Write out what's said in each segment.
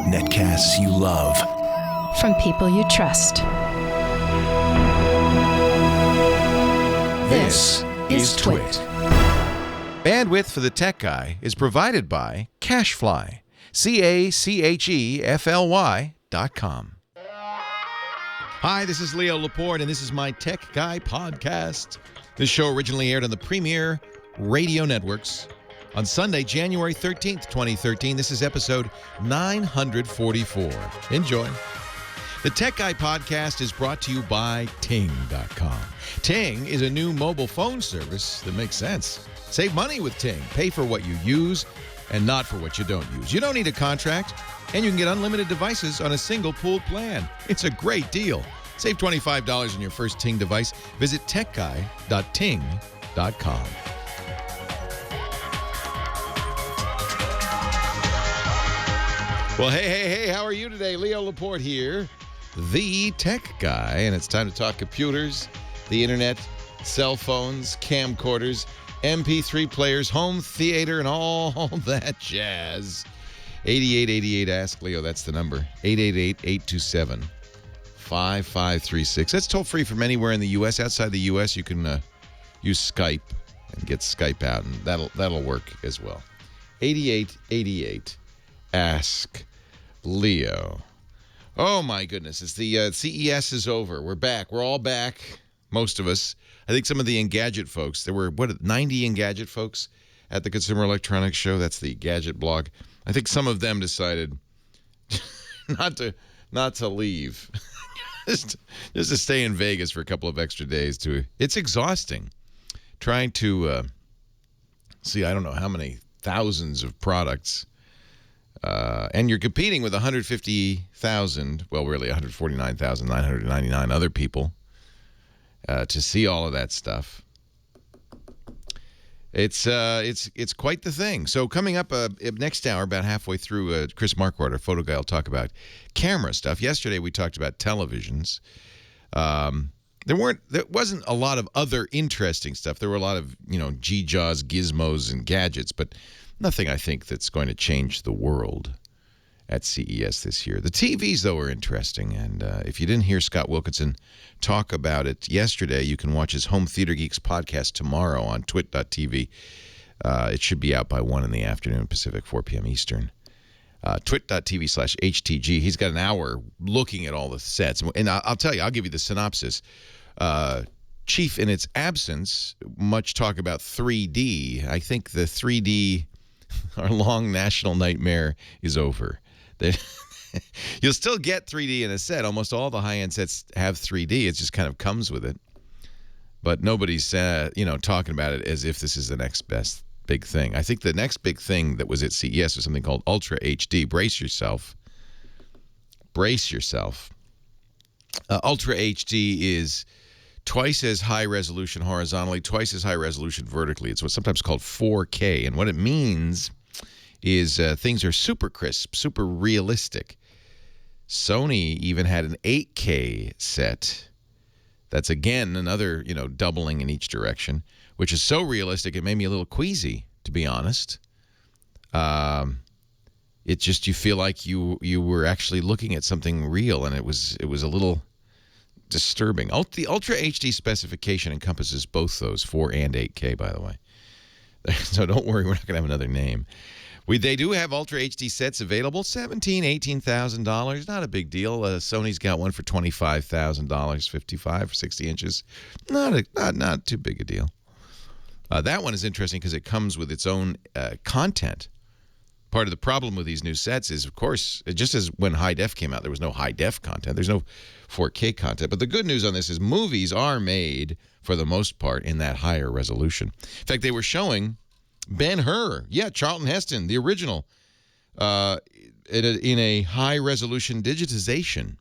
Netcasts you love. From people you trust. This is Twit. Bandwidth for the Tech Guy is provided by CacheFly. CacheFly.com. Hi, this is Leo Laporte, and this is my Tech Guy podcast. This show originally aired on the Premier Radio Networks on Sunday, January 13th, 2013. This is episode 944. Enjoy. The Tech Guy podcast is brought to you by Ting.com. Ting is a new mobile phone service that makes sense. Save money with Ting. Pay for what you use and not for what you don't use. You don't need a contract, and you can get unlimited devices on a single pooled plan. It's a great deal. Save $25 on your first Ting device. Visit techguy.ting.com. Well, hey, how are you today? Leo Laporte here, the Tech Guy, and it's time to talk computers, the internet, cell phones, camcorders, MP3 players, home theater, and all that jazz. 8888 Ask Leo, that's the number. 888-827-5536. That's toll free from anywhere in the U.S. Outside the U.S., you can use Skype and get Skype out, and that'll work as well. 8888 Ask Leo. Oh, my goodness. It's the CES is over. We're back. We're all back. Most of us. I think some of the Engadget folks, there were, 90 Engadget folks at the Consumer Electronics Show. That's the Gadget blog. I think some of them decided not to leave. just to stay in Vegas for a couple of extra days. It's exhausting trying to see, I don't know how many thousands of products. And you're competing with 150,000, well, really 149,999 other people to see all of that stuff. It's quite the thing. So coming up next hour, about halfway through, Chris Marquardt, our photo guy, will talk about camera stuff. Yesterday we talked about televisions. There wasn't a lot of other interesting stuff. There were a lot of GJAWS, gizmos, and gadgets, but nothing, I think, that's going to change the world at CES this year. The TVs, though, are interesting, and if you didn't hear Scott Wilkinson talk about it yesterday, you can watch his Home Theater Geeks podcast tomorrow on twit.tv. It should be out by 1 in the afternoon Pacific, 4 p.m. Eastern. Twit.tv/HTG. He's got an hour looking at all the sets. And I'll tell you, I'll give you the synopsis. Chief in its absence, much talk about 3D. I think the 3D... our long national nightmare is over. You'll still get 3D in a set. Almost all the high-end sets have 3D. It just kind of comes with it. But nobody's talking about it as if this is the next best big thing. I think the next big thing that was at CES was something called Ultra HD. Brace yourself. Ultra HD is twice as high resolution horizontally, twice as high resolution vertically. It's what's sometimes called 4K. And what it means is things are super crisp, super realistic. Sony even had an 8K set. That's, again, another, doubling in each direction, which is so realistic it made me a little queasy, to be honest. It just, you feel like you were actually looking at something real, and it was a little disturbing. The Ultra HD specification encompasses both those, 4 and 8K, by the way. So don't worry, we're not going to have another name. They do have Ultra HD sets available, $17,000, $18,000. Not a big deal. Sony's got one for $25,000, 55 or 60 inches. Not too big a deal. That one is interesting because it comes with its own content. Part of the problem with these new sets is, of course, just as when high def came out, there was no high def content. There's no 4K content. But the good news on this is movies are made, for the most part, in that higher resolution. In fact, they were showing Ben-Hur. Yeah, Charlton Heston, the original, in a high resolution digitization.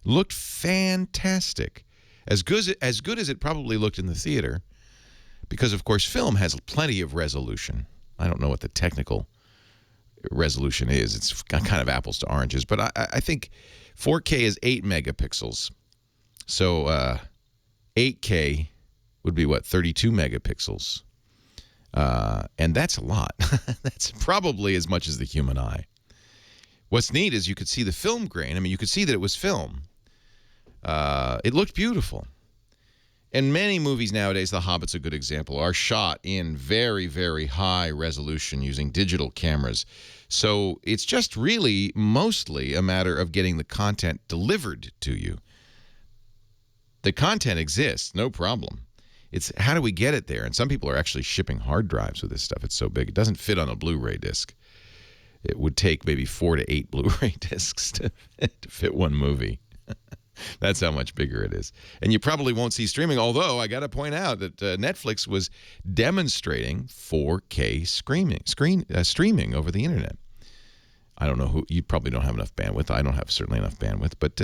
Looked fantastic. As good as it probably looked in the theater. Because, of course, film has plenty of resolution. I don't know what the technical resolution is. It's kind of apples to oranges, but I think 4K is 8 megapixels. So 8K would be, 32 megapixels. And that's a lot. That's probably as much as the human eye. What's neat is you could see the film grain. I mean, you could see that it was film. It looked beautiful. And many movies nowadays, The Hobbit's a good example, are shot in very, very high resolution using digital cameras. So it's just really mostly a matter of getting the content delivered to you. The content exists, no problem. It's how do we get it there? And some people are actually shipping hard drives with this stuff. It's so big. It doesn't fit on a Blu-ray disc. It would take maybe 4 to 8 Blu-ray discs to fit one movie. That's how much bigger it is. And you probably won't see streaming, although I got to point out that Netflix was demonstrating 4K streaming over the internet. I don't know who, you probably don't have enough bandwidth. I don't have certainly enough bandwidth, but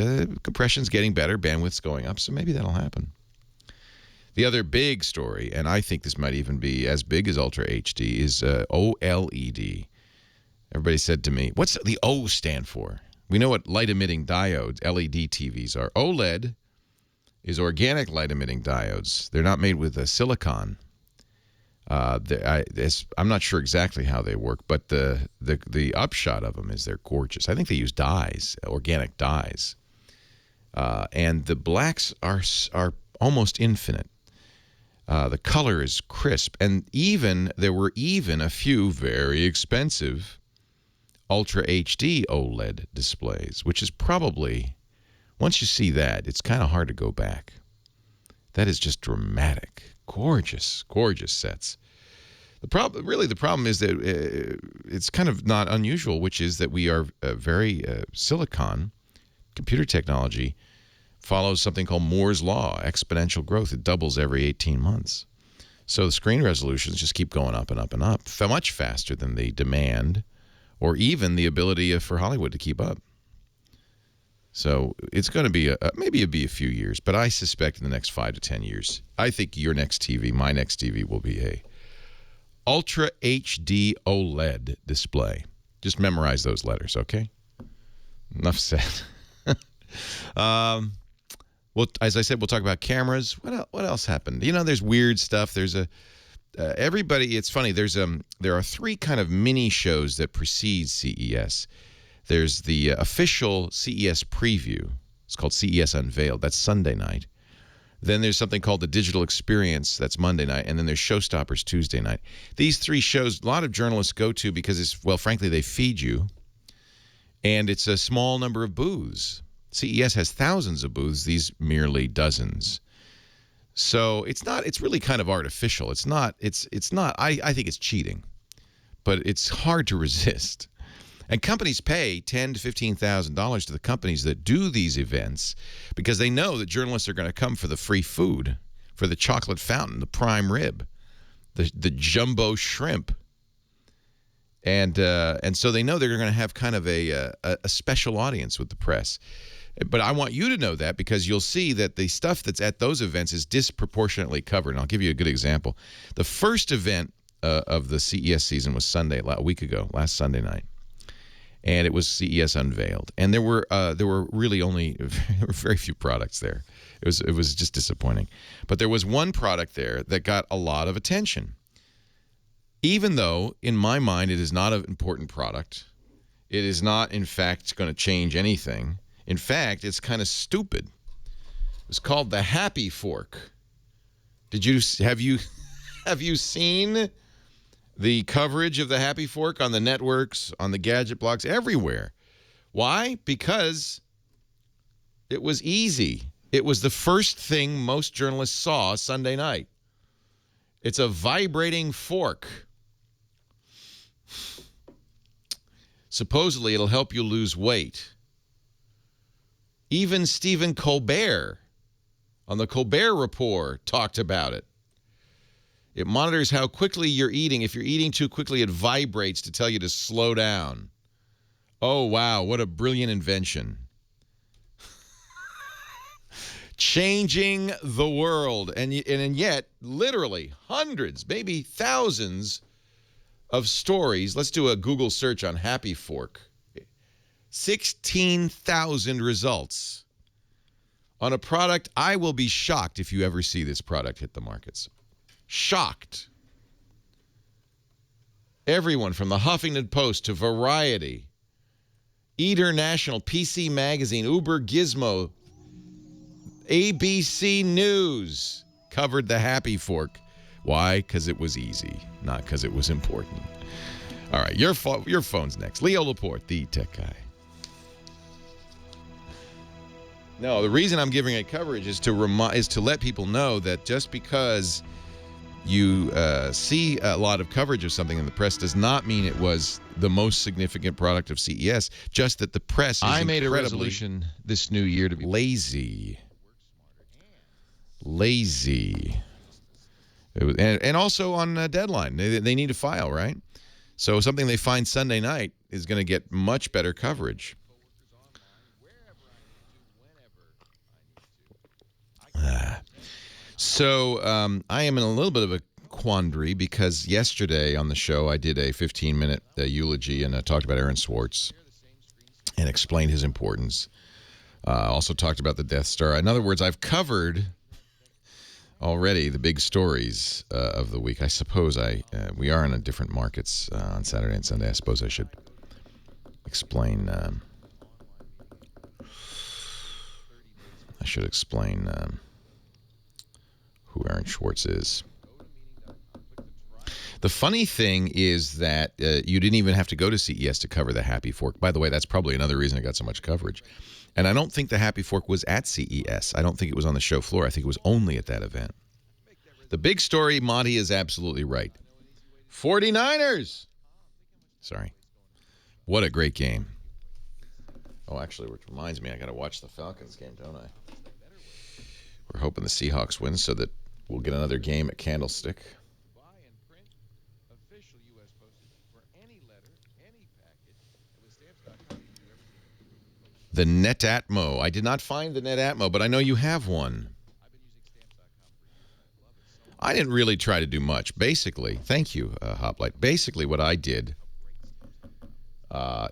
compression's getting better, bandwidth's going up, so maybe that'll happen. The other big story, and I think this might even be as big as Ultra HD, is OLED. Everybody said to me, what's the O stand for? We know what light-emitting diodes, LED TVs, are. OLED is organic light-emitting diodes. They're not made with silicon. I'm not sure exactly how they work, but the upshot of them is they're gorgeous. I think they use dyes, organic dyes. And the blacks are almost infinite. The color is crisp. And there were even a few very expensive Ultra HD OLED displays, which is probably, once you see that, it's kind of hard to go back. That is just dramatic. Gorgeous, gorgeous sets. The problem is that it's kind of not unusual, which is that we are very silicon. Computer technology follows something called Moore's Law, exponential growth. It doubles every 18 months. So the screen resolutions just keep going up and up and up, much faster than the demand or even the ability for Hollywood to keep up. So it's going to be maybe it'll be a few years, but I suspect in the next 5 to 10 years, I think your next TV, my next TV, will be a Ultra HD OLED display. Just memorize those letters, okay? Enough said. Well, as I said, we'll talk about cameras. What else happened? You know, there's weird stuff. There's everybody. It's funny. There are 3 kind of mini shows that precede CES. There's the official CES preview. It's called CES Unveiled. That's Sunday night. Then there's something called the Digital Experience. That's Monday night. And then there's Showstoppers Tuesday night. These 3 shows, a lot of journalists go to because, frankly, they feed you. And it's a small number of booths. CES has thousands of booths. These merely dozens. So it's really kind of artificial. It's not, I think it's cheating. But it's hard to resist. And companies pay $10,000 to $15,000 to the companies that do these events because they know that journalists are going to come for the free food, for the chocolate fountain, the prime rib, the jumbo shrimp. And so they know they're going to have kind of a special audience with the press. But I want you to know that because you'll see that the stuff that's at those events is disproportionately covered. And I'll give you a good example. The first event of the CES season was a week ago, last Sunday night. And it was CES Unveiled. And there were really only very few products there. It was just disappointing. But there was one product there that got a lot of attention. Even though, in my mind, it is not an important product. It is not, in fact, going to change anything. In fact, it's kind of stupid. It was called the Happy Fork. Have you seen the coverage of the Happy Fork on the networks, on the gadget blogs, everywhere? Why? Because it was easy. It was the first thing most journalists saw Sunday night. It's a vibrating fork. Supposedly, it'll help you lose weight. Even Stephen Colbert on the Colbert Report talked about it. It monitors how quickly you're eating. If you're eating too quickly, it vibrates to tell you to slow down. Oh, wow, what a brilliant invention. Changing the world. And yet, literally hundreds, maybe thousands of stories. Let's do a Google search on Happy Fork. 16,000 results on a product. I will be shocked if you ever see this product hit the markets. Shocked. Everyone from the Huffington Post to Variety, Eater National, PC Magazine, Uber Gizmo, ABC News covered the Happy Fork. Why? Because it was easy, not because it was important. All right, your phone's next. Leo Laporte, the tech guy. No, the reason I'm giving it coverage is to let people know that just because you see a lot of coverage of something in the press does not mean it was the most significant product of CES. Just that the press is made a resolution this new year to be lazy. And also on deadline. They need to file, right? So something they find Sunday night is going to get much better coverage. So I am in a little bit of a quandary because yesterday on the show I did a 15-minute eulogy and talked about Aaron Swartz and explained his importance. Also talked about the Death Star. In other words, I've covered already the big stories of the week. I suppose we are in different markets on Saturday and Sunday. I suppose I should explain. Who Aaron Swartz is. The funny thing is that you didn't even have to go to CES to cover the Happy Fork. By the way, that's probably another reason it got so much coverage. And I don't think the Happy Fork was at CES. I don't think it was on the show floor. I think it was only at that event. The big story, Monty is absolutely right. 49ers! Sorry. What a great game. Oh, actually, which reminds me, I got to watch the Falcons game, don't I? We're hoping the Seahawks win so that we'll get another game at Candlestick. The NetAtmo. I did not find the NetAtmo, but I know you have one. I didn't really try to do much. Basically, thank you, Hoplite. Basically, what I did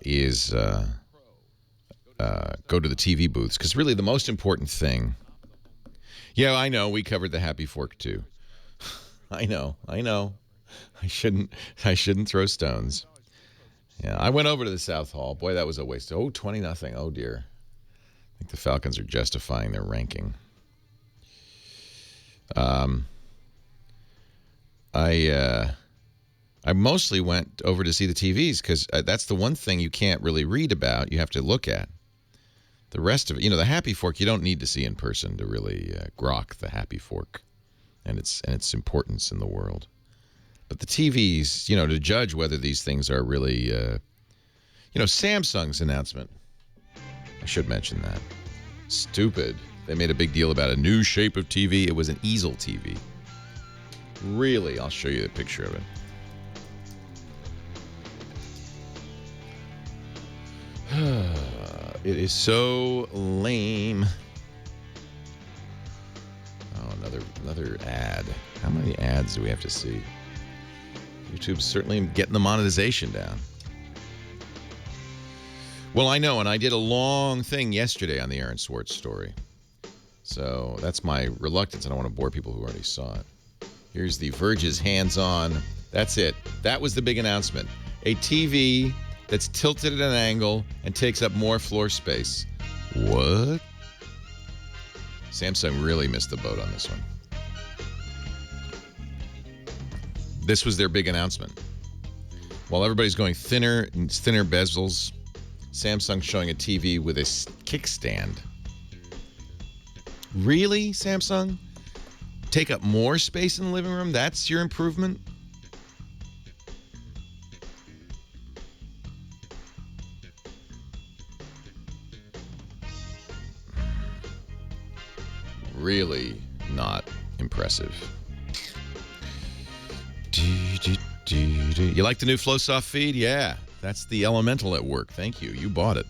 is go to the TV booths, because really the most important thing... Yeah, I know. We covered the Happy Fork, too. I know. I shouldn't throw stones. Yeah, I went over to the South Hall. Boy, that was a waste. Oh, 20-0. Oh, dear. I think the Falcons are justifying their ranking. I mostly went over to see the TVs because that's the one thing you can't really read about. You have to look at. The rest of it, the Happy Fork, you don't need to see in person to really grok the Happy Fork and its importance in the world. But the TVs, to judge whether these things are really, Samsung's announcement. I should mention that. Stupid. They made a big deal about a new shape of TV. It was an easel TV. Really, I'll show you the picture of it. It is so lame. Oh, another ad. How many ads do we have to see? YouTube's certainly getting the monetization down. Well, I know, and I did a long thing yesterday on the Aaron Swartz story. So that's my reluctance. I don't want to bore people who already saw it. Here's the Verge's hands-on. That's it. That was the big announcement. A TV that's tilted at an angle and takes up more floor space. What? Samsung really missed the boat on this one. This was their big announcement. While everybody's going thinner and thinner bezels, Samsung's showing a TV with a kickstand. Really, Samsung? Take up more space in the living room? That's your improvement? Really not impressive. You like the new FlowSoft feed? Yeah, that's the Elemental at work. Thank you. You bought it.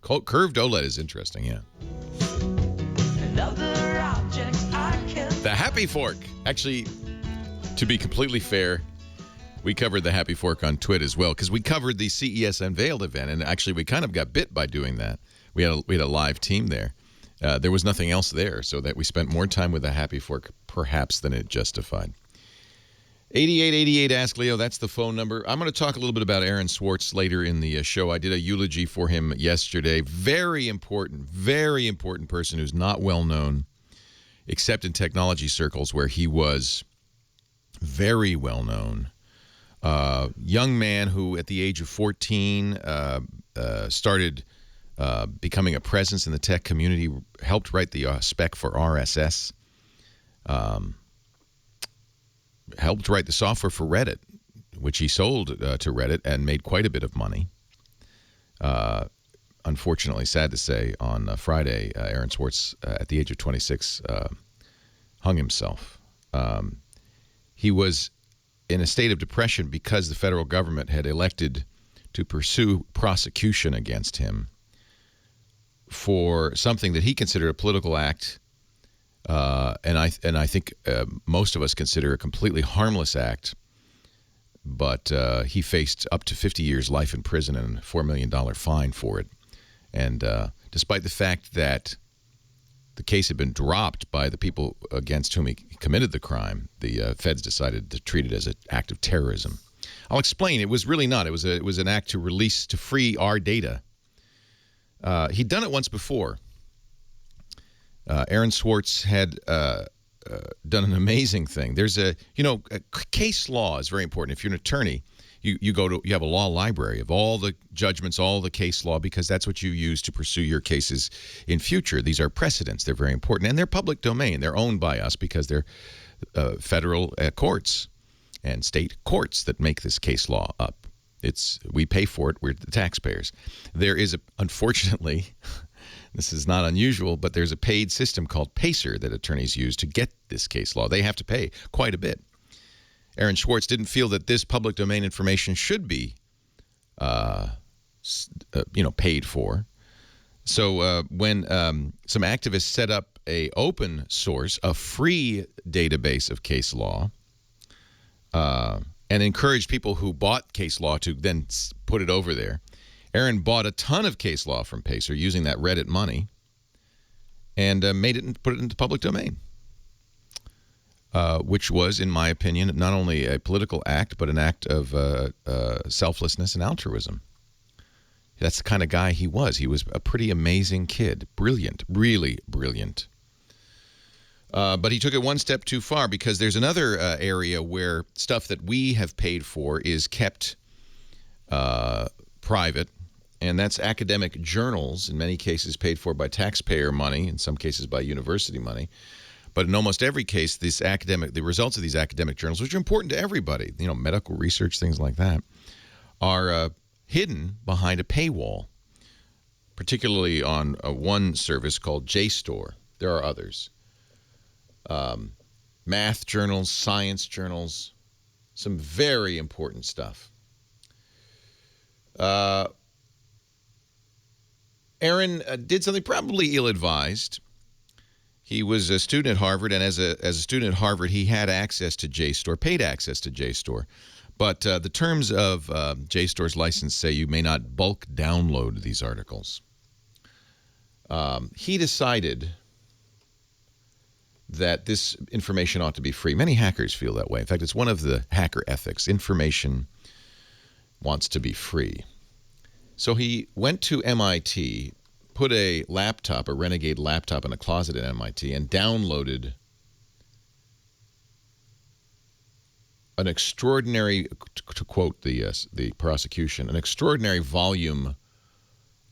Curved OLED is interesting, yeah. The Happy Fork. Actually, to be completely fair, we covered the Happy Fork on Twitter as well, because we covered the CES Unveiled event, and actually we kind of got bit by doing that. We had a live team there. There was nothing else there, so that we spent more time with the Happy Fork, perhaps, than it justified. 8888 Ask Leo, that's the phone number. I'm going to talk a little bit about Aaron Swartz later in the show. I did a eulogy for him yesterday. Very important person who's not well known, except in technology circles where he was very well known. Young man who at the age of 14 started becoming a presence in the tech community, helped write the spec for RSS. Helped write the software for Reddit, which he sold to Reddit and made quite a bit of money. Unfortunately, sad to say, on Friday, Aaron Swartz, at the age of 26, hung himself. He was in a state of depression because the federal government had elected to pursue prosecution against him for something that he considered a political act. And I think most of us consider a completely harmless act, but he faced up to 50 years life in prison and a $4 million fine for it. And despite the fact that the case had been dropped by the people against whom he committed the crime, the feds decided to treat it as an act of terrorism. I'll explain. It was really not. It was an act to free our data. He'd done it once before. Aaron Swartz had done an amazing thing. There's a case law is very important. If you're an attorney, you have a law library of all the judgments, all the case law, because that's what you use to pursue your cases in future. These are precedents. They're very important, and they're public domain. They're owned by us because they're federal courts and state courts that make this case law up. We pay for it. We're the taxpayers. There is unfortunately. This is not unusual, but there's a paid system called PACER that attorneys use to get this case law. They have to pay quite a bit. Aaron Swartz didn't feel that this public domain information should be, paid for. So when some activists set up a open source, a free database of case law, and encouraged people who bought case law to then put it over there, Aaron bought a ton of case law from Pacer using that Reddit money and put it into public domain, which was, in my opinion, not only a political act, but an act of selflessness and altruism. That's the kind of guy he was. He was a pretty amazing kid. Brilliant, really brilliant. But he took it one step too far, because there's another area where stuff that we have paid for is kept private. And that's academic journals, in many cases paid for by taxpayer money, in some cases by university money. But in almost every case, the results of these academic journals, which are important to everybody, medical research, things like that, are hidden behind a paywall, particularly on one service called JSTOR. There are others. Math journals, science journals, some very important stuff. Aaron did something probably ill-advised. He was a student at Harvard, and as a student at Harvard, he had access to JSTOR, paid access to JSTOR. But the terms of JSTOR's license say you may not bulk download these articles. He decided that this information ought to be free. Many hackers feel that way. In fact, it's one of the hacker ethics. Information wants to be free. So he went to MIT, put a renegade laptop in a closet at MIT, and downloaded an extraordinary, to quote the prosecution, an extraordinary volume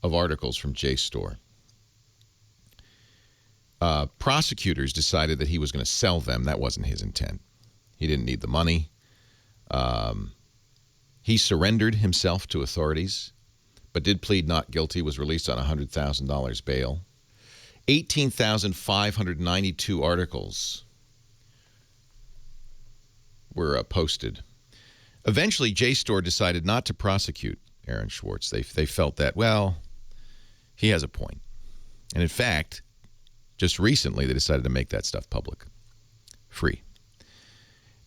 of articles from JSTOR. Prosecutors decided that he was going to sell them. That wasn't his intent. He didn't need the money. He surrendered himself to authorities, but did plead not guilty, was released on $100,000 bail. 18,592 articles were posted. Eventually, JSTOR decided not to prosecute Aaron Swartz. They felt that, well, he has a point. And in fact, just recently, they decided to make that stuff public, free.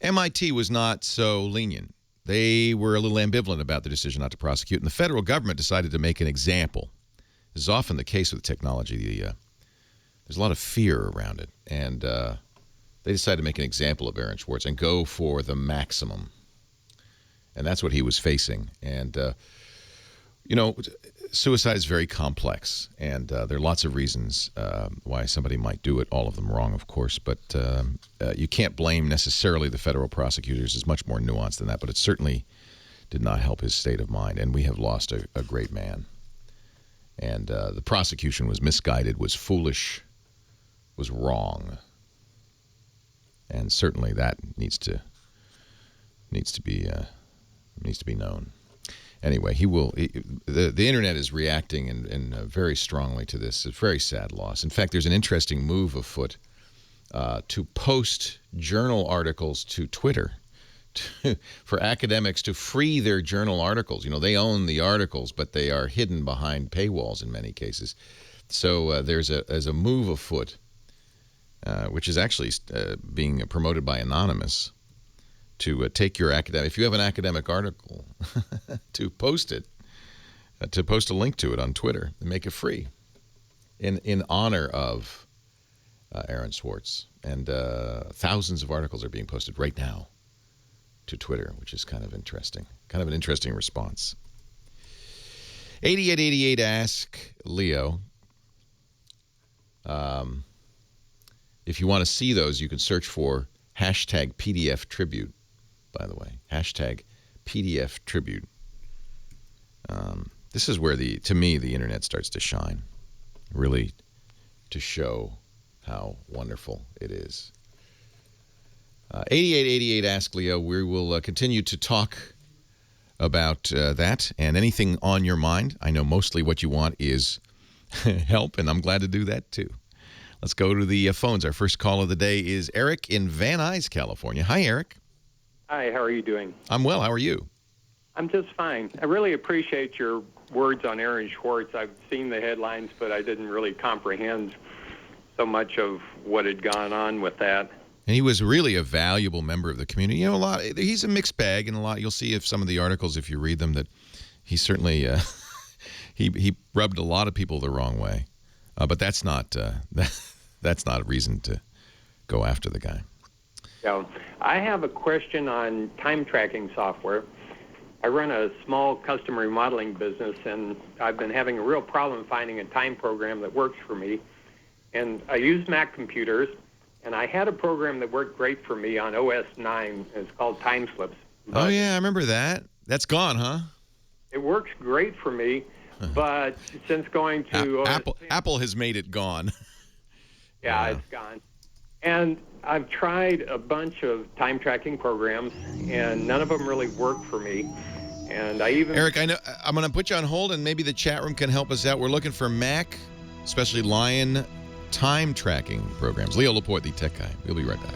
MIT was not so lenient. They were a little ambivalent about the decision not to prosecute, and the federal government decided to make an example. This is often the case with technology. There's a lot of fear around it, and the they decided to make an example of Aaron Swartz and go for the maximum. And that's what he was facing. And, suicide is very complex, and there are lots of reasons why somebody might do it, all of them wrong, of course. But you can't blame necessarily the federal prosecutors. It's much more nuanced than that, but it certainly did not help his state of mind. And we have lost a great man. And the prosecution was misguided, was foolish, was wrong. And certainly that needs to be known. Anyway, the internet is reacting and very strongly to this. It's a very sad loss. In fact, there's an interesting move afoot to post journal articles to Twitter for academics to free their journal articles. They own the articles, but they are hidden behind paywalls in many cases. So there's a move afoot, which is actually being promoted by Anonymous, to take your academic, if you have an academic article, to post it, to post a link to it on Twitter and make it free in honor of Aaron Swartz. And thousands of articles are being posted right now to Twitter, which is kind of interesting, kind of an interesting response. 8888 Ask Leo. If you want to see those, you can search for hashtag PDF Tribute. By the way, hashtag PDF Tribute. This is where to me, the internet starts to shine, really, to show how wonderful it is. 8888 Ask Leo. We will continue to talk about that and anything on your mind. I know mostly what you want is help, and I'm glad to do that too. Let's go to the phones. Our first call of the day is Eric in Van Nuys, California. Hi, Eric. Hi, how are you doing? I'm well. How are you? I'm just fine. I really appreciate your words on Aaron Swartz. I've seen the headlines, but I didn't really comprehend so much of what had gone on with that. And he was really a valuable member of the community. He's a mixed bag, and you'll see if some of the articles, if you read them, that he certainly he rubbed a lot of people the wrong way. But that's not that's not a reason to go after the guy. Yeah, I have a question on time tracking software. I run a small custom remodeling business, and I've been having a real problem finding a time program that works for me. And I use Mac computers, and I had a program that worked great for me on OS 9. It's called Time Slips. Oh, yeah, I remember that. That's gone, huh? It works great for me, but since going to Apple has made it gone. Yeah, it's gone. And I've tried a bunch of time tracking programs, and none of them really work for me. And Eric, I know I'm going to put you on hold, and maybe the chat room can help us out. We're looking for Mac, especially Lion, time tracking programs. Leo Laporte, the tech guy. We'll be right back.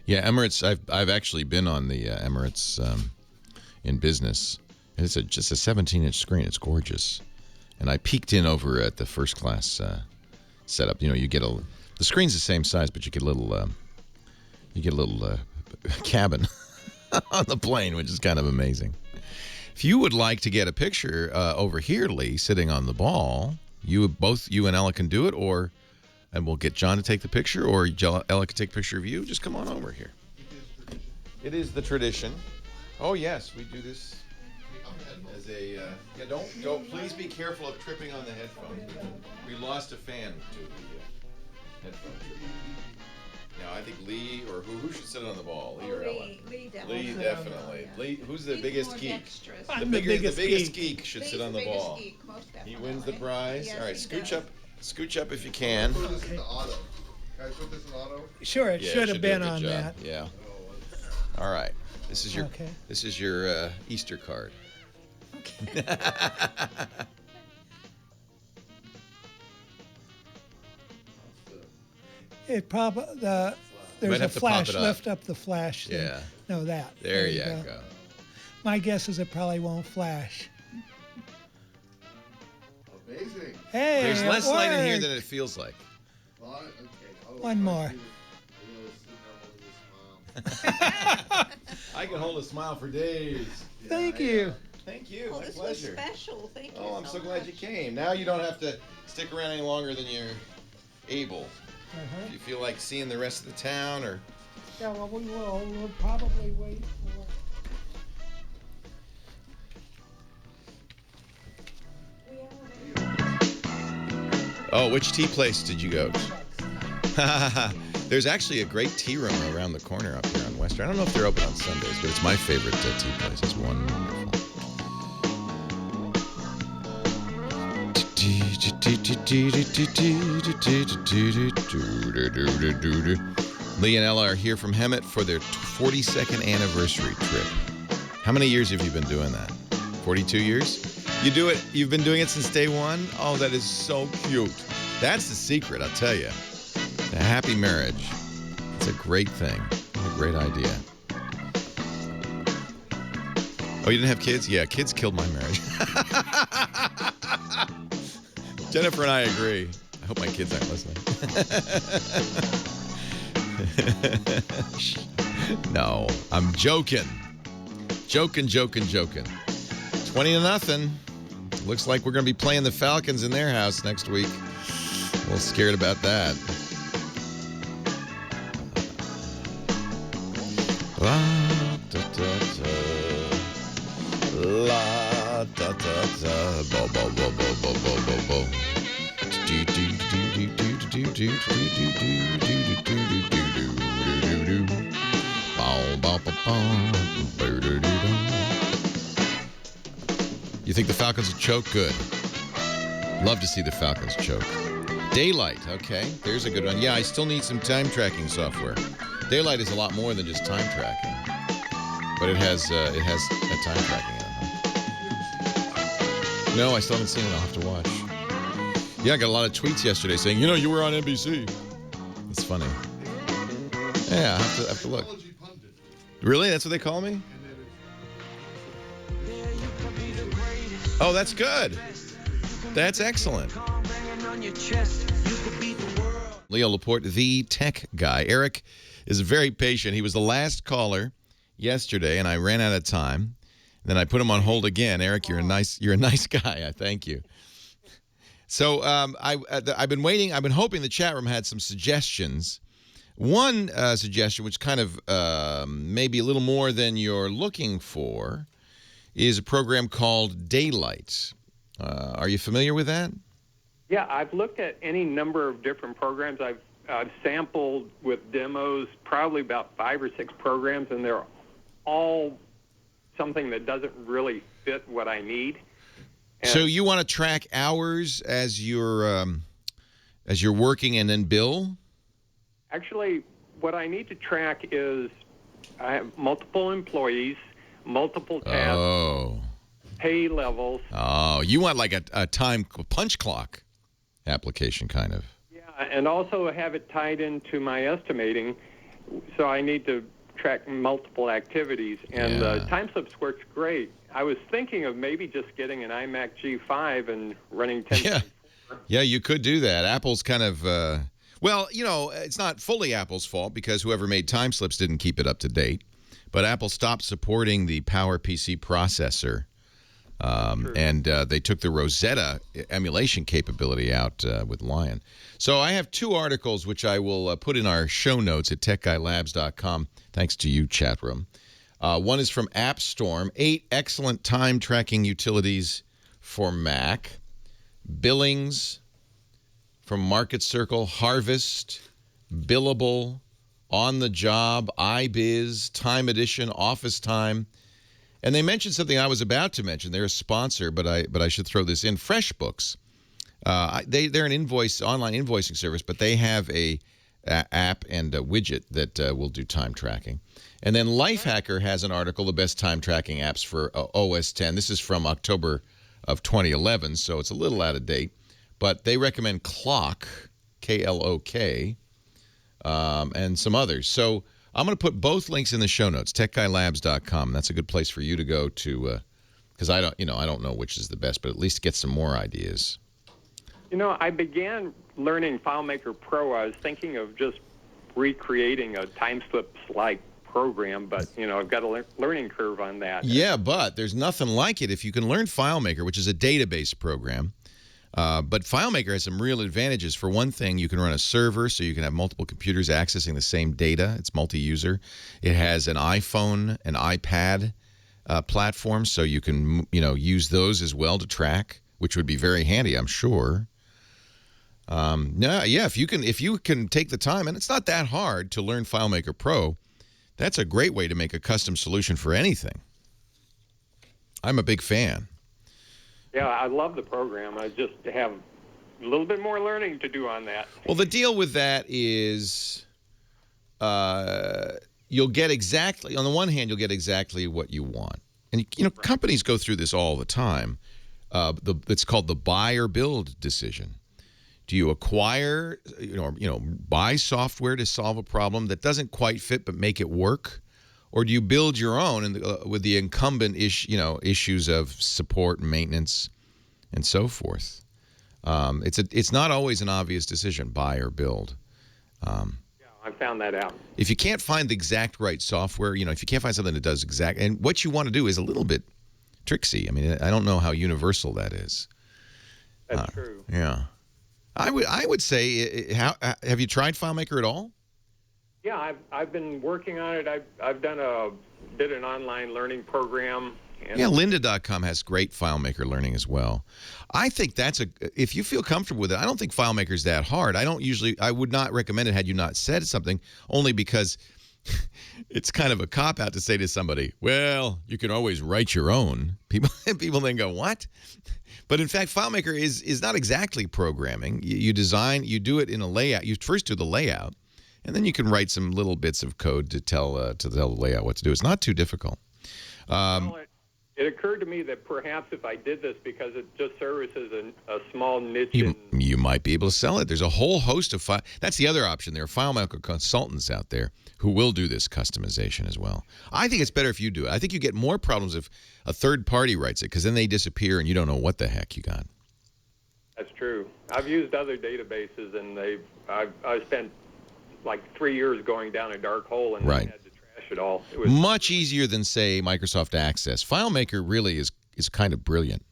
Yeah, Emirates. I've actually been on the Emirates in business, and it's just a 17-inch screen. It's gorgeous, and I peeked in over at the first class setup. You get the screen's the same size, but you get a little cabin on the plane, which is kind of amazing. If you would like to get a picture over here, Lee, sitting on the ball, you and Ella can do it, and we'll get John to take the picture, or Ella can take a picture of you. Just come on over here. It is the tradition. Oh, yes, we do this as a... don't. Please be careful of tripping on the headphones. We lost a fan to the headphones. Now, I think Lee, or who should sit on the ball? Lee or Ella? Lee, definitely. Lee, who's the biggest geek? The biggest geek should sit on the ball. He wins the prize. All right, scooch up if you can. Put this in auto. Can I put this in auto? Sure, it should have been on that. Yeah. All right. This is your Easter card. Okay. It probably There's a have to pop flash. it up. Lift up the flash. Yeah. No, that. There you go. My guess is it probably won't flash. Amazing. Hey, There's it less light in here worked. than it feels like. Well, okay. One more. I can hold a smile for days. Thank you. Thank you. Oh, My this pleasure. was special. Thank you. Oh, I'm so much. glad you came. Now you don't have to stick around any longer than you're able. If you feel like seeing the rest of the town or... Yeah, well, we will. We'll probably wait for... Oh, which tea place did you go to? There's actually a great tea room around the corner up here on Western. I don't know if they're open on Sundays, but it's my favorite tea place. It's wonderful. Lee and Ella are here from Hemet for their 42nd anniversary trip. How many years have you been doing that? 42 years? You do it, you've been doing it since day one? Oh, that is so cute. That's the secret, I'll tell you. A happy marriage. It's a great thing. A great idea. Oh, you didn't have kids? Yeah, kids killed my marriage. Jennifer and I agree. I hope my kids aren't listening. No, I'm joking. Joking. 20-0. Looks like we're going to be playing the Falcons in their house next week. A little scared about that. La da da da. La da da da. Bo bo bo bo bo bo bo bo. Do do do do do do do do do do do do. Bow bow bow bow. You think the Falcons will choke? Good. Love to see the Falcons choke. Daylight, okay. There's a good one. Yeah, I still need some time tracking software. Daylight is a lot more than just time tracking, but it has a time tracking in it. No, I still haven't seen it. I'll have to watch. Yeah, I got a lot of tweets yesterday saying, you were on NBC. It's funny. Yeah, I have to look. Really? That's what they call me? Oh, that's good. That's excellent. Leo Laporte, the tech guy. Eric is very patient. He was the last caller yesterday, and I ran out of time. Then I put him on hold again. Eric, you're a nice guy. I thank you. So I've been waiting. I've been hoping the chat room had some suggestions. One suggestion, which kind of maybe a little more than you're looking for, is a program called Daylight. Are you familiar with that? Yeah, I've looked at any number of different programs. I've sampled with demos probably about 5 or 6 programs, and they're all something that doesn't really fit what I need. And so you want to track hours as you're working and then bill? actually, what I need to track is I have multiple employees, multiple tasks, pay levels. Oh, you want like a time punch clock application kind of. Yeah, and also have it tied into my estimating. So I need to track multiple activities, and time slips works great. I was thinking of maybe just getting an iMac G5 and running 10. Yeah, you could do that. Apple's kind of well, it's not fully Apple's fault because whoever made time slips didn't keep it up to date. But Apple stopped supporting the PowerPC processor, and they took the Rosetta emulation capability out with Lion. So I have 2 articles which I will put in our show notes at techguylabs.com, thanks to you, chat room. One is from AppStorm, 8 excellent time tracking utilities for Mac. Billings from Market Circle, Harvest, Billable, On the Job, iBiz, Time Edition, Office Time. And they mentioned something I was about to mention. They're a sponsor, but I should throw this in. FreshBooks. They're an online invoicing service, but they have a app and a widget that will do time tracking. And then Lifehacker has an article, the best time tracking apps for OS X. This is from October of 2011, so it's a little out of date. But they recommend Clock, K-L-O-K, and some others. So I'm going to put both links in the show notes, techguylabs.com. That's a good place for you to go to, because I don't know which is the best, but at least get some more ideas. I began learning FileMaker Pro. I was thinking of just recreating a time slips-like program, but, I've got a learning curve on that. Yeah, but there's nothing like it if you can learn FileMaker, which is a database program. But FileMaker has some real advantages. For one thing, you can run a server, so you can have multiple computers accessing the same data. It's multi-user. It has an iPhone, an iPad platform, so you can use those as well to track, which would be very handy, I'm sure. If you can take the time, and it's not that hard to learn FileMaker Pro, that's a great way to make a custom solution for anything. I'm a big fan. Yeah, I love the program. I just have a little bit more learning to do on that. Well, the deal with that is you'll get exactly, on the one hand, you'll get exactly what you want. And, companies go through this all the time. It's called the buy or build decision. Do you acquire, buy software to solve a problem that doesn't quite fit but make it work? Or do you build your own with the incumbent issues of support and maintenance and so forth? It's not always an obvious decision, buy or build. Yeah, I found that out. If you can't find the exact right software, if you can't find something that does exact, and what you want to do is a little bit tricksy. I mean, I don't know how universal that is. That's true. Yeah. I would say, have you tried FileMaker at all? Yeah, I've been working on it. I've did an online learning program. And Lynda.com has great FileMaker learning as well. I think if you feel comfortable with it, I don't think FileMaker is that hard. I would not recommend it had you not said something, only because it's kind of a cop-out to say to somebody, well, you can always write your own. People then go, what? But in fact, FileMaker is not exactly programming. You do it in a layout. You first do the layout, and then you can write some little bits of code to tell the layout what to do. It's not too difficult. It occurred to me that perhaps if I did this, because it just services a small niche. You might be able to sell it. There's a whole host of that's the other option. There are FileMaker consultants out there who will do this customization as well. I think it's better if you do it. I think you get more problems if a third party writes it, because then they disappear and you don't know what the heck you got. That's true. I've used other databases, and I spent like 3 years going down a dark hole and right. had to trash it all. It was much easier than, say, Microsoft Access. FileMaker really is kind of brilliant.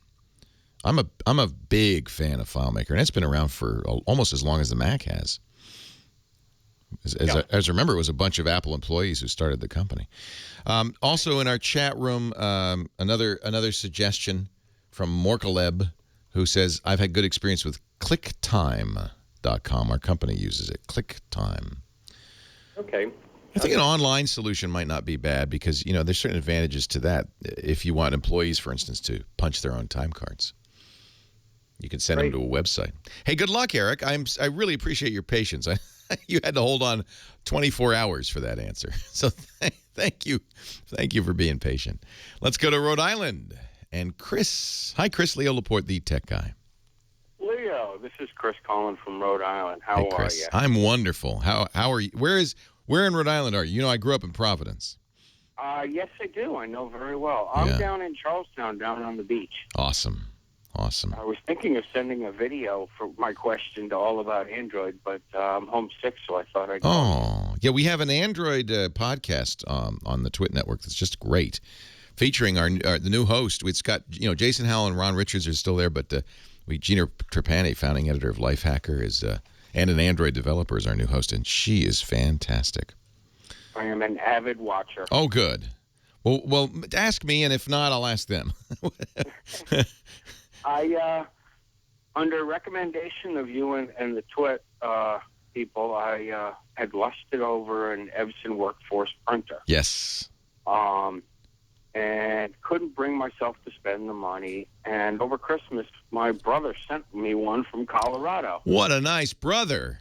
I'm a big fan of FileMaker, and it's been around for almost as long as the Mac has. As I remember, it was a bunch of Apple employees who started the company. Also in our chat room, another suggestion from Morkaleb, who says, I've had good experience with ClickTime.com. Our company uses it, ClickTime. Okay. I think an online solution might not be bad because, there's certain advantages to that. If you want employees, for instance, to punch their own time cards, you can send them to a website. Hey, good luck, Eric. I really appreciate your patience. You had to hold on 24 hours for that answer. So thank you. Thank you for being patient. Let's go to Rhode Island. And Chris. Hi, Chris. Leo Laporte, the tech guy. Leo, this is Chris calling from Rhode Island. How are you? I'm wonderful. How are you? Where in Rhode Island are you? I grew up in Providence. Yes, I do. I know very well. I'm down in Charlestown, down on the beach. Awesome. I was thinking of sending a video for my question to All About Android, but I'm homesick, so I thought I'd... Oh, yeah, we have an Android podcast on the Twit Network that's just great, featuring the new host. It's got, Jason Howell and Ron Richards are still there, but Gina Trapani, founding editor of Lifehacker, and an Android developer, is our new host, and she is fantastic. I am an avid watcher. Oh, good. Well, ask me, and if not, I'll ask them. Under recommendation of you and the Twit people, I had lusted over an Epson Workforce printer. Yes. And couldn't bring myself to spend the money. And over Christmas, my brother sent me one from Colorado. What a nice brother.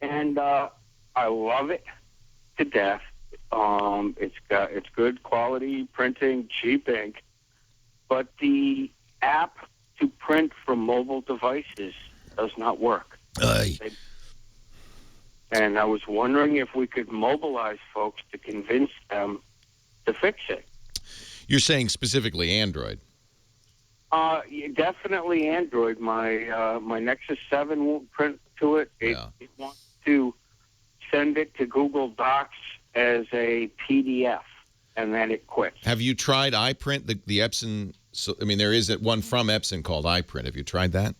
And I love it to death. It's good quality printing, cheap ink. But the app to print from mobile devices does not work. And I was wondering if we could mobilize folks to convince them to fix it. You're saying specifically Android. Yeah, definitely Android. My Nexus 7 won't print to it. It wants to send it to Google Docs as a PDF, and then it quits. Have you tried iPrint, the Epson? So, I mean, there is one from Epson called iPrint. Have you tried that?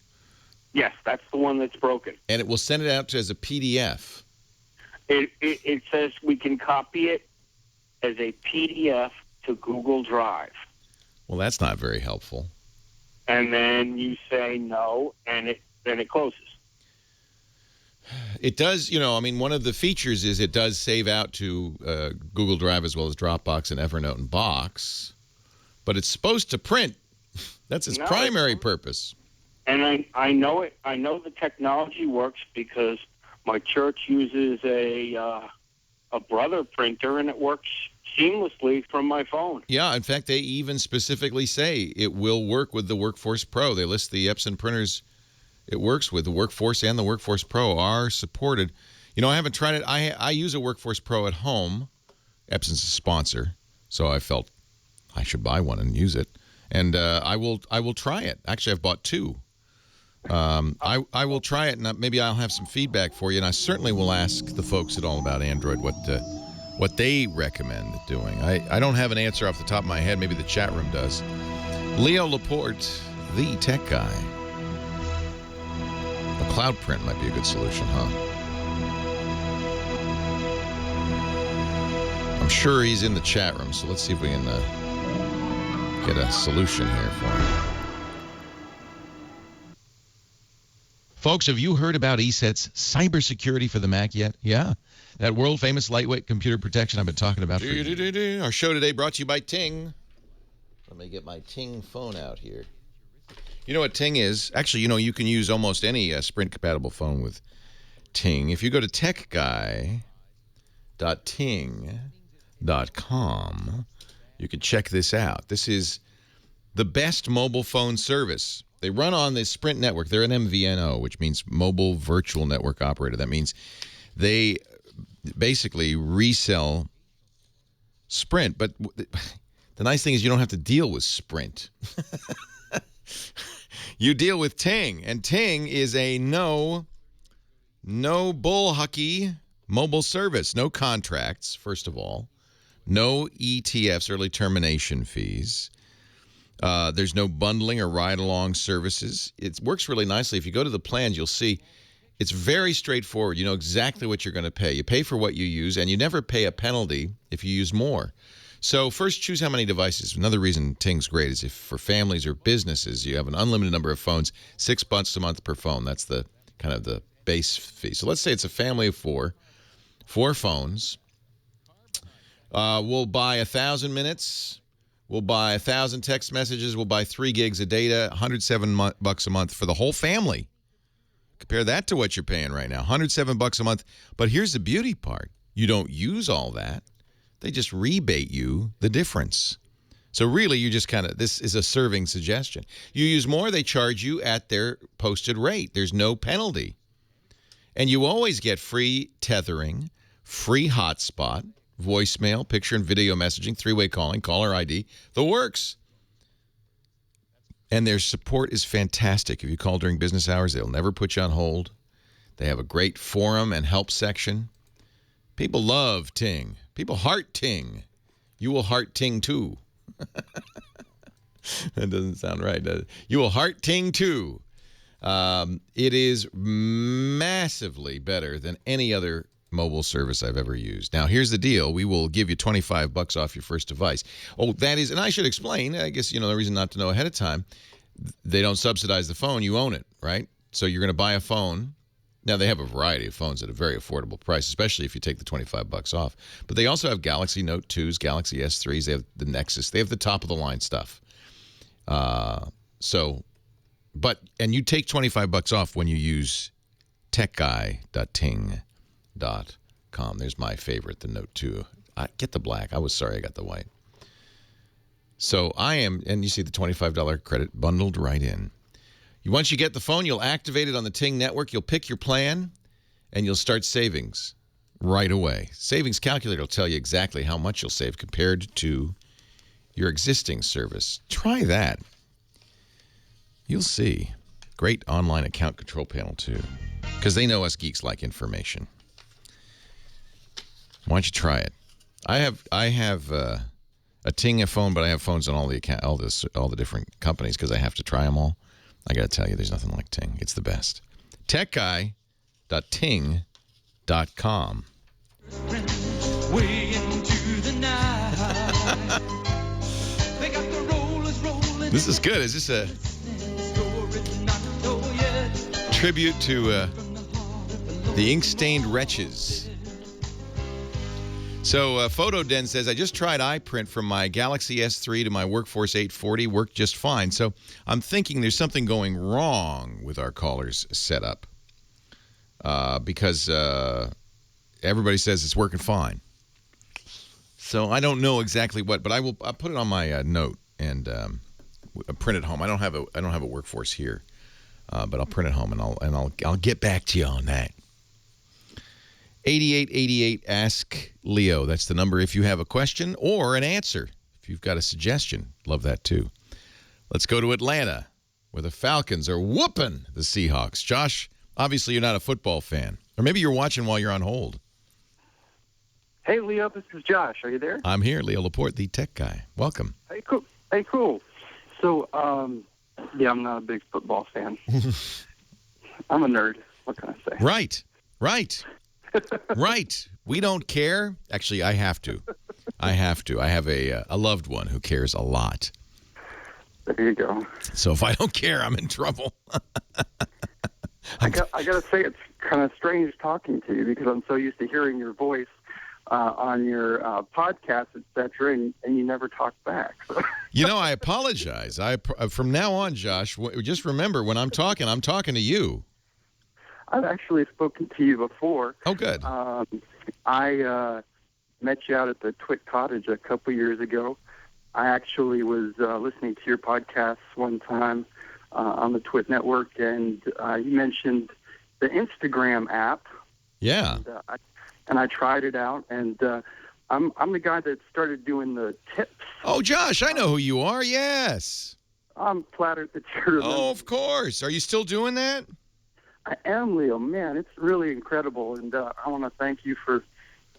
Yes, that's the one that's broken. And it will send it out as a PDF. It says we can copy it as a PDF to Google Drive. Well, that's not very helpful. And then you say no, and then it closes. It does, I mean, one of the features is it does save out to Google Drive as well as Dropbox and Evernote and Box, but it's supposed to print. That's its primary purpose. And I know it. I know the technology works because my church uses a Brother printer, and it works seamlessly from my phone. Yeah, in fact, they even specifically say it will work with the Workforce Pro. They list the Epson printers it works with. The Workforce and the Workforce Pro are supported. I haven't tried it. I use a Workforce Pro at home. Epson's a sponsor, so I felt I should buy one and use it. And I will try it. Actually, I've bought two. I will try it, and maybe I'll have some feedback for you. And I certainly will ask the folks at All About Android what they recommend doing. I don't have an answer off the top of my head. Maybe the chat room does. Leo Laporte, the tech guy. The cloud print might be a good solution, huh? I'm sure he's in the chat room, so let's see if we can get a solution here for him. Folks, have you heard about ESET's cybersecurity for the Mac yet? Yeah, that world-famous lightweight computer protection I've been talking about for years. Our show today brought to you by Ting. Let me get my Ting phone out here. You know what Ting is? Actually, you can use almost any Sprint-compatible phone with Ting. If you go to techguy.ting.com, you can check this out. This is the best mobile phone service. They run on this Sprint network. They're an MVNO, which means Mobile Virtual Network Operator. That means they basically resell Sprint. But the nice thing is you don't have to deal with Sprint. You deal with Ting. And Ting is a no bull hucky mobile service. No contracts, first of all. No ETFs, early termination fees. There's no bundling or ride-along services. It works really nicely. If you go to the plans, you'll see it's very straightforward. You know exactly what you're going to pay. You pay for what you use, and you never pay a penalty if you use more. So first, choose how many devices. Another reason Ting's great is if for families or businesses, you have an unlimited number of phones, $6 a month per phone. That's the kind of the base fee. So let's say it's a family of four phones. We'll buy 1,000 minutes. We'll buy 1,000 text messages. We'll buy 3 gigs of data, $107 a month for the whole family. Compare that to what you're paying right now, $107 a month. But here's the beauty part. You don't use all that. They just rebate you the difference. So really, you just this is a serving suggestion. You use more, they charge you at their posted rate. There's no penalty. And you always get free tethering, free hotspot, voicemail, picture and video messaging, 3-way calling, caller ID, the works. And their support is fantastic. If you call during business hours, they'll never put you on hold. They have a great forum and help section. People love Ting. People heart Ting. You will heart Ting too. That doesn't sound right, does it? You will heart Ting too. It is massively better than any other mobile service I've ever used. Now, here's the deal. We will give you $25 off your first device. Oh, that is, and I should explain, I guess, the reason not to know ahead of time, they don't subsidize the phone. You own it, right? So you're going to buy a phone. Now, they have a variety of phones at a very affordable price, especially if you take the $25 off. But they also have Galaxy Note 2s, Galaxy S3s. They have the Nexus. They have the top-of-the-line stuff. And you take $25 off when you use techguy.ting.com. There's my favorite, the Note 2. I get the black. I was sorry I got the white. So and you see the $25 credit bundled right in. Once you get the phone, you'll activate it on the Ting network. You'll pick your plan, and you'll start savings right away. Savings calculator will tell you exactly how much you'll save compared to your existing service. Try that. You'll see. Great online account control panel, too, because they know us geeks like information. Why don't you try it? I have a Ting phone, but I have phones on all the different companies because I have to try them all. I got to tell you, there's nothing like Ting. It's the best. techguy.ting.com. This is good. Is this a tribute to the ink-stained wretches? So PhotoDen says, I just tried iPrint from my Galaxy S3 to my Workforce 840. Worked just fine. So I'm thinking there's something going wrong with our caller's setup because everybody says it's working fine. So I don't know exactly what, but I'll put it on my note and print it home. I don't have a Workforce here, but I'll print it home and I'll get back to you on that. 8888 Ask Leo. That's the number if you have a question or an answer. If you've got a suggestion, love that too. Let's go to Atlanta, where the Falcons are whooping the Seahawks. Josh, obviously you're not a football fan, or maybe you're watching while you're on hold. Hey, Leo, this is Josh. Are you there? I'm here, Leo Laporte, the tech guy. Welcome. Hey, cool. So, yeah, I'm not a big football fan. I'm a nerd. What can I say? Right. Right. We don't care. Actually, I have to. I have a loved one who cares a lot. There you go. So if I don't care, I'm in trouble. I got to say, it's kind of strange talking to you because I'm so used to hearing your voice on your podcast, etc., and you never talk back. So. You know, I apologize. From now on, Josh, just remember when I'm talking to you. I've actually spoken to you before. Oh, good. I met you out at the Twit Cottage a couple years ago. I actually was listening to your podcast one time on the Twit Network, and you mentioned the Instagram app. Yeah. And I tried it out, and I'm the guy that started doing the tips. Oh, Josh, I know who you are. Yes. I'm flattered that you're. Oh, of course. Are you still doing that? I am, Leo. Man, it's really incredible, and I want to thank you for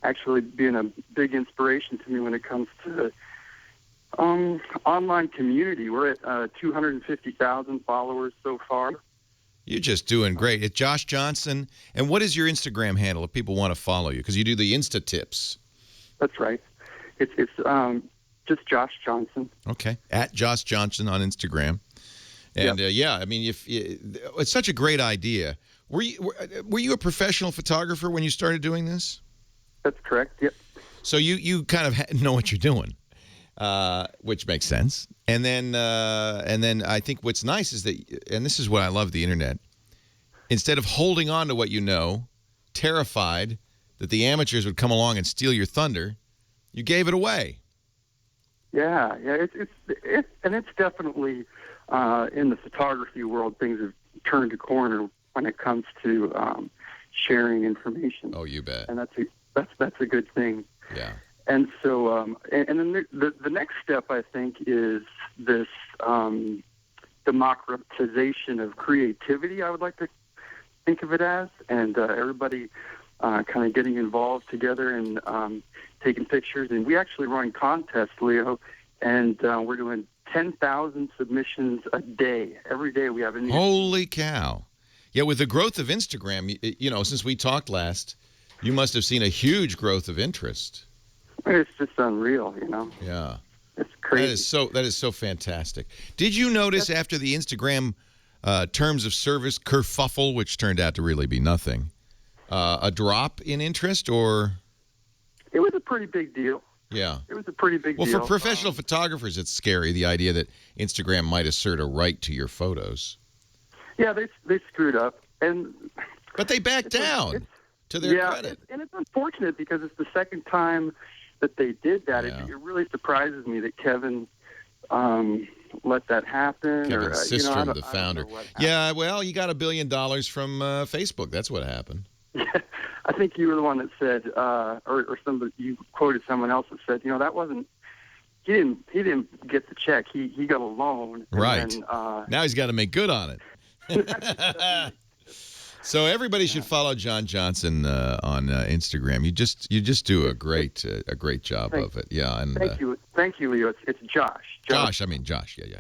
actually being a big inspiration to me when it comes to online community. We're at 250,000 followers so far. You're just doing great. It's Josh Johnson. And what is your Instagram handle if people want to follow you? Because you do the Insta tips. That's right. It's just Josh Johnson. Okay. At Josh Johnson on Instagram. And yep. yeah, I mean, it's such a great idea. Were you a professional photographer when you started doing this? That's correct. Yep. So you kind of know what you're doing, which makes sense. And then I think what's nice is that, and this is what I love the internet. Instead of holding on to what you know, terrified that the amateurs would come along and steal your thunder, you gave it away. Yeah. It's definitely. In the photography world, things have turned a corner when it comes to sharing information. Oh, you bet. And that's a good thing. Yeah. And so, and then the next step, I think, is this democratization of creativity. I would like to think of it as, and everybody kind of getting involved together and taking pictures. And we actually run contests, Leo, and we're doing 10,000 submissions a day. Every day we have a new. Holy cow. Yeah, with the growth of Instagram, since we talked last, you must have seen a huge growth of interest. It's just unreal, Yeah. It's crazy. That is so fantastic. Did you notice after the Instagram terms of service kerfuffle, which turned out to really be nothing, a drop in interest, or? It was a pretty big deal. Yeah. It was a pretty big deal. Well, for professional photographers, it's scary, the idea that Instagram might assert a right to your photos. Yeah, they screwed up. But they backed down, to their credit. And it's unfortunate because it's the second time that they did that. Yeah. It really surprises me that Kevin let that happen. Kevin Systrom, the I founder. don't know what Yeah, well, you got $1 billion from Facebook. That's what happened. Yeah, I think you were the one that said, or somebody, you quoted someone else that said, that wasn't. He didn't get the check. He got a loan. Right. Then, now he's got to make good on it. So everybody should follow John Johnson on Instagram. You just do a great job of it. Yeah. And thank you, Leo. It's Josh. Josh. Yeah.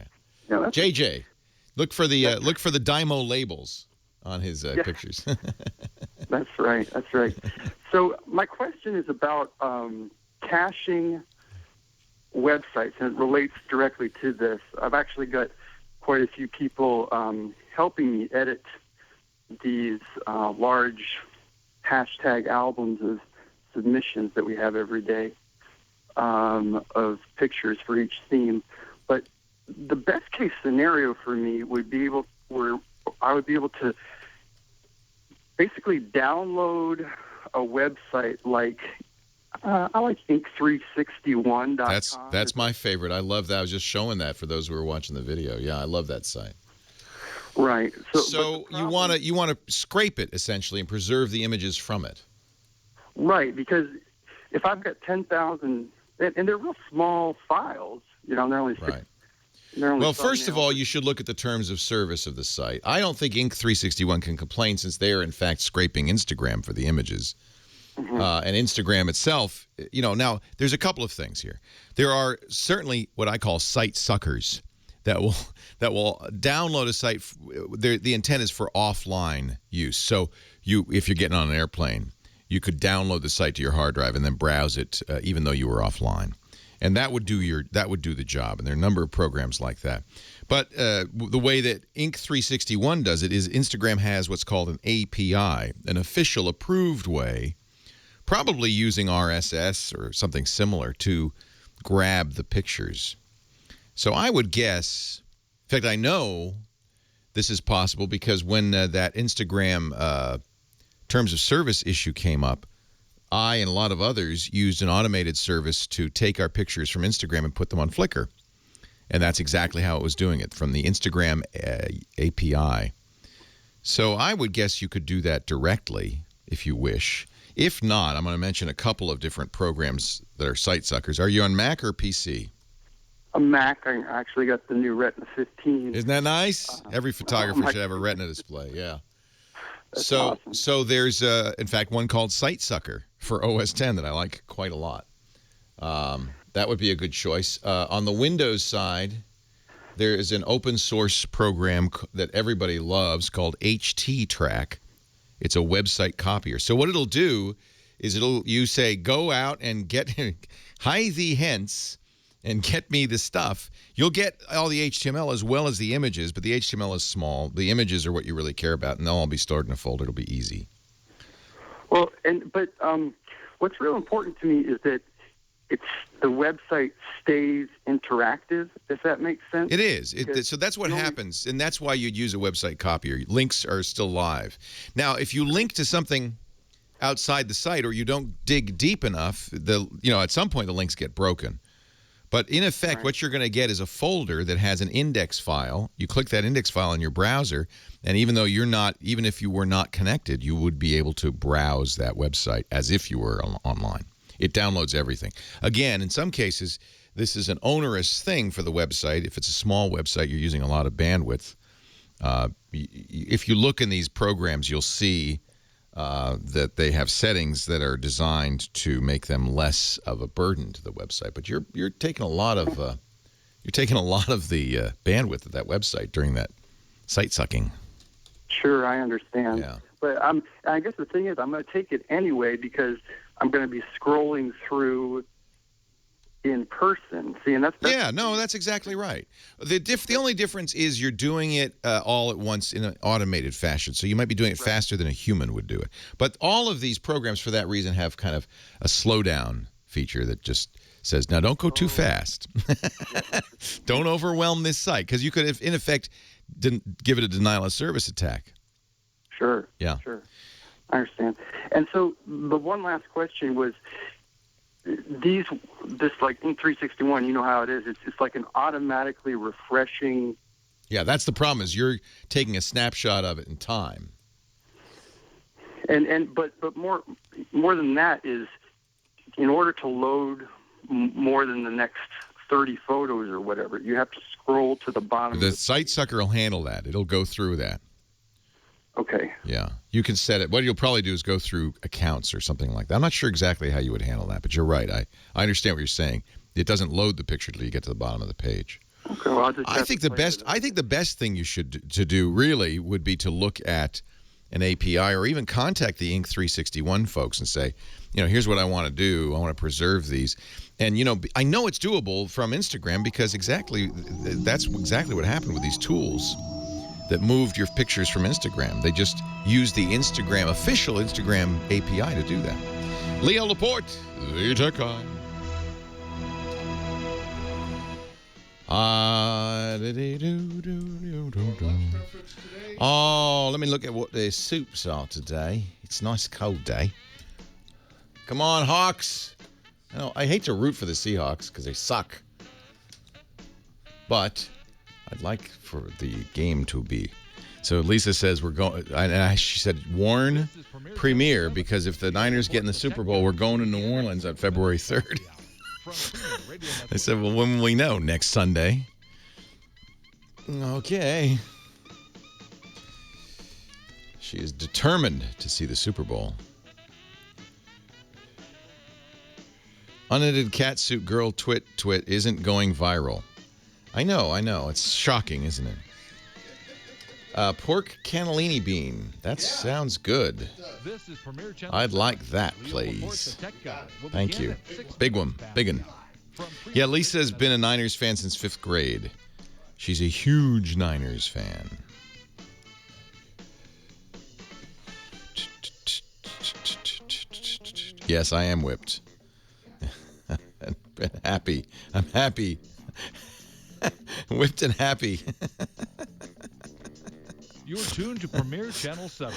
JJ, look for the Dymo labels on his pictures. That's right. So my question is about caching websites, and it relates directly to this. I've actually got quite a few people helping me edit these large hashtag albums of submissions that we have every day of pictures for each theme. But the best case scenario for me would be where I would be able to basically download a website like I like Ink361.com. That's my favorite. I love that. I was just showing that for those who are watching the video. Yeah, I love that site. Right. So you want to scrape it essentially and preserve the images from it. Right, because if I've got 10,000, and they're real small files, they're only right. Well, first of all, you should look at the terms of service of the site. I don't think Ink361 can complain since they are, in fact, scraping Instagram for the images. Mm-hmm. And Instagram itself, now there's a couple of things here. There are certainly what I call site suckers that will download a site. The intent is for offline use. So if you're getting on an airplane, you could download the site to your hard drive and then browse it, even though you were offline. And that would do the job. And there are a number of programs like that. But the way that Ink361 does it is Instagram has what's called an API, an official approved way, probably using RSS or something similar to grab the pictures. So I would guess, in fact, I know this is possible because when that Instagram terms of service issue came up, I and a lot of others used an automated service to take our pictures from Instagram and put them on Flickr. And that's exactly how it was doing it, from the Instagram API. So I would guess you could do that directly if you wish. If not, I'm going to mention a couple of different programs that are site suckers. Are you on Mac or PC? A Mac. I actually got the new Retina 15. Isn't that nice? Every photographer should have a Retina display, yeah. That's so awesome. So there's, in fact, one called Site Sucker for OS X that I like quite a lot. That would be a good choice. On the Windows side, there is an open source program that everybody loves called HT-Track. It's a website copier. So what it'll do is you say, go out and get, hie thee hence, and get me the stuff. You'll get all the HTML as well as the images, but the HTML is small. The images are what you really care about, and they'll all be stored in a folder. It'll be easy. Well, but what's real important to me is that the website stays interactive, if that makes sense. It is. So that's what happens, and that's why you'd use a website copier. Links are still live. Now, if you link to something outside the site or you don't dig deep enough, at some point the links get broken. But in effect, what you're going to get is a folder that has an index file. You click that index file in your browser, and even if you were not connected, you would be able to browse that website as if you were online. It downloads everything. Again, in some cases, this is an onerous thing for the website. If it's a small website, you're using a lot of bandwidth. If you look in these programs, you'll see that they have settings that are designed to make them less of a burden to the website. But you're taking a lot of the bandwidth of that website during that site sucking. Sure, I understand. Yeah. But I guess the thing is, I'm going to take it anyway because I'm going to be scrolling through in person. See, and that's exactly right. The only difference is you're doing it all at once in an automated fashion. So you might be doing it faster than a human would do it. But all of these programs, for that reason, have kind of a slowdown feature that just says, now don't go too fast. Don't overwhelm this site, because you could have, in effect, give it a denial of service attack. Sure. Yeah. Sure. I understand. And so the one last question was, this like Ink361, you know how it is. It's like an automatically refreshing. Yeah, that's the problem, is you're taking a snapshot of it in time. But more than that is, in order to load more than the next 30 photos or whatever, you have to scroll to the bottom. The site sucker will handle that. It'll go through that. Okay. Yeah. You can set it. What you'll probably do is go through accounts or something like that. I'm not sure exactly how you would handle that, but you're right. I understand what you're saying. It doesn't load the picture till you get to the bottom of the page. Okay. Well, I think the best thing you should to do really would be to look at an API or even contact the Inc. 361 folks and say, here's what I want to do. I want to preserve these. And, I know it's doable from Instagram because that's exactly what happened with these tools that moved your pictures from Instagram. They just used the official Instagram API to do that. Leo Laporte, the tech guy. Oh, let me look at what their soups are today. It's a nice cold day. Come on, Hawks. I hate to root for the Seahawks because they suck. But I'd like for the game to be. So Lisa says we're going, she said warn Premier because if the Niners get in the Super Bowl, we're going to New Orleans on February 3rd. I said, well, when will we know? Next Sunday. Okay. She is determined to see the Super Bowl. Unedited catsuit girl twit isn't going viral. I know. It's shocking, isn't it? Pork cannellini bean. That sounds good. I'd like that, please. Thank you. Big one. Yeah, Lisa's been a Niners fan since 5th grade. She's a huge Niners fan. Yes, I am whipped. And happy. I'm happy. Whipped and happy. You're tuned to Premier Channel 7.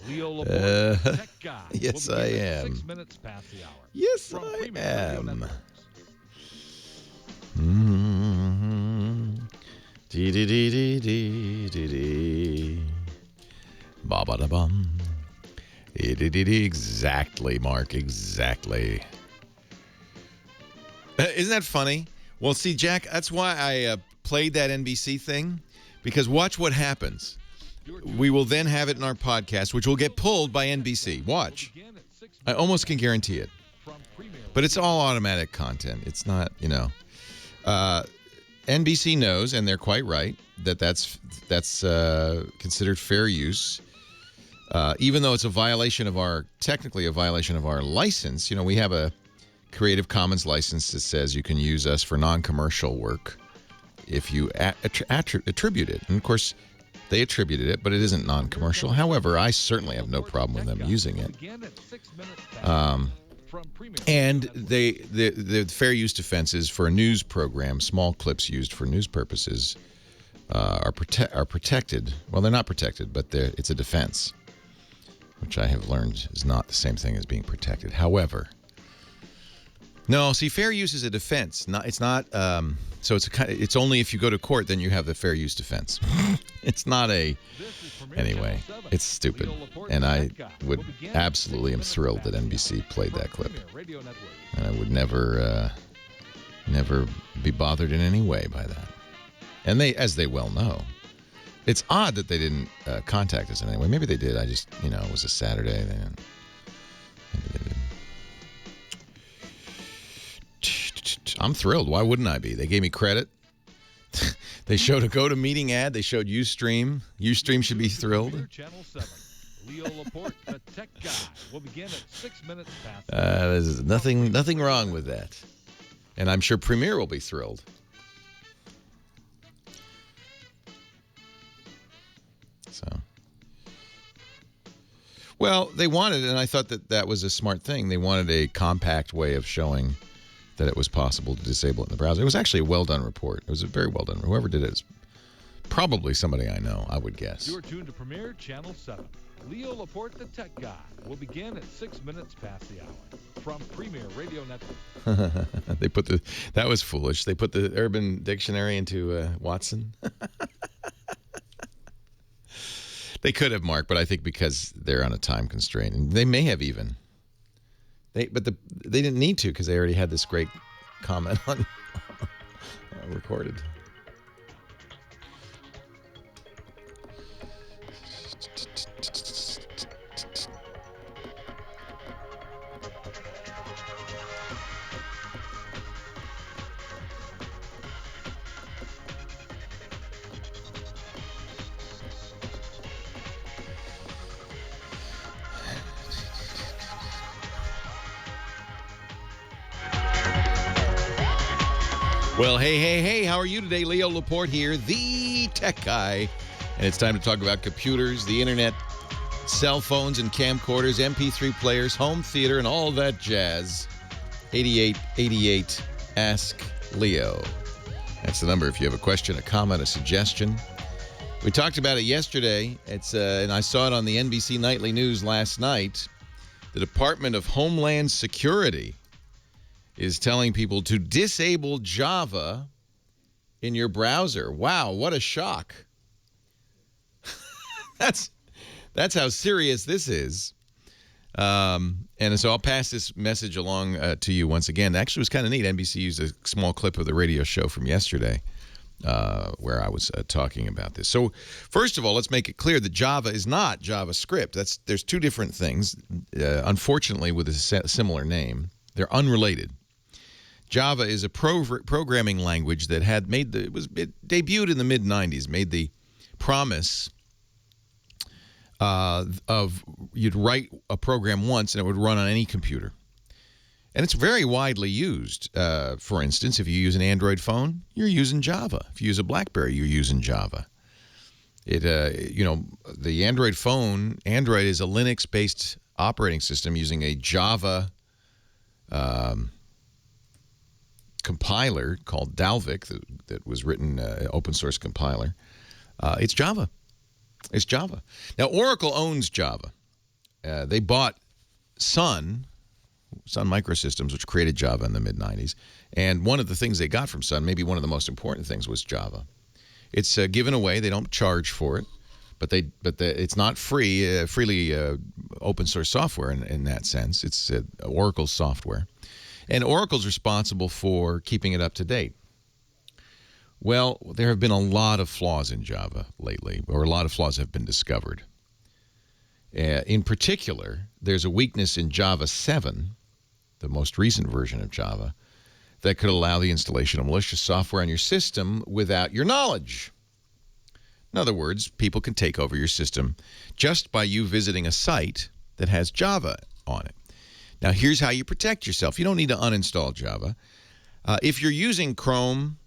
Leo Laporte, tech guy. Yes, I am. 6 minutes past the hour. Yes, I am. Ba-ba-da-bum. Exactly, Mark. Exactly. Isn't that funny? Well, see, Jack, that's why I played that NBC thing, because watch what happens. We will then have it in our podcast, which will get pulled by NBC. Watch. I almost can guarantee it. But it's all automatic content. It's not, NBC knows, and they're quite right, that's considered fair use. Even though it's technically a violation of our license. We have a Creative Commons license that says you can use us for non-commercial work if you attribute it. And, of course, they attributed it, but it isn't non-commercial. However, I certainly have no problem with them using it. And the fair use defenses for a news program, small clips used for news purposes, are protected. Well, they're not protected, but it's a defense, which I have learned is not the same thing as being protected. However, no, see, fair use is a defense. It's not. So it's only if you go to court then you have the fair use defense. It's not a. Anyway, it's stupid, and I would absolutely am thrilled that NBC played that clip, and I would never be bothered in any way by that. And as they well know, it's odd that they didn't contact us in any way. Maybe they did. I just, it was a Saturday. Maybe they did. I'm thrilled. Why wouldn't I be? They gave me credit. They showed a go-to-meeting ad. They showed Ustream. Ustream should be thrilled. Channel 7. Leo Laporte, the tech guy, will begin at 6 minutes past. There's nothing wrong with that. And I'm sure Premier will be thrilled. So. Well, they wanted, and I thought that was a smart thing. They wanted a compact way of showing that it was possible to disable it in the browser. It was actually a well-done report. It was a very well-done. Whoever did it is probably somebody I know, I would guess. You're tuned to Premier Channel 7. Leo Laporte, the tech guy, will begin at 6 minutes past the hour. From Premier Radio Network. That was foolish. They put the Urban Dictionary into Watson. They could have, Mark, but I think because they're on a time constraint, and they may have even. They didn't need to because they already had this great comment on recorded. Well, hey, how are you today? Leo Laporte here, the tech guy. And it's time to talk about computers, the internet, cell phones and camcorders, MP3 players, home theater, and all that jazz. 8888 Ask Leo. That's the number if you have a question, a comment, a suggestion. We talked about it yesterday. And I saw it on the NBC Nightly News last night. The Department of Homeland Security is telling people to disable Java in your browser. Wow, what a shock. That's how serious this is. And so I'll pass this message along to you once again. Actually, it was kind of neat. NBC used a small clip of the radio show from yesterday where I was talking about this. So first of all, let's make it clear that Java is not JavaScript. There's two different things, unfortunately, with a similar name. They're unrelated. Java is a programming language that it debuted in the mid-90s, made the promise of you'd write a program once and it would run on any computer. And it's very widely used. For instance, if you use an Android phone, you're using Java. If you use a BlackBerry, you're using Java. The Android phone, Android is a Linux-based operating system using a Java compiler called Dalvik that was written open source compiler. It's Java. It's Java. Now, Oracle owns Java. They bought Sun Microsystems, which created Java in the mid-90s. And one of the things they got from Sun, maybe one of the most important things, was Java. It's given away. They don't charge for it. But it's not freely open source software in that sense. It's Oracle's software. And Oracle's responsible for keeping it up to date. Well, there have been a lot of flaws in Java lately, or a lot of flaws have been discovered. In particular, there's a weakness in Java 7, the most recent version of Java, that could allow the installation of malicious software on your system without your knowledge. In other words, people can take over your system just by you visiting a site that has Java on it. Now, here's how you protect yourself. You don't need to uninstall Java. If you're using Chrome,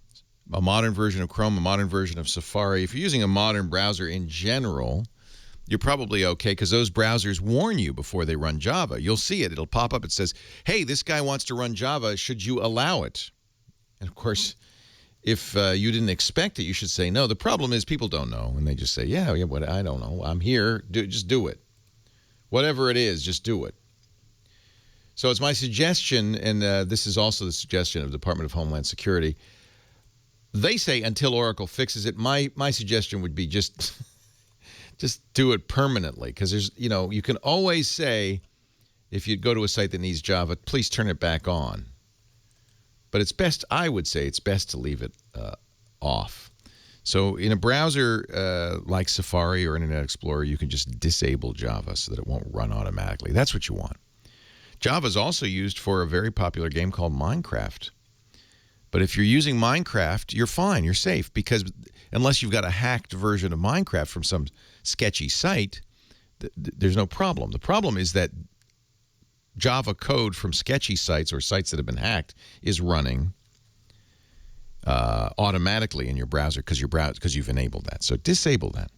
a modern version of Chrome, a modern version of Safari, if you're using a modern browser in general, you're probably okay because those browsers warn you before they run Java. You'll see it. It'll pop up. It says, hey, this guy wants to run Java. Should you allow it? And, of course, if you didn't expect it, you should say no. The problem is people don't know, and they just say, yeah, what, I don't know. I'm here. Just do it. Whatever it is, just do it. So it's my suggestion, and this is also the suggestion of the Department of Homeland Security. They say until Oracle fixes it. My suggestion would be just do it permanently, because there's you can always say if you go to a site that needs Java, please turn it back on. But it's best, I would say, it's best to leave it off. So in a browser like Safari or Internet Explorer, you can just disable Java so that it won't run automatically. That's what you want. Java is also used for a very popular game called Minecraft. But if you're using Minecraft, you're fine. You're safe, because unless you've got a hacked version of Minecraft from some sketchy site, there's no problem. The problem is that Java code from sketchy sites or sites that have been hacked is running automatically in your browser because you've enabled that. So disable that.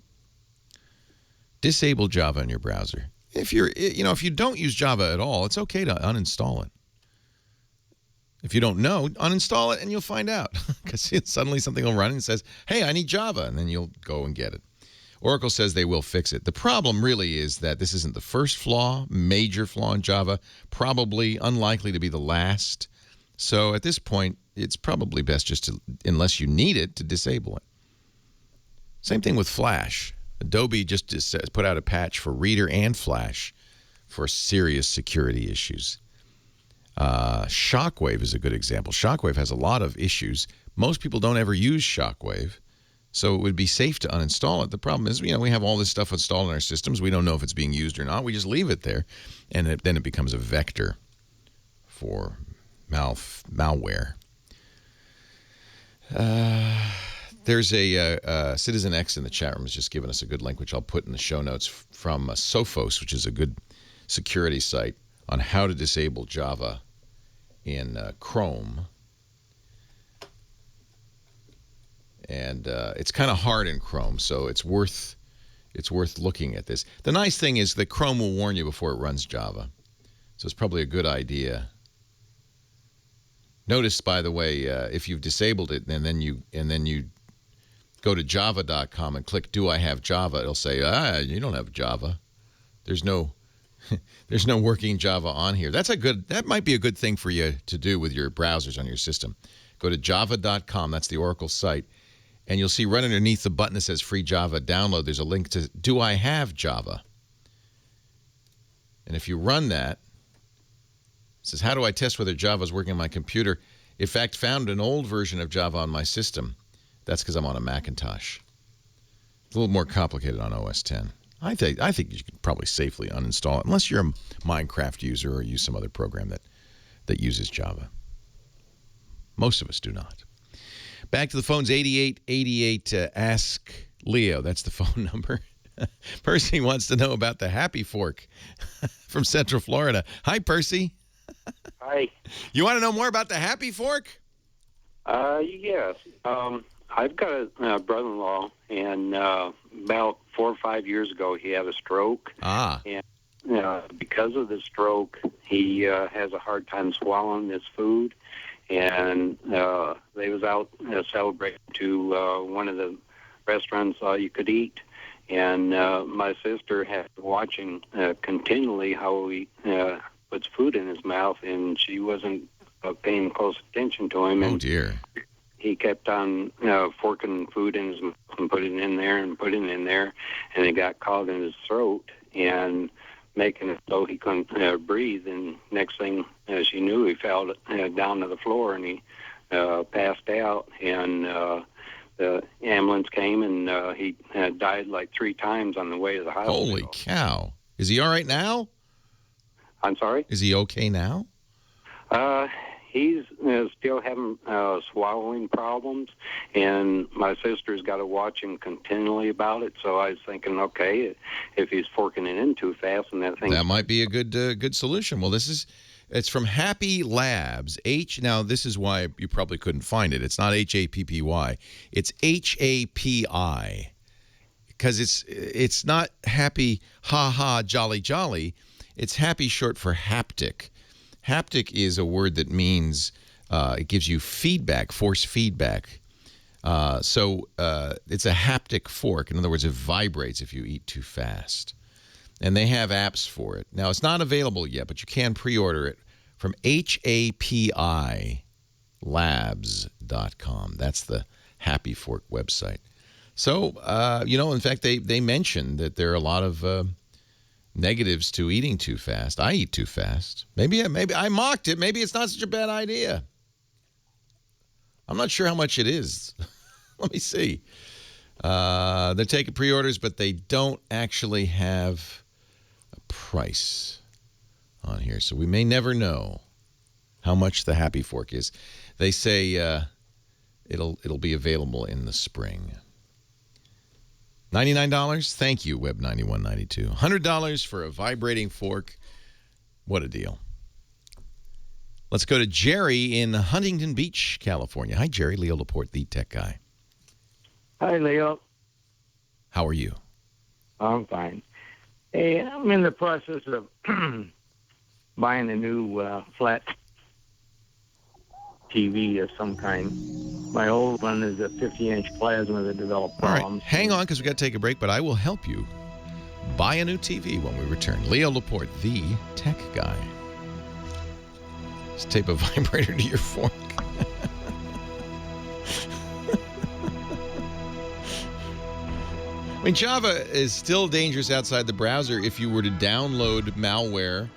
Disable Java in your browser. If you don't use Java at all, it's okay to uninstall it. If you don't know, uninstall it and you'll find out, because suddenly something will run and says, hey, I need Java, and then you'll go and get it. Oracle says they will fix it. The problem really is that this isn't the first major flaw in Java, probably unlikely to be the last. So at this point, it's probably best just to, unless you need it, to disable it. Same thing with Flash. Adobe just put out a patch for Reader and Flash for serious security issues. Shockwave is a good example. Shockwave has a lot of issues. Most people don't ever use Shockwave, so it would be safe to uninstall it. The problem is, we have all this stuff installed in our systems. We don't know if it's being used or not. We just leave it there, and then it becomes a vector for malware. There's a Citizen X in the chat room has just given us a good link, which I'll put in the show notes, from Sophos, which is a good security site on how to disable Java in Chrome. And it's kind of hard in Chrome, so it's worth looking at this. The nice thing is that Chrome will warn you before it runs Java, so it's probably a good idea. Notice, by the way, if you've disabled it and then you go to java.com and click "Do I have Java?" It'll say, you don't have Java. There's no working Java on here. That might be a good thing for you to do with your browsers on your system. Go to java.com. That's the Oracle site. And you'll see right underneath the button that says Free Java Download, there's a link to Do I Have Java? And if you run that, it says, how do I test whether Java is working on my computer? In fact, found an old version of Java on my system. That's because I'm on a Macintosh. It's a little more complicated on OS X. I think you can probably safely uninstall it, unless you're a Minecraft user or use some other program that uses Java. Most of us do not. Back to the phones, 8888 Ask Leo. That's the phone number. Percy wants to know about the Happy Fork from Central Florida. Hi, Percy. Hi. You want to know more about the Happy Fork? Yes. I've got a brother-in-law, and about 4 or 5 years ago, he had a stroke. And because of the stroke, he has a hard time swallowing his food. And they was out celebrating to one of the restaurants you could eat. And my sister had been watching continually how he puts food in his mouth, and she wasn't paying close attention to him. Oh, dear. He kept on forking food in his mouth and putting it in there and putting it in there, and it got caught in his throat and making it so he couldn't breathe. And next thing she knew, he fell down to the floor and he passed out. And the ambulance came, and he died like 3 times on the way to the hospital. Holy cow. Is he all right now? I'm sorry? Is he okay now? He's still having swallowing problems, and my sister's got to watch him continually about it. So I was thinking, okay, if he's forking it in too fast, and that might be a good solution. Well, it's from Happy Labs. Now this is why you probably couldn't find it. It's not HAPPY. It's HAPI, because it's not happy, ha ha, jolly jolly. It's happy short for haptic. Haptic is a word that means it gives you feedback, force feedback. So it's a haptic fork. In other words, it vibrates if you eat too fast. And they have apps for it. Now, it's not available yet, but you can pre-order it from HAPILabs.com. That's the Happy Fork website. So, in fact, they mentioned that there are a lot of negatives to eating too fast. I eat too fast. Maybe I mocked it. Maybe it's not such a bad idea. I'm not sure how much it is. Let me see. They're taking pre-orders, but they don't actually have a price on here, so we may never know how much the Happy Fork is. They say it'll be available in the spring. $99? Thank you, Web9192. $100 for a vibrating fork. What a deal. Let's go to Jerry in Huntington Beach, California. Hi, Jerry. Leo Laporte, the tech guy. Hi, Leo. How are you? I'm fine. Hey, I'm in the process of buying a new flat TV of some kind. My old one is a 50-inch plasma that developed problems. All right, hang on because we got to take a break, but I will help you buy a new TV when we return. Leo Laporte, the tech guy. Just tape a vibrator to your fork. I mean, Java is still dangerous outside the browser if you were to download malware,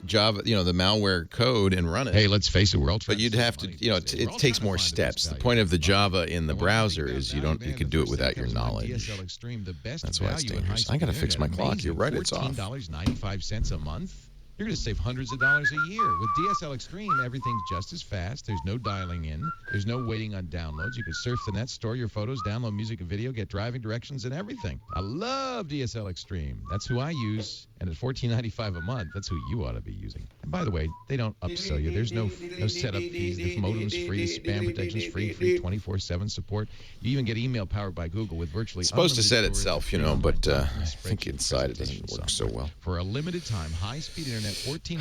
Java, the malware code and run it. Hey, let's face it, we're all But you'd have to, it takes more steps. The point of the Java in the browser is you could do it without your knowledge. That's why it's dangerous. I got to fix my clock. You're right, it's off. $14.95 a month. You're going to save hundreds of dollars a year. With DSL Extreme, everything's just as fast. There's no dialing in. There's no waiting on downloads. You can surf the net, store your photos, download music and video, get driving directions and everything. I love DSL Extreme. That's who I use. And at $14.95 a month, that's who you ought to be using. And by the way, they don't upsell you. There's no setup fees. The modem's free, spam protection's free 24/7 support. You even get email powered by Google with virtually It's supposed to set itself, but I think inside it doesn't work so well. For a limited time, high-speed internet,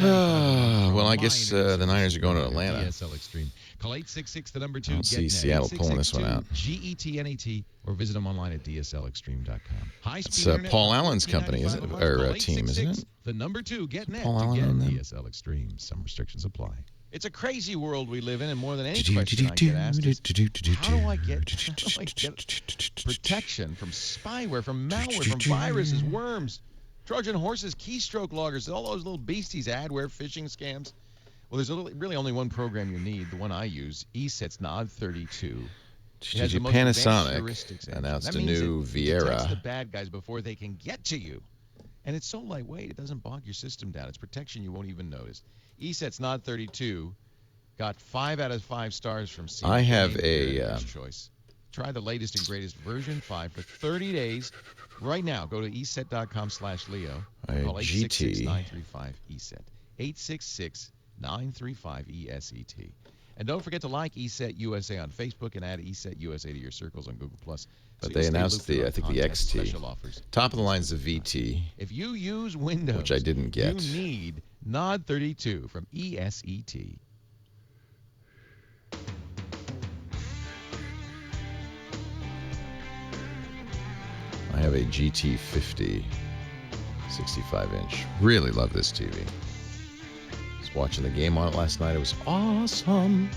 well, I guess the Niners are going to Atlanta. DSL Extreme. Call 866 the number 2 I don't see Seattle pulling this one out. GETNET, or visit them online at DSLExtreme.com. It's Paul Allen's company, isn't it? Or team, isn't it? The number 2 GetNet Paul to Allen get DSL Extreme. Some restrictions apply. It's a crazy world we live in, and more than any question I get asked is, how do I get protection from spyware, from malware, from viruses, worms, Trojan horses, keystroke loggers, all those little beasties, adware, phishing scams? Well, there's really only one program you need, the one I use, ESET's Nod 32. Panasonic announced a new Viera. It detects the bad guys before they can get to you. And it's so lightweight, it doesn't bog your system down. It's protection you won't even notice. ESET's Nod 32 got 5 out of 5 stars from CNET. I have a choice. Try the latest and greatest version 5 for 30 days. Right now, go to eset.com/Leo. Call 866-935-ESET. 866-935-ESET. And don't forget to like ESET USA on Facebook and add ESET USA to your circles on Google+. But they announced the XT. Top of the line is the VT. If you use Windows, which I didn't get, you need Nod 32 from ESET. I have a GT50 65-inch. Really love this TV. Was watching the game on it last night. It was awesome.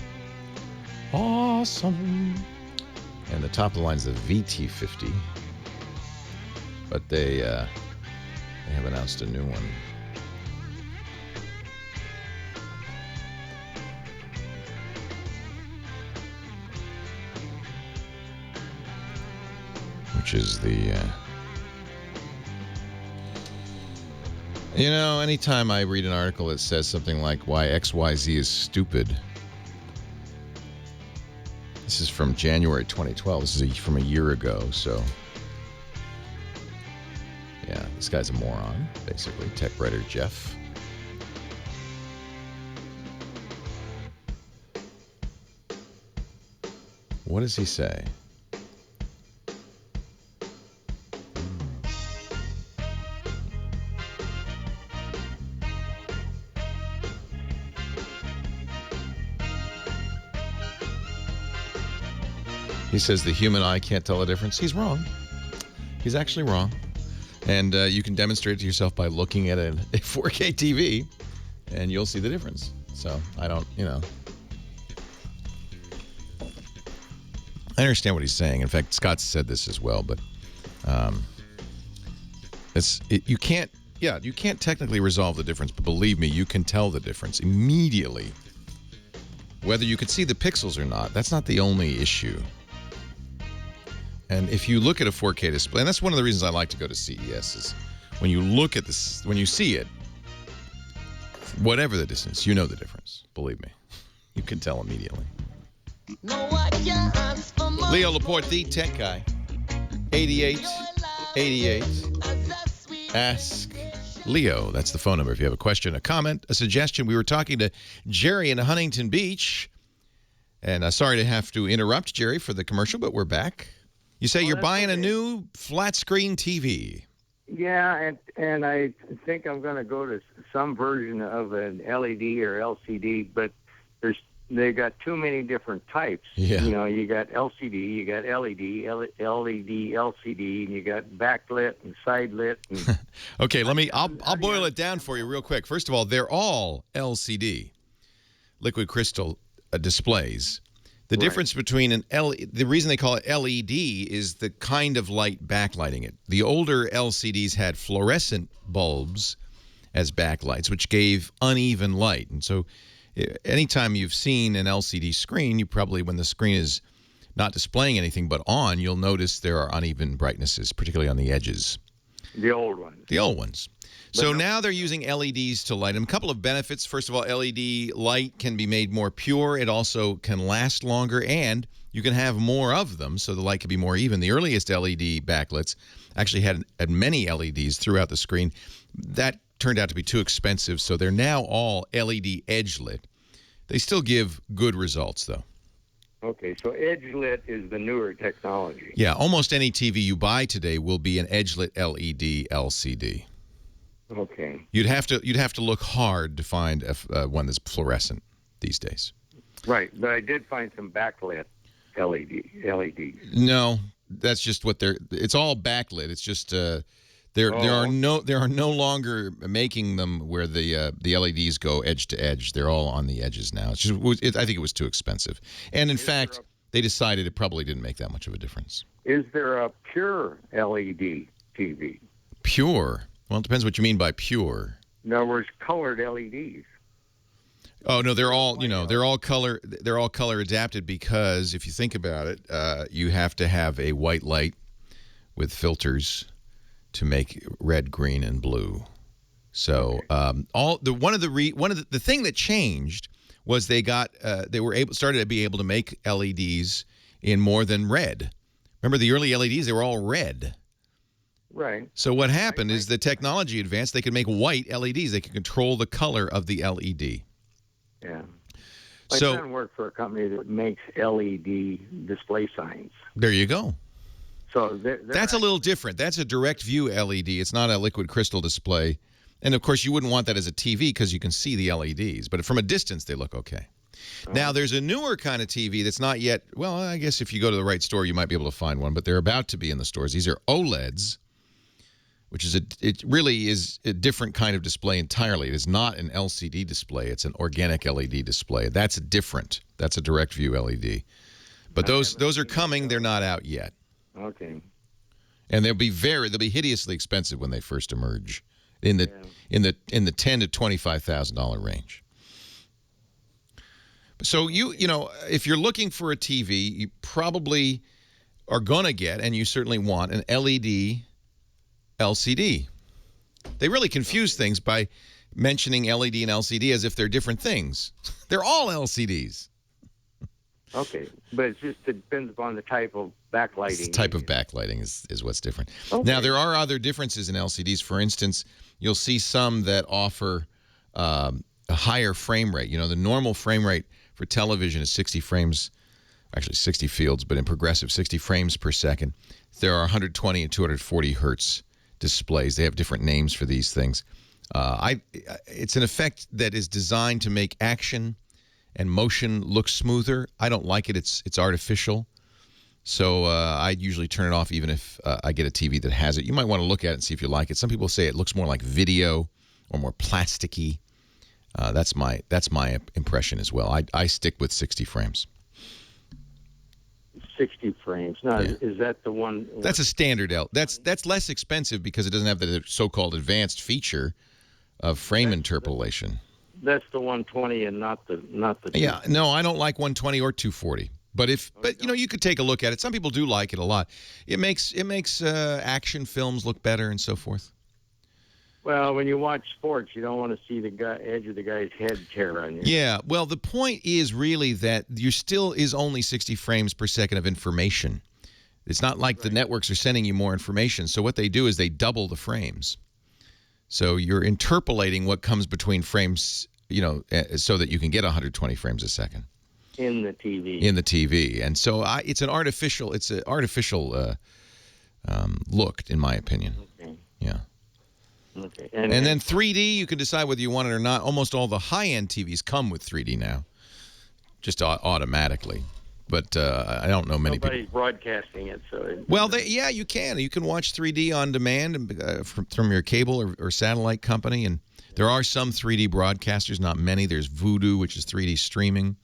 Awesome. And the top of the line is the VT50. But they have announced a new one. Which is the, anytime I read an article that says something like why XYZ is stupid. This is from January 2012. This is from a year ago, so. Yeah, this guy's a moron, basically. Tech writer Jeff. What does he say? He says the human eye can't tell the difference. He's wrong. He's actually wrong. And you can demonstrate it to yourself by looking at a 4K TV, and you'll see the difference. So I don't, I understand what he's saying. In fact, Scott said this as well, but you can't technically resolve the difference, but believe me, you can tell the difference immediately. Whether you could see the pixels or not, that's not the only issue. And if you look at a 4K display, and that's one of the reasons I like to go to CES, is when you look at this, when you see it, whatever the distance, you know the difference. Believe me. You can tell immediately. Leo Laporte, the tech guy. 8888. Ask Leo. That's the phone number if you have a question, a comment, a suggestion. We were talking to Jerry in Huntington Beach. And sorry to have to interrupt, Jerry, for the commercial, but we're back. You say you're buying a new flat-screen TV. Yeah, and I think I'm going to go to some version of an LED or LCD, but they got too many different types. Yeah. You got LCD, you got LED, LED, LCD, and you got backlit and side lit. And okay, I'll boil it down for you real quick. First of all, they're all LCD, liquid crystal displays. The difference between the reason they call it LED is the kind of light backlighting it. The older LCDs had fluorescent bulbs as backlights, which gave uneven light. And so anytime you've seen an LCD screen, you probably, when the screen is not displaying anything but on, you'll notice there are uneven brightnesses, particularly on the edges. The old ones. The old ones. So now they're using LEDs to light them. A couple of benefits. First of all, LED light can be made more pure. It also can last longer, and you can have more of them, so the light can be more even. The earliest LED backlights actually had many LEDs throughout the screen. That turned out to be too expensive, so they're now all LED edge lit. They still give good results, though. Okay, so edge lit is the newer technology. Yeah, almost any TV you buy today will be an edge lit LED LCD. Okay. You'd have to look hard to find one that's fluorescent these days. Right, but I did find some backlit LEDs. No, that's just what it's all backlit. It's just there are no longer making them where the LEDs go edge to edge. They're all on the edges now. It's just I think it was too expensive. And in fact, they decided it probably didn't make that much of a difference. Is there a pure LED TV? Pure? Well, it depends what you mean by pure. In other words, colored LEDs. Oh no, they're all color adapted, because if you think about it, you have to have a white light with filters to make red, green, and blue. So the thing that changed was they started to be able to make LEDs in more than red. Remember the early LEDs? They were all red. Right. So what happened is the technology advanced. They could make white LEDs. They could control the color of the LED. Yeah. My son worked for a company that makes LED display signs. There you go. So that's a little different. That's a direct view LED. It's not a liquid crystal display. And, of course, you wouldn't want that as a TV because you can see the LEDs. But from a distance, they look okay. Now, there's a newer kind of TV that's not yet – well, I guess if you go to the right store, you might be able to find one. But they're about to be in the stores. These are OLEDs, which is it really is a different kind of display entirely. It is not an LCD display. It's an organic LED display. That's different. That's a direct view LED. But those are coming. They're not out yet. Okay. And they'll be hideously expensive when they first emerge, in the $10,000 to $25,000 range. So you know, if you're looking for a TV, you probably are going to get, and you certainly want, an LED LCD. They really confuse things by mentioning LED and LCD as if they're different things. They're all LCDs. Okay, but it just depends upon the type of backlighting. The type of backlighting is what's different. Okay. Now, there are other differences in LCDs. For instance, you'll see some that offer a higher frame rate. You know, the normal frame rate for television is 60 frames, actually 60 fields, but in progressive, 60 frames per second. There are 120 and 240 hertz displays. They have different names for these things. It's an effect that is designed to make action and motion look smoother. I don't like it. It's artificial. So I usually turn it off even if I get a TV that has it. You might want to look at it and see if you like it. Some people say it looks more like video or more plasticky. That's my impression as well. I stick with 60 frames. 60 frames. Now, is that the one? That's a standard L. That's less expensive because it doesn't have the so-called advanced feature of frame interpolation. That's the 120 and not the. Yeah, no, I don't like 120 or 240. But you know, you could take a look at it. Some people do like it a lot. It makes action films look better and so forth. Well, when you watch sports, you don't want to see the edge of the guy's head tear on you. Yeah, well, the point is really that there still is only 60 frames per second of information. It's not like the networks are sending you more information. So what they do is they double the frames. So you're interpolating what comes between frames, you know, so that you can get 120 frames a second. In the TV. In the TV. And so it's an artificial look, in my opinion. Okay. Yeah. Okay. And then 3D, you can decide whether you want it or not. Almost all the high-end TVs come with 3D now, just automatically. But I don't know many Nobody's people. broadcasting it, so. You can. You can watch 3D on demand from your cable or satellite company. And there are some 3D broadcasters, not many. There's Vudu, which is 3D streaming.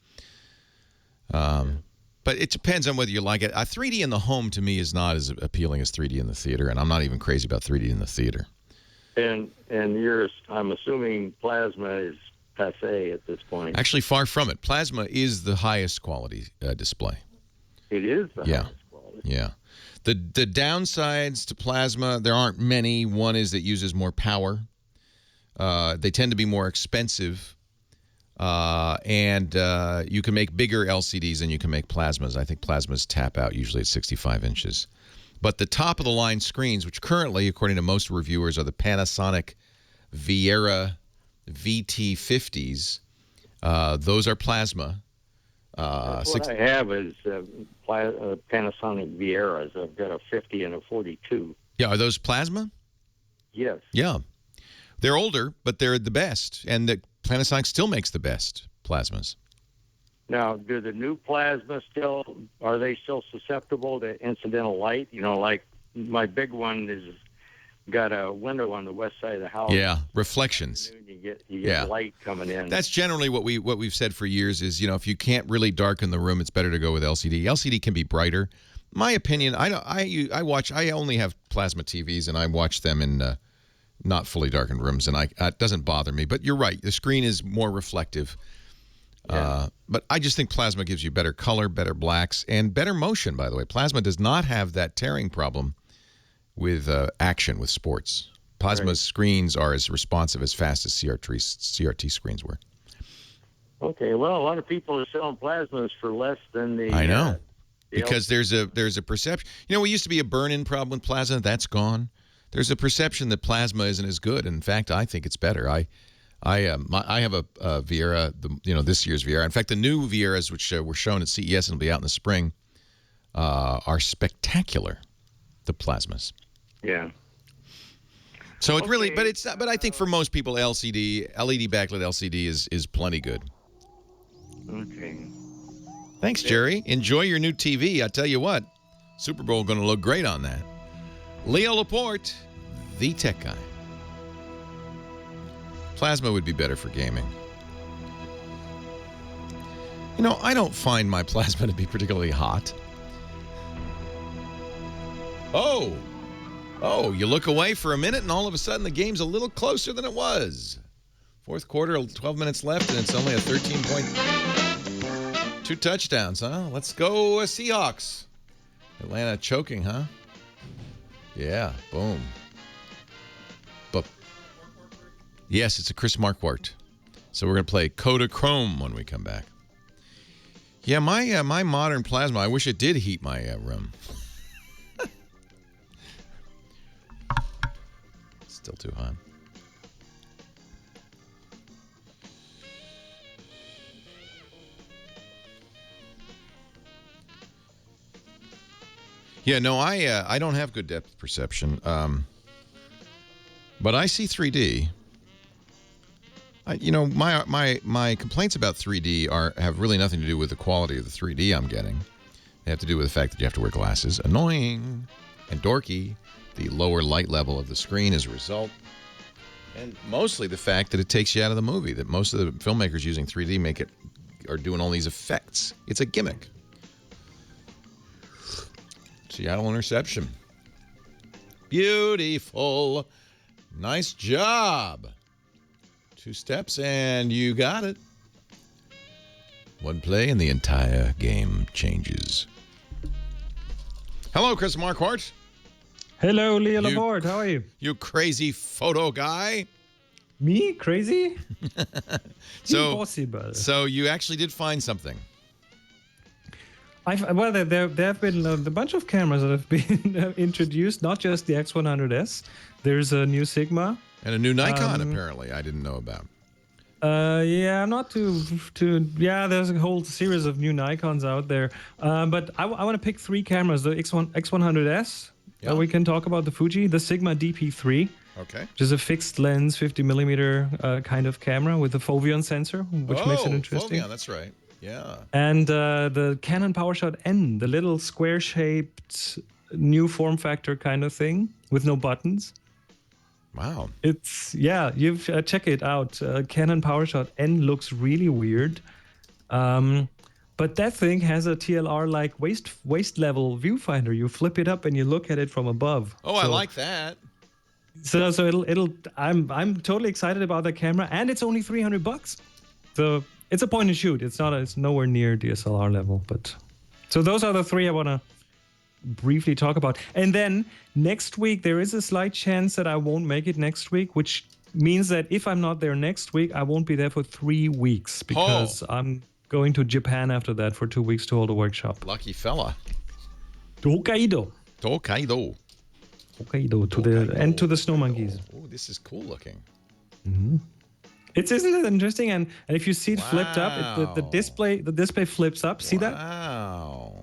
But it depends on whether you like it. 3D in the home to me is not as appealing as 3D in the theater, and I'm not even crazy about 3D in the theater. And I'm assuming plasma is passé at this point. Actually, far from it. Plasma is the highest quality display. It is the highest quality. Yeah. The downsides to plasma, there aren't many. One is that it uses more power. They tend to be more expensive. And you can make bigger LCDs than you can make plasmas. I think plasmas tap out usually at 65 inches. But the top-of-the-line screens, which currently, according to most reviewers, are the Panasonic Viera VT50s, those are plasma. What I have is Panasonic Vieras. I've got a 50 and a 42. Yeah, are those plasma? Yes. Yeah. They're older, but they're the best. And the Panasonic still makes the best plasmas. Now, do the new plasmas are they still susceptible to incidental light? You know, like my big one is got a window on the west side of the house. Yeah, reflections. You get light coming in. That's generally what we've said for years is, you know, if you can't really darken the room, it's better to go with LCD. LCD can be brighter. My opinion, I only have plasma TVs and I watch them in not fully darkened rooms, and it doesn't bother me. But you're right, the screen is more reflective. Yeah. But I just think plasma gives you better color, better blacks, and better motion, by the way. Plasma does not have that tearing problem with action, with sports. Plasma screens are as responsive, as fast as CRT screens were. Okay, well, a lot of people are selling plasmas for less than the... I know, because there's a perception. You know, we used to be a burn-in problem with plasma. That's gone. There's a perception that plasma isn't as good. In fact, I think it's better. I have a Viera, this year's Viera. In fact, the new Vieras, which were shown at CES and will be out in the spring, are spectacular. The plasmas. Yeah. So it really, but it's not. But I think for most people, LED backlit LCD is plenty good. Okay. Thanks, Jerry. Enjoy your new TV. I tell you what, Super Bowl going to look great on that. Leo Laporte, the tech guy. Plasma would be better for gaming. You know, I don't find my plasma to be particularly hot. Oh, you look away for a minute and all of a sudden the game's a little closer than it was. Fourth quarter, 12 minutes left, and it's only a 13-point. 2 touchdowns, huh? Let's go Seahawks. Atlanta choking, huh? Yeah, boom. But yes, it's a Chris Marquardt. So we're going to play Kodachrome when we come back. Yeah, my modern plasma, I wish it did heat my room. Still too hot. Yeah, no, I don't have good depth perception, but I see 3D. My complaints about 3D have really nothing to do with the quality of the 3D I'm getting. They have to do with the fact that you have to wear glasses. Annoying and dorky. The lower light level of the screen as a result. And mostly the fact that it takes you out of the movie, that most of the filmmakers using 3D are doing all these effects. It's a gimmick. Seattle interception. Beautiful. Nice job. 2 steps and you got it. 1 play and the entire game changes. Hello, Chris Marquardt. Hello, Leo Laporte. How are you? You crazy photo guy. Me? Crazy? Impossible. So you actually did find something. There have been a bunch of cameras that have been introduced, not just the X100S. There's a new Sigma. And a new Nikon, apparently, I didn't know about. Yeah, not too. Yeah, there's a whole series of new Nikons out there. But I want to pick 3 cameras. The X100S. Yeah. We can talk about the Fuji, the Sigma DP3. Okay. Which is a fixed lens, 50 millimeter kind of camera with a foveon sensor, which makes it interesting. Foveon, that's right. Yeah. And the Canon PowerShot N, the little square-shaped new form factor kind of thing with no buttons. Wow. Check it out. Canon PowerShot N looks really weird. But that thing has a TLR like waist level viewfinder. You flip it up and you look at it from above. Oh, I like that. So I'm totally excited about that camera, and it's only $300. So it's a point and shoot. It's nowhere near DSLR level, but so those are the three I want to briefly talk about. And then next week there is a slight chance that I won't make it next week, which means that if I'm not there next week, I won't be there for 3 weeks because I'm going to Japan after that for 2 weeks to hold a workshop. Lucky fella. To Hokkaido. Hokkaido. Hokkaido to the snow monkeys. Oh, this is cool looking. Mm-hmm. Isn't it interesting? And if you see it flipped up, the display flips up. See that? Wow.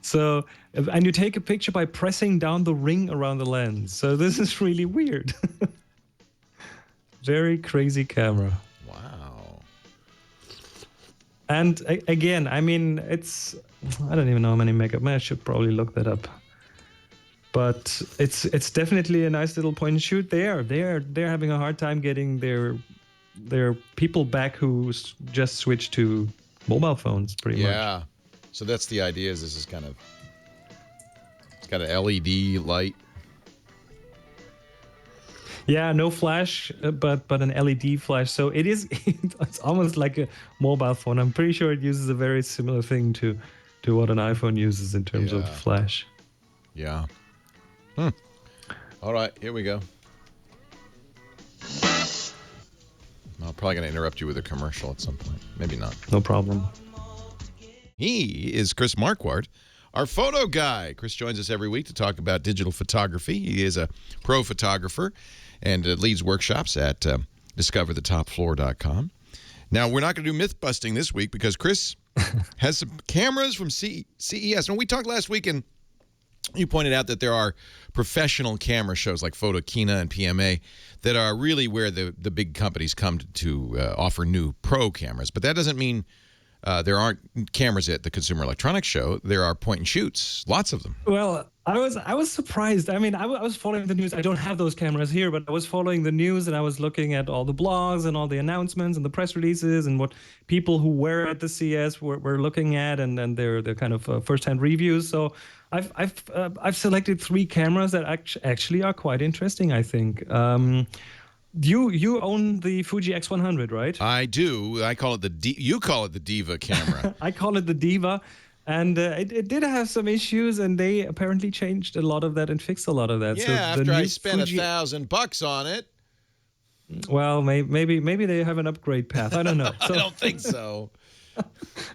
So, and you take a picture by pressing down the ring around the lens. So this is really weird. Very crazy camera. Wow. And again, I mean, I don't even know how many megapixels. I should probably look that up. But it's definitely a nice little point and shoot. They're having a hard time getting their people back who just switched to mobile phones pretty much. Yeah. So that's the idea. Is this is kind of, it's got an LED light. Yeah, no flash, but an LED flash. So it's almost like a mobile phone. I'm pretty sure it uses a very similar thing to what an iPhone uses in terms of flash. Yeah. All right, here we go. I'm probably going to interrupt you with a commercial at some point. Maybe not. No problem. He is Chris Marquardt, our photo guy. Chris joins us every week to talk about digital photography. He is a pro photographer and leads workshops at discoverthetopfloor.com. Now, we're not going to do myth busting this week because Chris has some cameras from CES. And we talked last week, and you pointed out that there are professional camera shows like Photokina and PMA that are really where the big companies come to offer new pro cameras. But that doesn't mean there aren't cameras at the Consumer Electronics Show. There are point and shoots, lots of them. Well, I was surprised. I mean, I was following the news. I don't have those cameras here, but I was following the news and I was looking at all the blogs and all the announcements and the press releases and what people who were at the CES were looking at and their kind of first-hand reviews. So I've selected 3 cameras that actually are quite interesting, I think. You own the Fuji X100, right? I do. I call it you call it the Diva camera. I call it the Diva. And it did have some issues, and they apparently changed a lot of that and fixed a lot of that. Yeah, so after I spent $1,000 on it. Well, maybe they have an upgrade path. I don't know. I don't think so.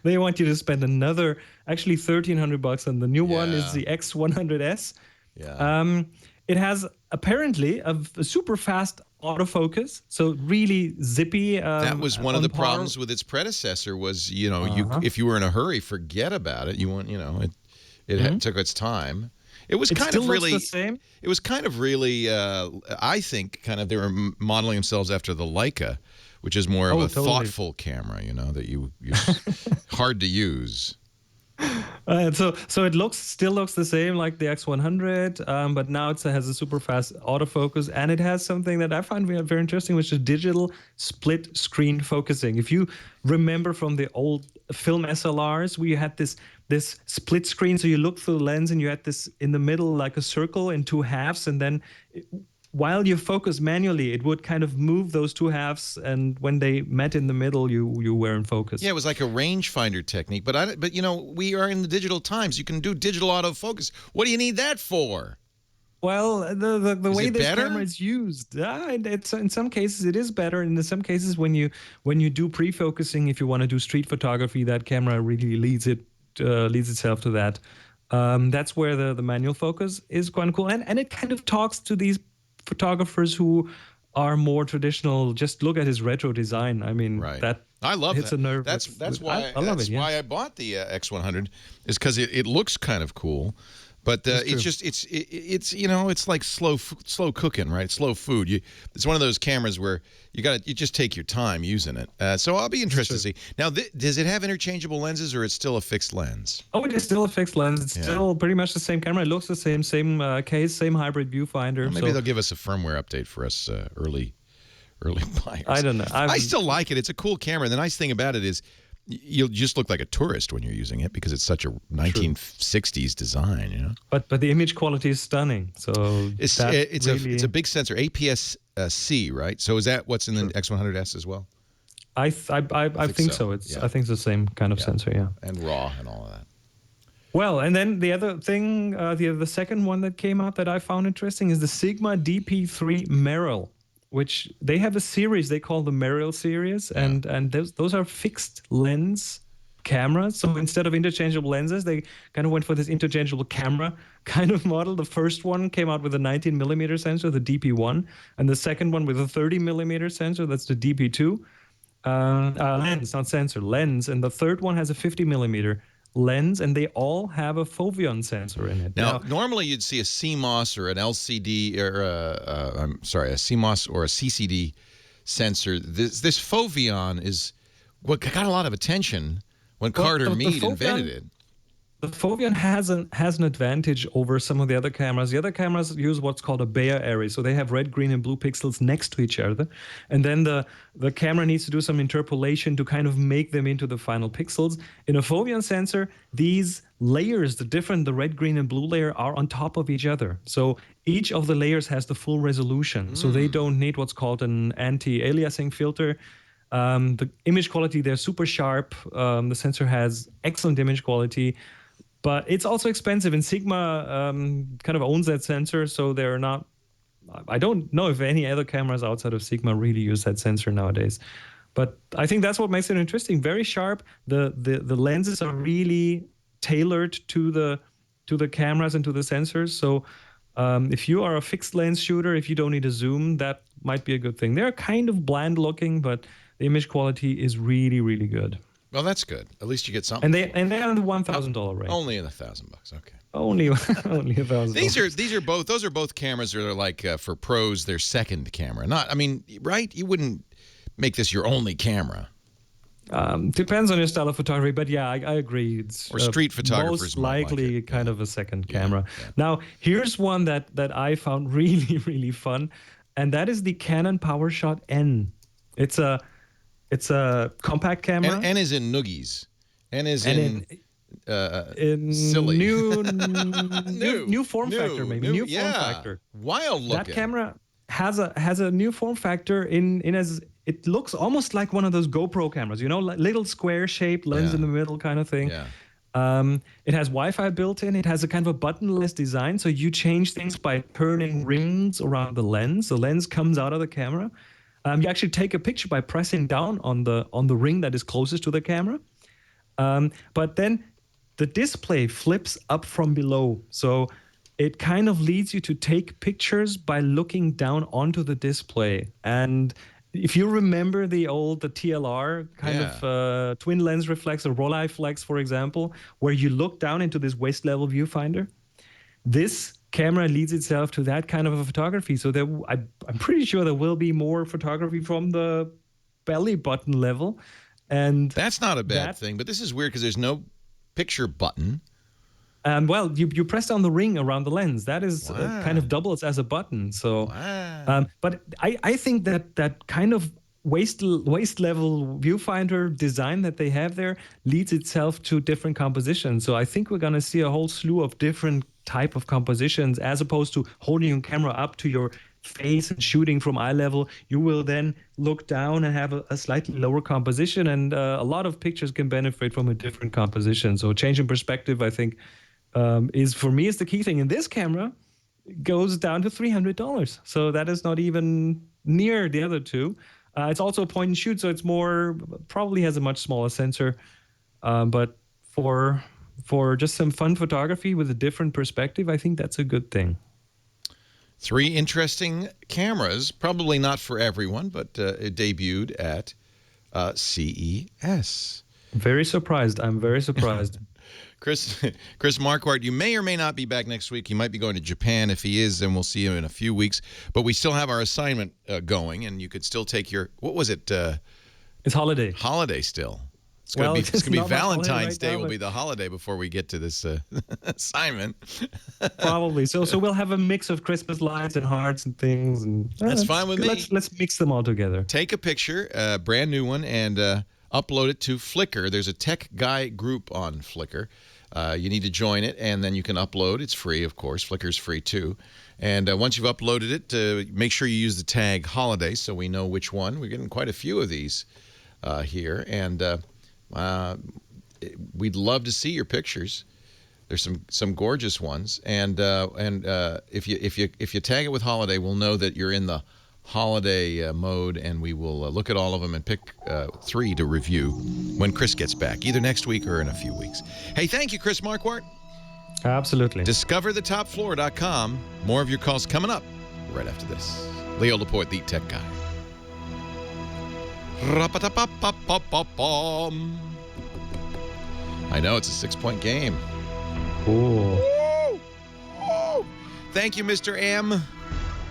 They want you to spend another, actually $1,300 on the new one. Is the X100S. Yeah. It has apparently a super fast autofocus, so really zippy. That was one of the problems with its predecessor. Was if you were in a hurry, forget about it. It took its time. It was kind of really the same. It was kind of really. I think they were modeling themselves after the Leica, which is more of a thoughtful camera. That you hard to use. So it still looks the same like the X100, but now it has a super fast autofocus, and it has something that I find very interesting, which is digital split screen focusing. If you remember from the old film SLRs, we had this split screen, so you look through the lens and you had this in the middle like a circle in 2 halves, and then while you focus manually, it would kind of move those 2 halves, and when they met in the middle, you were in focus. Yeah, it was like a rangefinder technique. But we are in the digital times. You can do digital autofocus. What do you need that for? Well, the way this better? camera is used, it's in some cases it is better, and in some cases when you do pre-focusing, if you want to do street photography, that camera really leads itself to that. That's where the manual focus is quite cool, and it kind of talks to these photographers who are more traditional. Just look at his retro design. I mean, that I love hits that. a nerve. That's why I love it. Why I bought the X100 is because it looks kind of cool, but it's like slow cooking, right? Slow food. It's one of those cameras where you just take your time using it. So I'll be interested to see. Now, does it have interchangeable lenses, or it's still a fixed lens? Oh, it is still a fixed lens. It's still pretty much the same camera. It looks the same case, same hybrid viewfinder. Well, maybe they'll give us a firmware update for us early buyers. I don't know. I still like it. It's a cool camera. The nice thing about it is you'll just look like a tourist when you're using it because it's such a 1960s design, you know. But the image quality is stunning. So it's a big sensor, APS-C, right? So is that what's in the X100S as well? I think so. I think it's the same kind of sensor, yeah. And RAW and all of that. Well, and then the other thing, the second one that came out that I found interesting is the Sigma DP3 Merrill, which they have a series they call the Merrill series, and those are fixed lens cameras. So instead of interchangeable lenses, they kind of went for this interchangeable camera kind of model. The first one came out with a 19mm sensor, the DP1, and the second one with a 30mm sensor, that's the DP2. Lens, not sensor, lens. And the third one has a 50mm lens, and they all have a foveon sensor in it. Now, normally you'd see a CMOS or an LCD, or a CMOS or a CCD sensor. This foveon is what got a lot of attention when Carter Mead invented it. The foveon has an advantage over some of the other cameras. The other cameras use what's called a Bayer array, so they have red, green, and blue pixels next to each other, and then the camera needs to do some interpolation to kind of make them into the final pixels. In a foveon sensor, these layers, the red, green, and blue layer, are on top of each other. So each of the layers has the full resolution, so they don't need what's called an anti-aliasing filter. The image quality, they're super sharp. The sensor has excellent image quality. But it's also expensive, and Sigma kind of owns that sensor, so they're not. I don't know if any other cameras outside of Sigma really use that sensor nowadays. But I think that's what makes it interesting. Very sharp. The lenses are really tailored to the cameras and to the sensors. So if you are a fixed lens shooter, if you don't need a zoom, that might be a good thing. They're kind of bland looking, but the image quality is really, really good. Well, that's good. At least you get something. And they're in the $1,000 range. Only in $1,000. Okay. Only $1,000. Those are both cameras that are like for pros, their second camera. Right? You wouldn't make this your only camera. Depends on your style of photography, but yeah, I agree. It's or street photographers most likely like kind of a second camera. Yeah. Now, here's one that I found really, really fun, and that is the Canon PowerShot N. It's a compact camera. N is in noogies. N is in silly. New form factor, maybe. New form factor. Wild looking. That camera has a new form factor in as it looks almost like one of those GoPro cameras, little square shaped lens in the middle kind of thing. Yeah. It has Wi-Fi built in. It has a kind of a buttonless design, so you change things by turning rings around the lens. The lens comes out of the camera. You actually take a picture by pressing down on the ring that is closest to the camera. But then the display flips up from below. So it kind of leads you to take pictures by looking down onto the display. And if you remember the TLR kind of twin lens reflex, or Rolleiflex, for example, where you look down into this waist level viewfinder, this camera leads itself to that kind of a photography. So I'm pretty sure there will be more photography from the belly button level. And that's not a bad thing, but this is weird because there's no picture button. Well, you press down the ring around the lens. That is kind of doubles as a button. So, but I think that kind of waist level viewfinder design that they have there leads itself to different compositions. So I think we're going to see a whole slew of different type of compositions, as opposed to holding your camera up to your face and shooting from eye level. You will then look down and have a slightly lower composition, and a lot of pictures can benefit from a different composition. So changing perspective, I think, is the key thing. And this camera goes down to $300. So that is not even near the other two. It's also a point and shoot, so it's probably has a much smaller sensor. But for just some fun photography with a different perspective, I think that's a good thing. 3 interesting cameras, probably not for everyone, but it debuted at CES. Very surprised. I'm very surprised. Chris Marquardt, you may or may not be back next week. He might be going to Japan. If he is, then we'll see him in a few weeks. But we still have our assignment going, and you could still take your, what was it? It's holiday. Holiday still. It's going to be Valentine's Day will be the holiday before we get to this assignment. Probably. So we'll have a mix of Christmas lights and hearts and things. And that's fine with me. Let's mix them all together. Take a picture, a brand new one, and upload it to Flickr. There's a tech guy group on Flickr. You need to join it, and then you can upload. It's free, of course. Flickr's free, too. And once you've uploaded it, make sure you use the tag holiday so we know which one. We're getting quite a few of these here, and we'd love to see your pictures. There's some gorgeous ones, and if you tag it with holiday, we'll know that you're in the holiday mode, and we will look at all of them and pick 3 to review when Chris gets back, either next week or in a few weeks. Hey, thank you, Chris Marquardt. Absolutely. DiscoverTheTopFloor.com. More of your calls coming up right after this. Leo Laporte, the tech guy. I know, it's a 6-point game. Ooh. Thank you, Mr. M.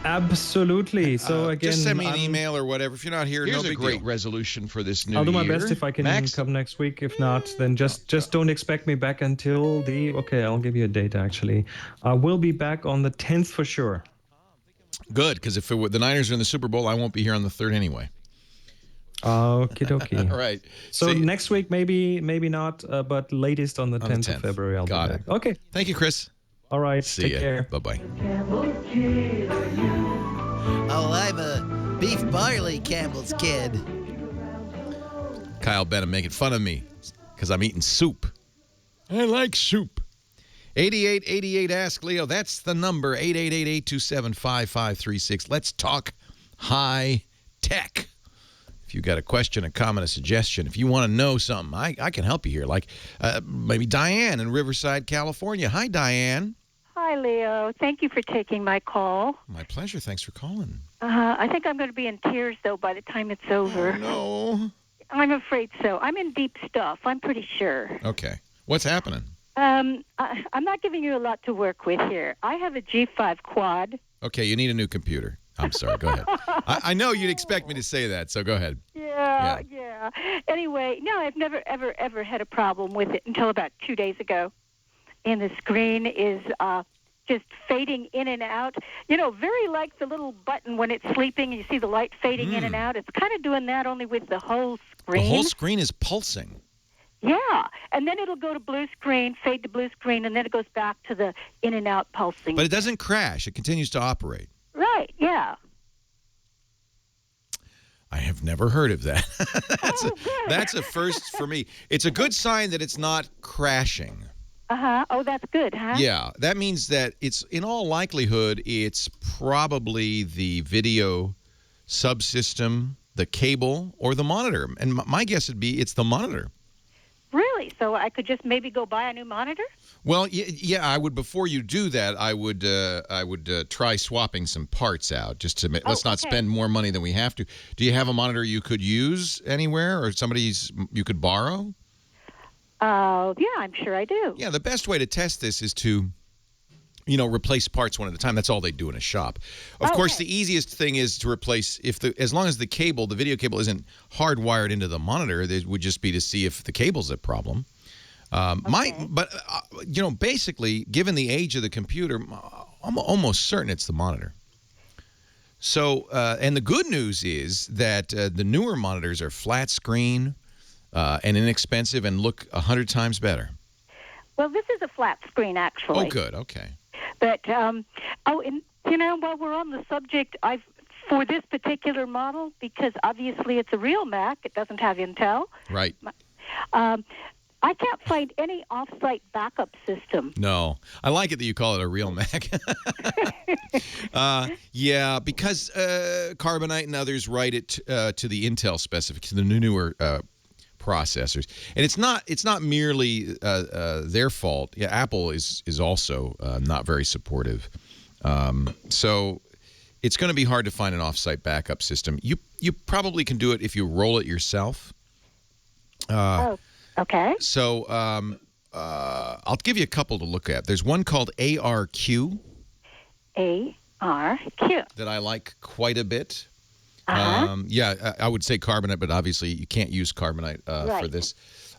Absolutely. So again, just send me an email or whatever. If you're not here, here's no a big great deal. resolution for this new year. I'll do my best if I can come next week. If not, then just don't expect me back until okay, I'll give you a date actually. I will be back on the 10th for sure. Good, because if the Niners are in the Super Bowl, I won't be here on the 3rd anyway. Okie dokie. All right. So next week, maybe not, but latest on the 10th of February, I'll be back. Okay. Thank you, Chris. All right. See ya. Care. Bye-bye. Oh, I'm a beef barley Campbell's kid. Kyle Benham making fun of me because I'm eating soup. I like soup. 8888 Ask Leo. That's the number. 888-827-5536. Let's talk high tech. If you got a question, a comment, a suggestion, if you want to know something, I can help you here. Like maybe Diane in Riverside, California. Hi, Diane. Hi, Leo. Thank you for taking my call. My pleasure. Thanks for calling. I think I'm going to be in tears, though, by the time it's over. Oh, no. I'm afraid so. I'm in deep stuff, I'm pretty sure. Okay. What's happening? I'm not giving you a lot to work with here. I have a G5 quad. Okay, you need a new computer. I'm sorry. Go ahead. I know you'd expect me to say that, so go ahead. Yeah. Anyway, no, I've never, ever had a problem with it until about 2 days ago. And the screen is just fading in and out. You know, very like the little button when it's sleeping, you see the light fading in and out. It's kind of doing that only with the whole screen. The whole screen is pulsing. Yeah, and then it'll go to blue screen, fade to blue screen, and then it goes back to the in and out pulsing. But it doesn't crash. It continues to operate. Right, yeah. I have never heard of that. That's a first for me. It's a good sign that it's not crashing. Uh-huh. Oh, that's good, huh? Yeah, that means that it's, in all likelihood, it's probably the video subsystem, the cable, or the monitor. And my guess would be it's the monitor. Really? So I could just maybe go buy a new monitor? Well, yeah, I would. Before you do that, I would try swapping some parts out just to let's not spend more money than we have to. Do you have a monitor you could use anywhere, or somebody's you could borrow? Yeah, I'm sure I do. Yeah, the best way to test this is to, replace parts one at a time. That's all they do in a shop. Of course, the easiest thing is to replace as long as the video cable isn't hardwired into the monitor. It would just be to see if the cable's a problem. Basically, given the age of the computer, I'm almost certain it's the monitor. So, and the good news is that the newer monitors are flat screen and inexpensive and look 100 times better. Well, this is a flat screen, actually. Oh, good. Okay. But, and while we're on the subject, for this particular model, because obviously it's a real Mac, it doesn't have Intel. Right. I can't find any off-site backup system. No. I like it that you call it a real Mac. Yeah, because Carbonite and others write it to the Intel specification, to the newer processors. And it's not merely their fault. Yeah, Apple is also not very supportive. So it's going to be hard to find an off-site backup system. You probably can do it if you roll it yourself. Okay. So I'll give you a couple to look at. There's one called ARQ. ARQ. That I like quite a bit. Uh-huh. I would say Carbonite, but obviously you can't use Carbonite for this.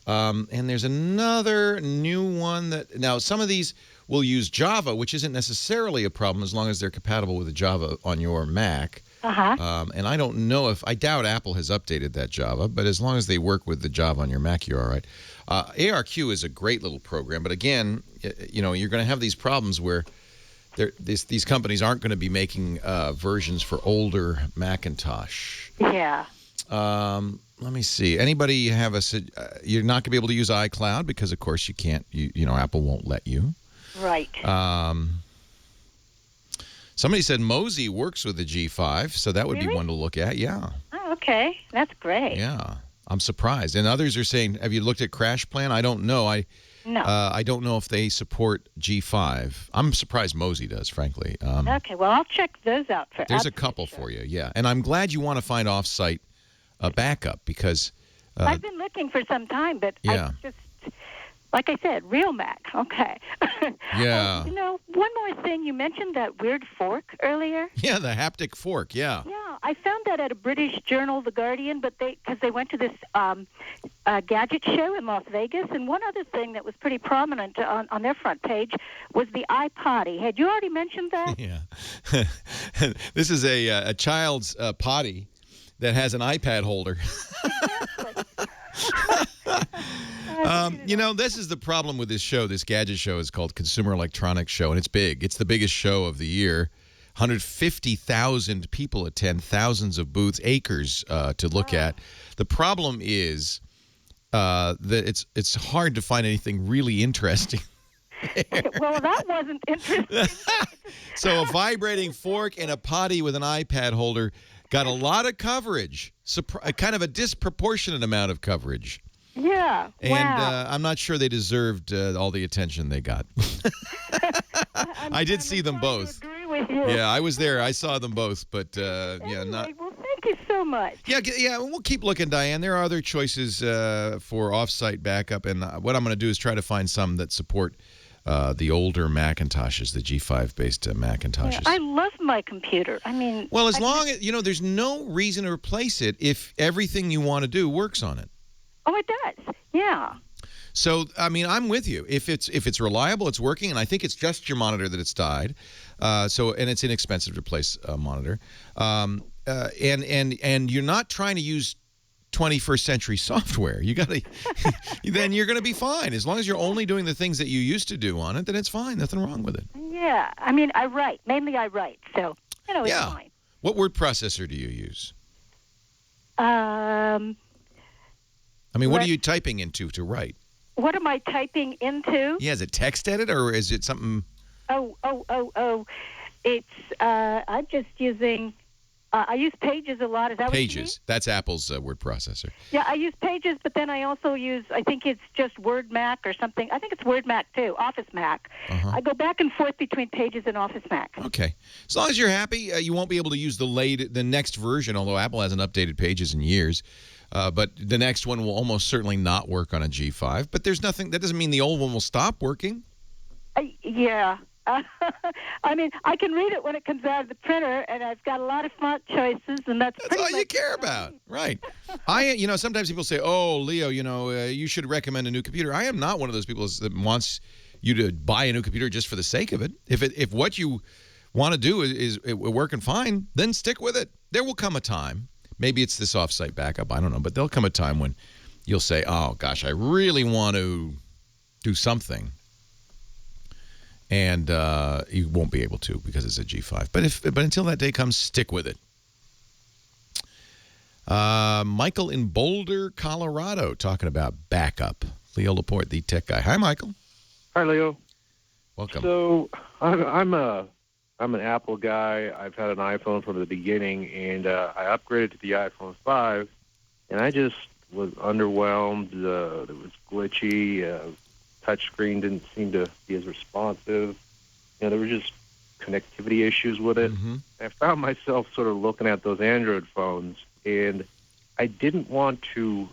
And there's another new one now some of these will use Java, which isn't necessarily a problem as long as they're compatible with the Java on your Mac. And I don't know I doubt Apple has updated that Java, but as long as they work with the Java on your Mac, you're all right. ARQ is a great little program, but again, you're going to have these problems where these companies aren't going to be making versions for older Macintosh. Yeah. Let me see. Anybody have you're not going to be able to use iCloud because, of course, you can't. Apple won't let you. Right. Somebody said Mozy works with the G5, so that would be one to look at. Yeah. Oh, okay. That's great. Yeah. I'm surprised. And others are saying, have you looked at Crash Plan? I don't know. No. I don't know if they support G5. I'm surprised Mozy does, frankly. Okay. Well, I'll check those out for. There's a couple for you. Yeah. And I'm glad you want to find off-site backup because I've been looking for some time, but yeah. I just, like I said, real Mac. Okay. Yeah. One more thing. You mentioned that weird fork earlier. Yeah, the haptic fork. Yeah. Yeah, I found that at a British journal, The Guardian, but because they went to this gadget show in Las Vegas, and one other thing that was pretty prominent on their front page was the iPotty. Had you already mentioned that? Yeah. This is a child's potty that has an iPad holder. This is the problem with this show. This gadget show is called Consumer Electronics Show, and it's big. It's the biggest show of the year. 150,000 people attend, thousands of booths, acres to look at. The problem is that it's hard to find anything really interesting. Well, that wasn't interesting. So a vibrating fork and a potty with an iPad holder got a lot of coverage, kind of a disproportionate amount of coverage. Yeah. And wow. I'm not sure they deserved all the attention they got. I did see them both. Agree with you. Yeah, I was there. I saw them both, but Anyway, well, thank you so much. Yeah. We'll keep looking, Diane. There are other choices for off-site backup, and what I'm going to do is try to find some that support the older Macintoshes, the G5-based Macintoshes. Yeah, I love my computer. I mean, well, as long as there's no reason to replace it if everything you want to do works on it. Oh, it does. Yeah. So, I mean, I'm with you. If it's reliable, it's working, and I think it's just your monitor that it's died. And it's inexpensive to replace a monitor. And you're not trying to use 21st century software. Then you're going to be fine. As long as you're only doing the things that you used to do on it, then it's fine. Nothing wrong with it. Yeah. I mean, I write. Mainly I write. So, it's fine. What word processor do you use? I mean, what are you typing into to write? What am I typing into? Yeah, is it text edit or is it something? Oh. It's, I'm just using, I use Pages a lot. Is that Pages. What you mean? That's Apple's word processor. Yeah, I use Pages, but then I also use, I think it's just Word Mac or something. I think it's Word Mac too, Office Mac. I go back and forth between Pages and Office Mac. Okay. As long as you're happy, you won't be able to use the next version, although Apple hasn't updated Pages in years. But the next one will almost certainly not work on a G5. But there's nothing, that doesn't mean the old one will stop working. Yeah. I mean, I can read it when it comes out of the printer, and I've got a lot of font choices, and that's all you care about. Right. Sometimes people say, oh, Leo, you should recommend a new computer. I am not one of those people that wants you to buy a new computer just for the sake of it. If what you want to do is working fine, then stick with it. There will come a time. Maybe it's this off-site backup. I don't know. But there'll come a time when you'll say, oh, gosh, I really want to do something. And you won't be able to because it's a G5. But until that day comes, stick with it. Michael in Boulder, Colorado, talking about backup. Leo Laporte, the tech guy. Hi, Michael. Hi, Leo. Welcome. So I'm an Apple guy. I've had an iPhone from the beginning, and I upgraded to the iPhone 5, and I just was underwhelmed. It was glitchy. Touchscreen didn't seem to be as responsive. There were just connectivity issues with it. Mm-hmm. I found myself sort of looking at those Android phones, and I didn't want to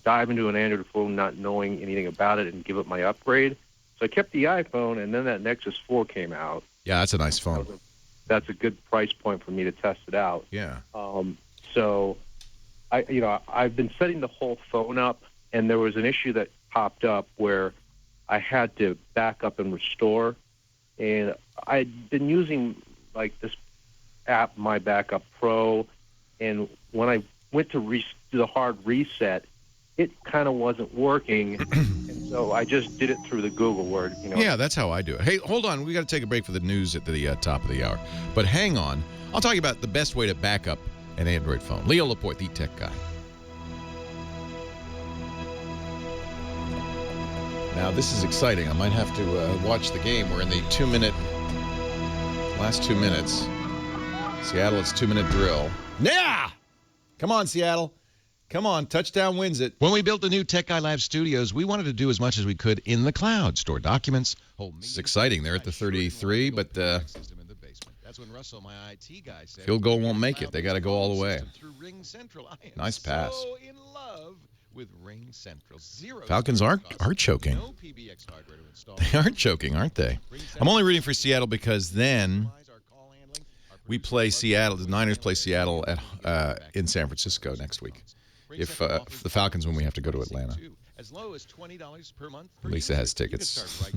dive into an Android phone not knowing anything about it and give up my upgrade. So I kept the iPhone, and then that Nexus 4 came out. Yeah, that's a nice phone. That's a good price point for me to test it out. Yeah. So I've been setting the whole phone up, and there was an issue that popped up where I had to back up and restore. And I'd been using like this app, My Backup Pro, and when I went to do the hard reset, it kind of wasn't working, and so I just did it through the Google word. Yeah, that's how I do it. Hey, hold on. We got to take a break for the news at the top of the hour. But hang on. I'll talk about the best way to back up an Android phone. Leo Laporte, the tech guy. Now, this is exciting. I might have to watch the game. We're in the last 2 minutes. Seattle, it's 2-minute drill. Yeah! Come on, Seattle. Come on, touchdown wins it. When we built the new Tech Guy Lab studios, we wanted to do as much as we could in the cloud, store documents. It's exciting. They're at the 33, but That's when Russell, my IT guy, said field goal won't make it. They got to go all the way. Nice pass. So in love with Ring Central. Falcons are choking. They are choking, aren't they? I'm only rooting for Seattle because then we play Seattle. The Niners play Seattle in San Francisco next week. If the Falcons win, we have to go to Atlanta. As low as $20 per month. Lisa has tickets. Ow!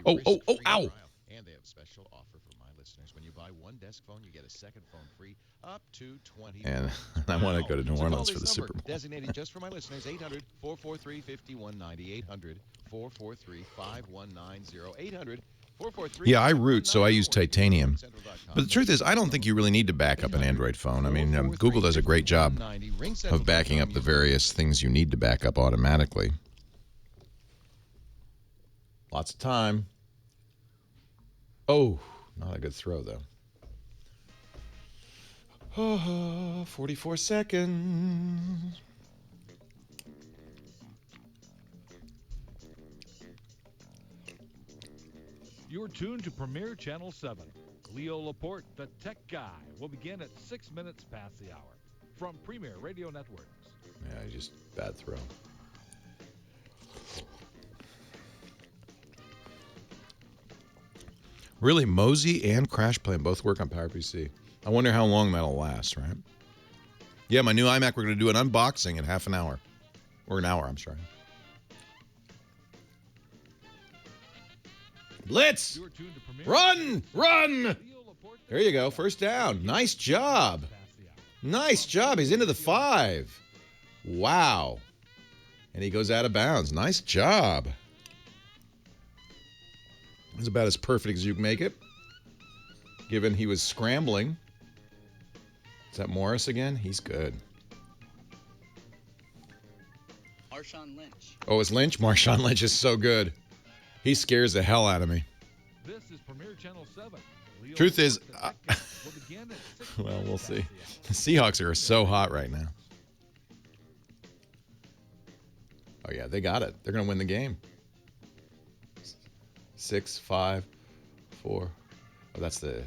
And they have a special offer for my listeners. When you buy one desk phone, you get a second phone free up to $20. And I want to go to New Orleans for the Super Bowl. Designated just for my listeners, 800-443-5190, 800-443-5190, 800-443. Yeah, I root, so I use titanium. But the truth is, I don't think you really need to back up an Android phone. I mean, Google does a great job of backing up the various things you need to back up automatically. Lots of time. Oh, not a good throw, though. 44 seconds. You're tuned to Premier Channel 7. Leo Laporte, the tech guy, will begin at 6 minutes past the hour from Premier Radio Networks. Yeah, just bad throw. Really, Mosey and Crash Plan both work on PowerPC. I wonder how long that'll last, right? Yeah, my new iMac, we're going to do an unboxing in half an hour. Or an hour, I'm sorry. Blitz! Run! Run! There you go. First down. Nice job. Nice job. He's into the 5. Wow. And he goes out of bounds. Nice job. That's about as perfect as you can make it, given he was scrambling. Is that Morris again? He's good. Marshawn Lynch. Oh, it's Lynch? Marshawn Lynch is so good. He scares the hell out of me. This is Premier Channel 7. Truth is, well, we'll see. The Seahawks are so hot right now. Oh, yeah, they got it. They're going to win the game. 6, 5, 4. Oh, that's the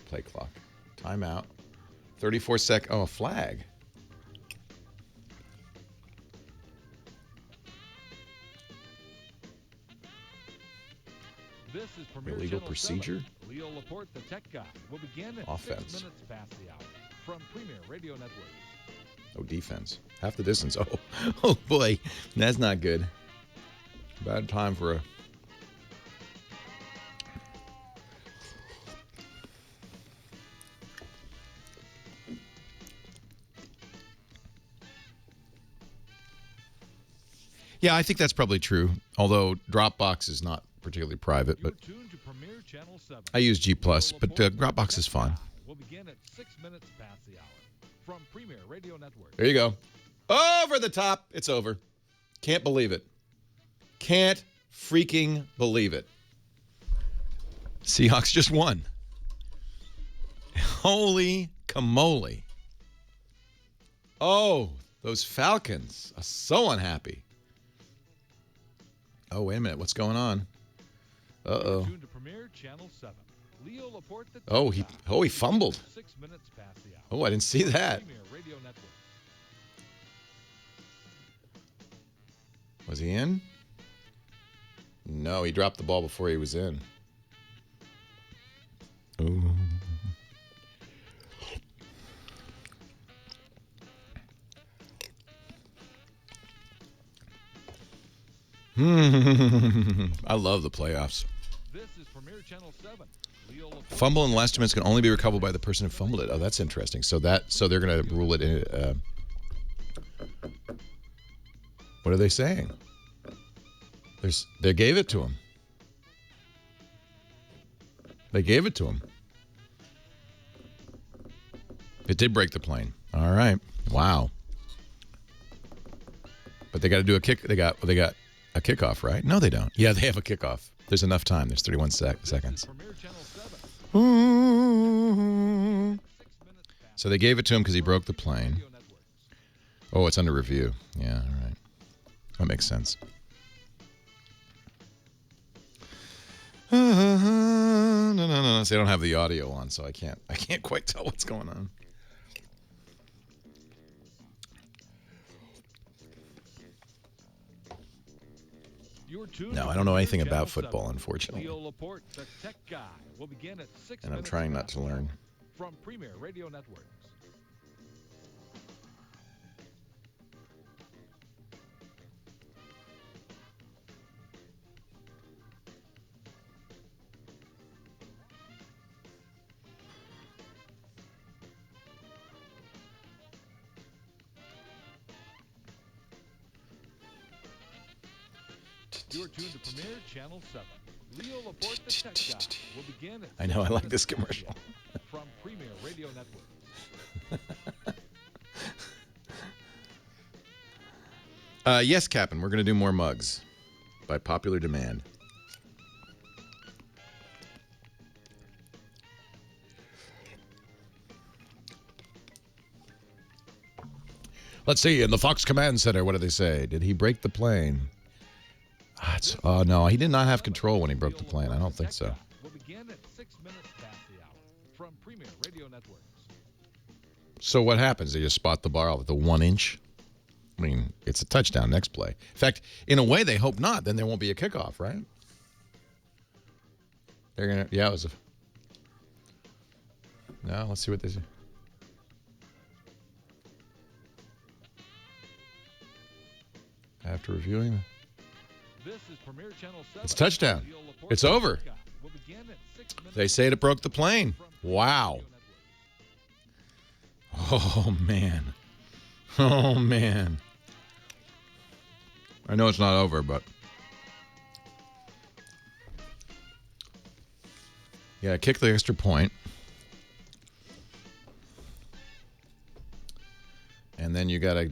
play clock. Timeout. 34 seconds. Oh, a flag. This is Premier Illegal Channel procedure. 7. Leo Laporte, the tech guy, will begin at Offense. 6 minutes past the hour from Premier Radio Networks. Oh, defense. Half the distance. Oh boy. That's not good. Bad time for a... Yeah, I think that's probably true. Although Dropbox is not particularly private, but I use G+, but Dropbox is fine. We'll begin at 6 minutes past the hour from Premier Radio Network. There you go. Over the top. It's over. Can't believe it. Can't freaking believe it. Seahawks just won. Holy camole. Oh, those Falcons are so unhappy. Oh, wait a minute. What's going on? Uh-oh. Tuned to Premier Channel 7. Leo Laporte, the Oh, he fumbled. 6 minutes past the hour. Oh, I didn't see that. Premier Radio Network. Was he in? No, he dropped the ball before he was in. Ooh. I love the playoffs. This is Premier Channel 7. Fumble in the last 2 minutes can only be recoverable by the person who fumbled it. Oh, that's interesting. So they're going to rule it in. What are they saying? They gave it to him. They gave it to him. It did break the plane. All right. Wow. But they got to do a kick. They got a kickoff, right? No, they don't. Yeah, they have a kickoff. There's enough time. There's 31 seconds. So they gave it to him because he broke the plane. Oh, it's under review. Yeah, all right. That makes sense. No. So they don't have the audio on, so I can't quite tell what's going on. No, I don't know anything about football, unfortunately. Leo Laporte, the tech guy, will begin at 6 And I'm trying not to learn. From Premier Radio Networks. You're tuned to Premier Channel 7. Leo Laporte, the tech guy, will begin at I know, I like this commercial. From Premier Radio Networks. Yes, Captain, we're going to do more mugs by popular demand. Let's see, in the Fox Command Center, what did they say? Did he break the plane? Oh, no, he did not have control when he broke the plane. I don't think so. Will begin at 6 minutes past the hour from Premier Radio Networks. So what happens? They just spot the ball at the 1 inch? I mean, it's a touchdown next play. In fact, in a way, they hope not. Then there won't be a kickoff, right? They're going to, yeah, it was a, no, let's see what they say. After reviewing, This is Premier Channel 7. it's touchdown. It's over. Will begin at 6 minutes. They say it broke the plane. Wow. Oh, man. Oh, man. I know it's not over, but. Yeah, kick the extra point. And then you got to.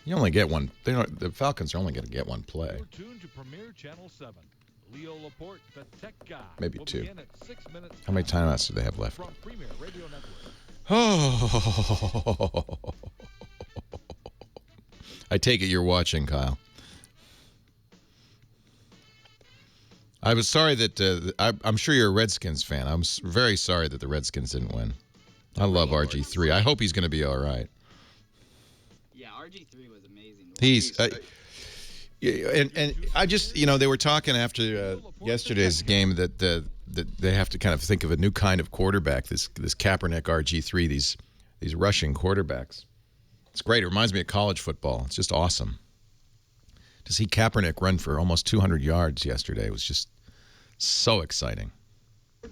You only get one. The Falcons are only going to get one play. You're tuned to Premier Channel 7. Leo Laporte, the tech guy. Maybe will two. begin at 6 minutes. How many timeouts do they have left? From Premier Radio Network. Oh. I take it you're watching, Kyle. I was sorry that I'm sure you're a Redskins fan. I'm very sorry that the Redskins didn't win. I love RG3. I hope he's going to be all right. Yeah, RG3 was amazing. He's and I just, they were talking after yesterday's game that they have to kind of think of a new kind of quarterback. This Kaepernick RG3, these rushing quarterbacks. It's great. It reminds me of college football. It's just awesome to see Kaepernick run for almost 200 yards yesterday. It was just so exciting.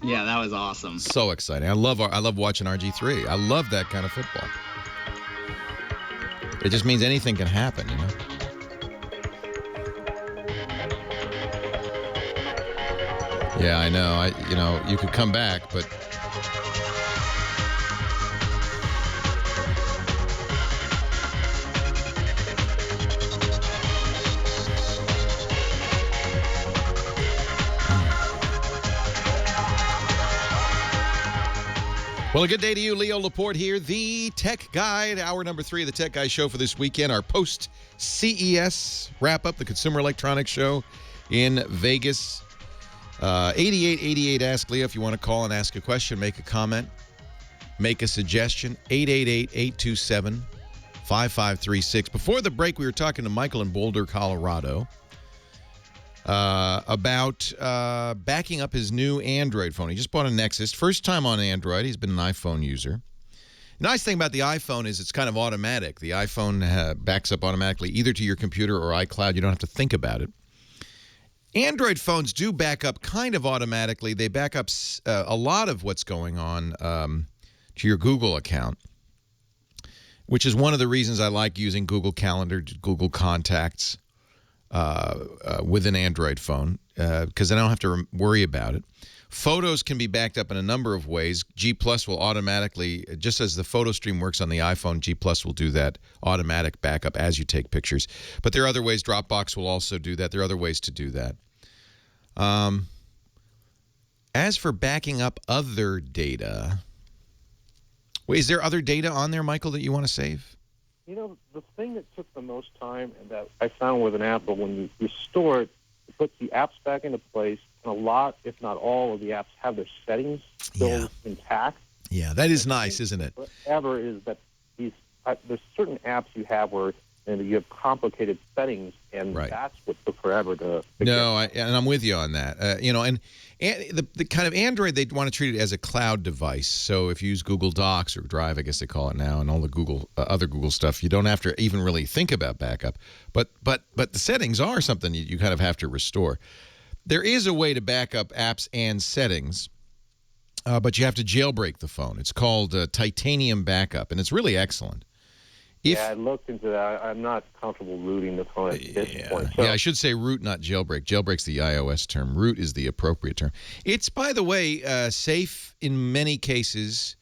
Yeah, that was awesome. So exciting. I love watching RG3. I love that kind of football. It just means anything can happen, Yeah, I know. You could come back, but well, a good day to you. Leo Laporte here, the Tech Guide. Hour number 3 of the Tech Guide Show for this weekend. Our post-CES wrap-up, the Consumer Electronics Show in Vegas. 8888 Ask Leo if you want to call and ask a question, make a comment, make a suggestion. 888-827-5536. Before the break, we were talking to Michael in Boulder, Colorado, about backing up his new Android phone. He just bought a Nexus. First time on Android. He's been an iPhone user. The nice thing about the iPhone is it's kind of automatic. The iPhone backs up automatically either to your computer or iCloud. You don't have to think about it. Android phones do back up kind of automatically. They back up a lot of what's going on to your Google account, which is one of the reasons I like using Google Calendar, Google Contacts with an Android phone, because I don't have to worry about it. Photos can be backed up in a number of ways. G Plus will automatically, just as the photo stream works on the iPhone, G Plus will do that automatic backup as you take pictures. But there are other ways. Dropbox will also do that. There are other ways to do that. As for backing up other data, wait, is there other data on there, Michael, that you want to save? You know, the thing that took the most time and that I found with an Apple, when you restore it, it puts the apps back into place, and a lot, if not all, of the apps have their settings still intact. Yeah, that is nice, isn't it? Forever is that there's certain apps you have where you have complicated settings, and that's what took forever to No, and I'm with you on that. And the kind of Android, they want to treat it as a cloud device. So if you use Google Docs or Drive, I guess they call it now, and all the Google other Google stuff, you don't have to even really think about backup. But the settings are something you kind of have to restore. There is a way to back up apps and settings, but you have to jailbreak the phone. It's called Titanium Backup, and it's really excellent. I looked into that. I'm not comfortable rooting the phone at this point. So. Yeah, I should say root, not jailbreak. Jailbreak's the iOS term. Root is the appropriate term. It's, by the way, safe in many cases.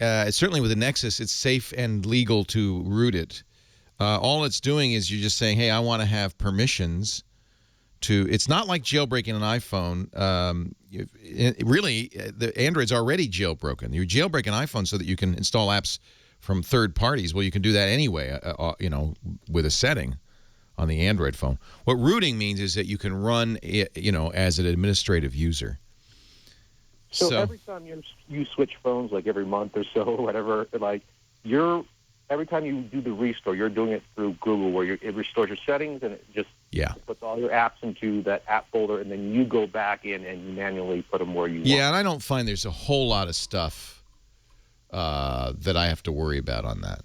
Certainly with the Nexus, it's safe and legal to root it. All it's doing is you're just saying, hey, I want to have permissions to. It's not like jailbreaking an iPhone. Really, the Android's already jailbroken. You jailbreak an iPhone so that you can install apps from third parties. Well, you can do that anyway, with a setting on the Android phone. What rooting means is that you can run it, as an administrative user. So every time you switch phones, like every month or so, or whatever, every time you do the restore, you're doing it through Google, where it restores your settings and it just puts all your apps into that app folder, and then you go back in and you manually put them where you want. Yeah, and I don't find there's a whole lot of stuff that I have to worry about on that.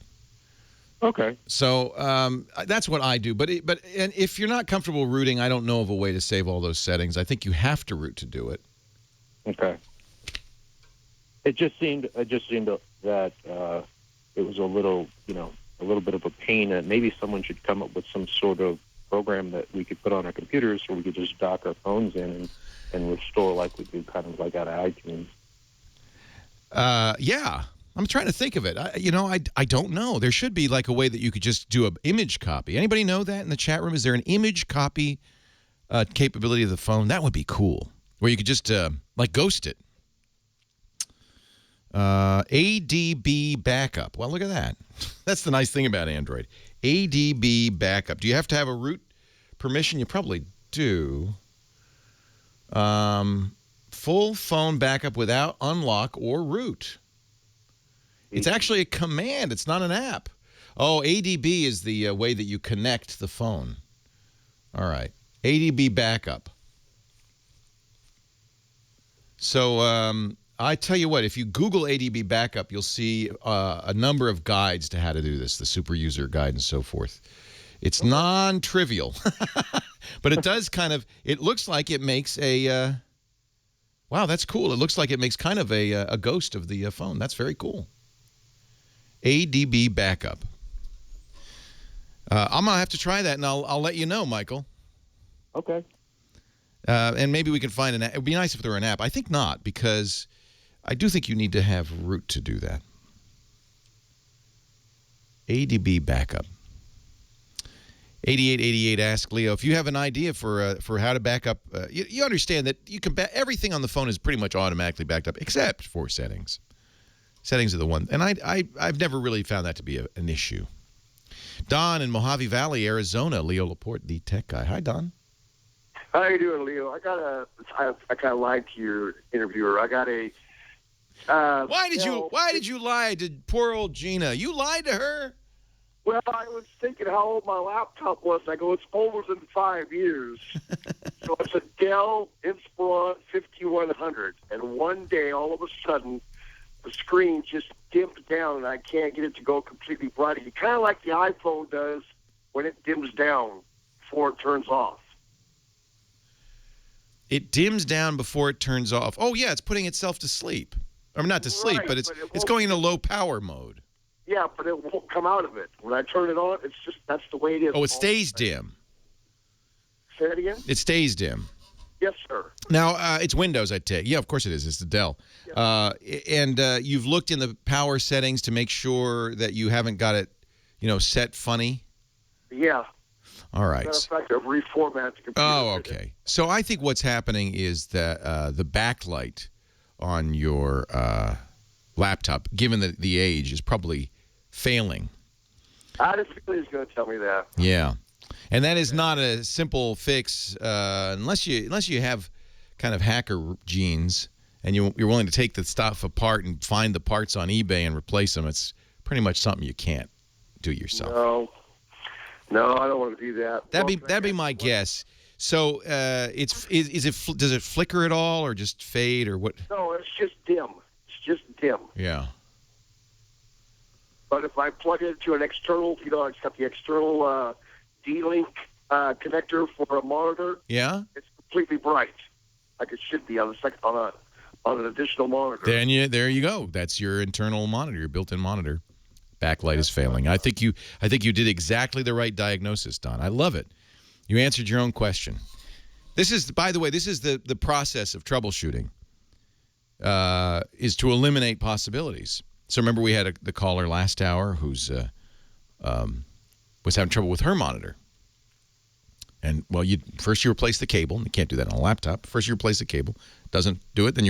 Okay. So that's what I do. But if you're not comfortable rooting, I don't know of a way to save all those settings. I think you have to root to do it. Okay. It just seemed that it was a little bit of a pain, and maybe someone should come up with some sort of program that we could put on our computers so we could just dock our phones in and restore like we do kind of like out of iTunes. Yeah. I'm trying to think of it. I don't know. There should be like a way that you could just do an image copy. Anybody know that in the chat room? Is there an image copy capability of the phone? That would be cool. Where you could just like ghost it. ADB backup. Well, look at that. That's the nice thing about Android. ADB backup. Do you have to have a root permission? You probably do. Full phone backup without unlock or root. It's actually a command. It's not an app. Oh, ADB is the way that you connect the phone. All right. ADB backup. So I tell you what, if you Google ADB backup, you'll see a number of guides to how to do this, the super user guide and so forth. It's non-trivial, but it does it looks like it makes a, wow, that's cool. It looks like it makes kind of a ghost of the phone. That's very cool. ADB backup. I'm going to have to try that, and I'll let you know, Michael. Okay. And maybe we can find an app. It would be nice if there were an app. I think not, because I do think you need to have root to do that. ADB backup. 8888 ask Leo, if you have an idea for how to back up, you understand that you can everything on the phone is pretty much automatically backed up, except for settings. Settings are the one, and I've never really found that to be an issue. Don in Mojave Valley, Arizona. Leo Laporte, the tech guy. Hi, Don. How you doing, Leo? I kind of lied to your interviewer. I got a. Why did you lie to poor old Gina? You lied to her. Well, I was thinking how old my laptop was, and I go, it's older than 5 years. So it's a Dell Inspiron 5100, and one day, all of a sudden, the screen just dimmed down, and I can't get it to go completely bright. It's kind of like the iPhone does when it dims down before it turns off. It dims down before it turns off. Oh, yeah, it's putting itself to sleep. Or not to sleep, but it's going into low power mode. Yeah, but it won't come out of it. When I turn it on, it's just, that's the way it is. Oh, it stays dim. Say it again? It stays dim. Yes, sir. Now, it's Windows, I take. Yeah, of course it is. It's the Dell. And you've looked in the power settings to make sure that you haven't got it, set funny? Yeah. All right. Matter of fact, I've reformatted the computer. Oh, okay. So I think what's happening is that the backlight on your laptop, given the age, is probably failing. I just feel he's going to tell me that. Yeah. And that is not a simple fix unless you have kind of hacker genes and you're willing to take the stuff apart and find the parts on eBay and replace them. It's pretty much something you can't do yourself. No, I don't want to do that. That'd be my guess. So does it flicker at all or just fade or what? No, it's just dim. It's just dim. Yeah. But if I plug it into an external, it's got the external D-Link connector for a monitor. Yeah. It's completely bright, like it should be on an additional monitor. There you go. That's your internal monitor, your built-in monitor. Backlight is failing. I think you did exactly the right diagnosis, Don. I love it. You answered your own question. This is, by the way, the process of troubleshooting. Is to eliminate possibilities. So remember, we had the caller last hour who's was having trouble with her monitor. And first you replace the cable. You can't do that on a laptop. First you replace the cable. Doesn't do it, then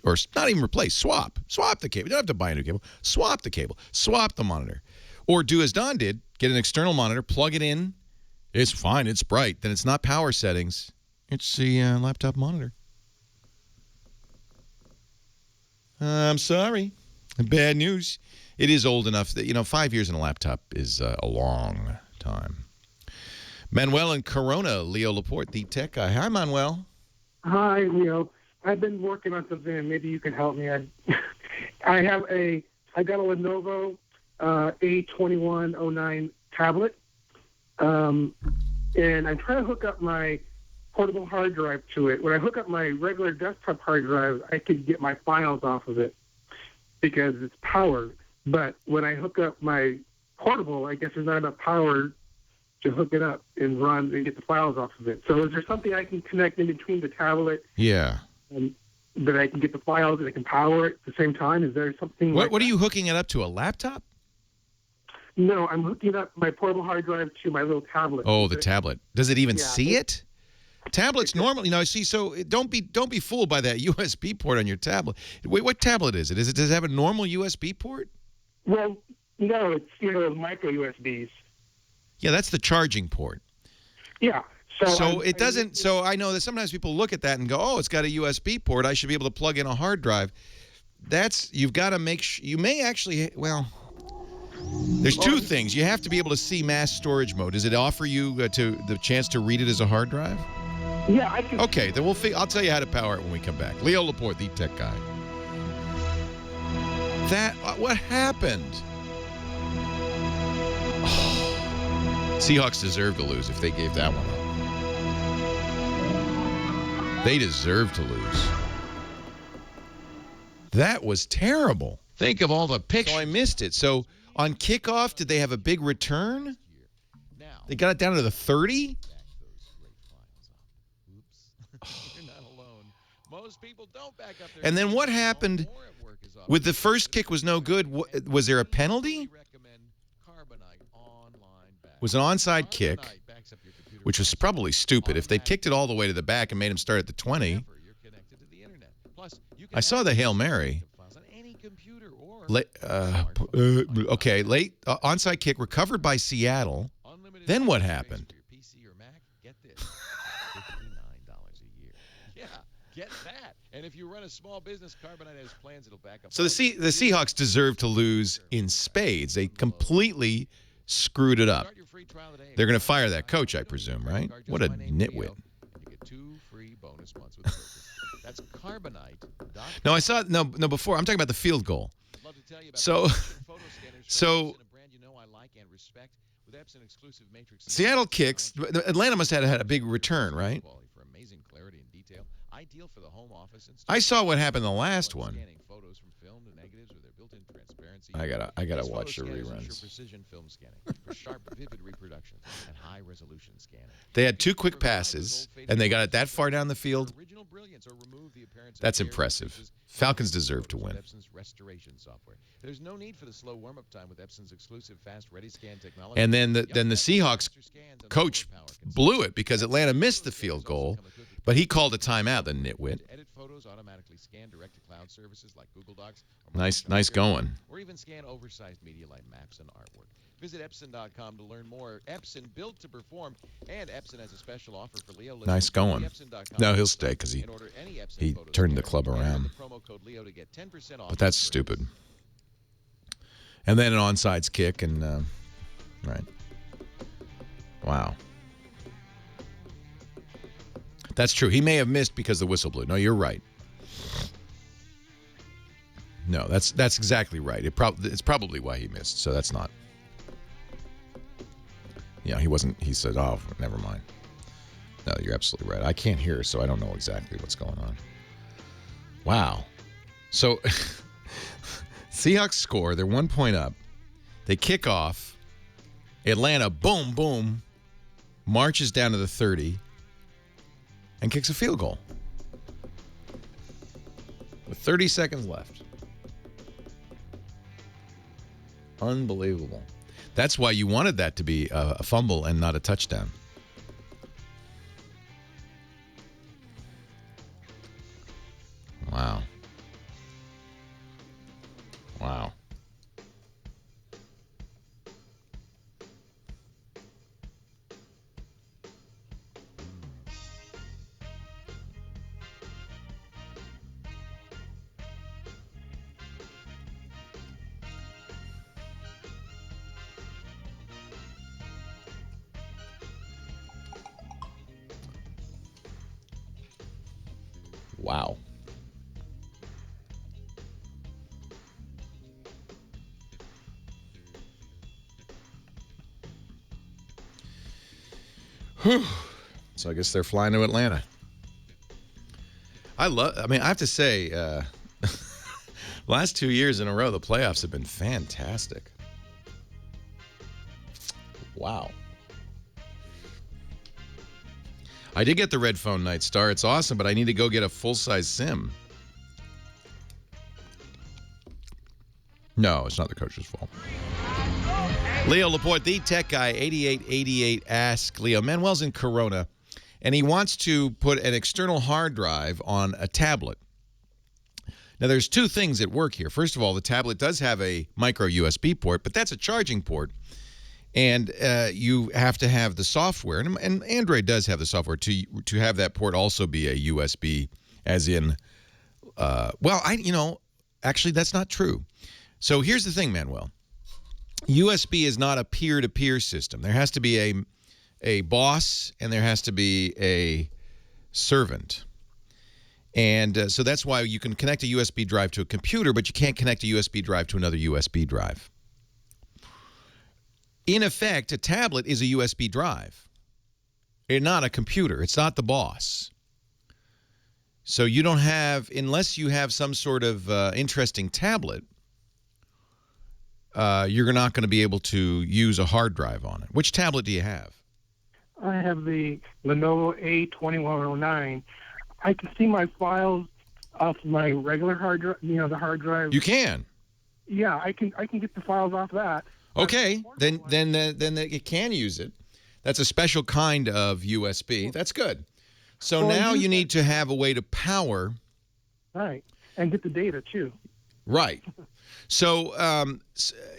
or not even replace. Swap the cable. You don't have to buy a new cable. Swap the cable. Swap the monitor. Or do as Don did. Get an external monitor. Plug it in. It's fine. It's bright. Then it's not power settings. It's the laptop monitor. I'm sorry. Bad news. It is old enough that, 5 years in a laptop is a long time. Manuel in Corona, Leo Laporte, the tech guy. Hi, Manuel. Hi, Leo. I've been working on something, and maybe you can help me. I got a Lenovo A2109 tablet, and I'm trying to hook up my portable hard drive to it. When I hook up my regular desktop hard drive, I can get my files off of it because it's powered. But when I hook up my portable, I guess there's not enough power to hook it up and run and get the files off of it. So is there something I can connect in between the tablet? Yeah. That I can get the files and I can power it at the same time? Is there something? What are you hooking it up to? A laptop? No, I'm hooking up my portable hard drive to my little tablet. Oh, the tablet. Does it even see it? Tablets normally, so don't be fooled by that USB port on your tablet. Wait, what tablet is it? Does it have a normal USB port? Well, no, it's micro USBs. Yeah, that's the charging port. Yeah. So it doesn't. So I know that sometimes people look at that and go, "Oh, it's got a USB port. I should be able to plug in a hard drive." You've got to make sure. You may actually. Well, there's two things. You have to be able to see mass storage mode. Does it offer you the chance to read it as a hard drive? Yeah, I can. Okay, then I'll tell you how to power it when we come back. Leo Laporte, the tech guy. What happened? Seahawks deserve to lose if they gave that one up. They deserve to lose. That was terrible. Think of all the pictures. So I missed it. So on kickoff, did they have a big return? They got it down to the 30? You're not alone. Most people don't back up their And then what happened with the first kick was no good? Was there a penalty? Was an onside kick, which was probably stupid. If they'd kicked it all the way to the back and made him start at the 20. I saw the Hail Mary. Late onside kick recovered by Seattle. Then what happened? Get that. And if you run a small business, Carbonite has plans. It'll back up. So the Seahawks deserve to lose in spades. They completely screwed it up. They're going to fire that coach, I presume, right? What a nitwit. You get 2 free bonus months with Focus. That's Carbonite. No, I saw no before. I'm talking about the field goal. So Seattle kicks. Atlanta must have had a big return, right? amazing clarity and detail. Ideal for the home office and I saw what happened in the last one. scanning photos from film to negatives with their built-in transparency. I gotta These watch the photo scanners reruns. ensure precision film scanning for sharp, vivid reproductions and high-resolution scanning. They had 2 quick passes, and they got it that far down the field. That's impressive. Falcons deserve to win. Epson's restoration software. There's no need for the slow warm-up time with Epson's exclusive fast ready scan technology. And then the Seahawks coach blew it because Atlanta missed the field goal, but he called a timeout, the nitwit. Edit photos automatically scan direct to cloud services like Google Docs. Nice going. Or even scan oversized media like maps and artwork. Visit Epson.com to learn more. Epson, built to perform, and Epson has a special offer for Leo listeners. Nice going. No, he'll stay because he turned the club around. But that's stupid. And then an onside kick, and right. Wow. That's true. He may have missed because the whistle blew. No, you're right. No, that's exactly right. It's probably why he missed. So that's not. Yeah, he wasn't. He said, "Oh, never mind." No, you're absolutely right. I can't hear, so I don't know exactly what's going on. Wow. So Seahawks score. They're 1 point up. They kick off. Atlanta, boom, boom, marches down to the 30 and kicks a field goal with 30 seconds left. Unbelievable. That's why you wanted that to be a fumble and not a touchdown. Wow. Wow. Wow. Whew. So I guess they're flying to Atlanta. I have to say, last 2 years in a row, the playoffs have been fantastic. Wow. I did get the Red Phone Night Star. It's awesome, but I need to go get a full-size sim. No, it's not the coach's fault. Leo Laporte, the tech guy, 8888 Ask Leo. Manuel's in Corona, and he wants to put an external hard drive on a tablet. Now, there's 2 things at work here. First of all, the tablet does have a micro USB port, but that's a charging port. And you have to have the software, and Android does have the software to have that port also be a USB, as in, actually that's not true. So here's the thing, Manuel. USB is not a peer-to-peer system. There has to be a boss, and there has to be a servant. And so that's why you can connect a USB drive to a computer, but you can't connect a USB drive to another USB drive. In effect, a tablet is a USB drive. It's not a computer. It's not the boss. So you don't have, unless you have some sort of interesting tablet, you're not going to be able to use a hard drive on it. Which tablet do you have? I have the Lenovo A2109. I can see my files off my regular hard drive, the hard drive. You can? Yeah, I can get the files off that. Okay, then you can use it. That's a special kind of USB. That's good. So now you need to have a way to power. Right, and get the data too. Right. So,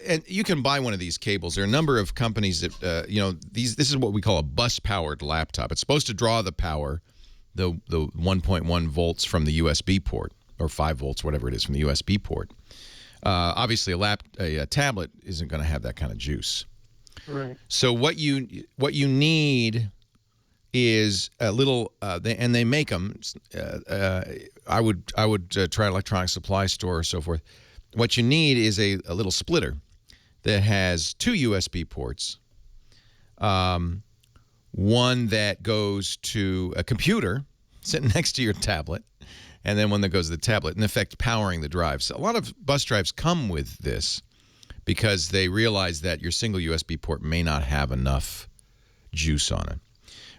and you can buy one of these cables. There are a number of companies that, this is what we call a bus-powered laptop. It's supposed to draw the power, the 1.1 volts from the USB port, or 5 volts, whatever it is, from the USB port. Obviously, a tablet isn't going to have that kind of juice. Right. So what you need is a little, and they make them. I would try an electronic supply store or so forth. What you need is a little splitter that has 2 USB ports, one that goes to a computer sitting next to your tablet, and then one that goes to the tablet, in effect powering the drive. So a lot of bus drives come with this because they realize that your single USB port may not have enough juice on it.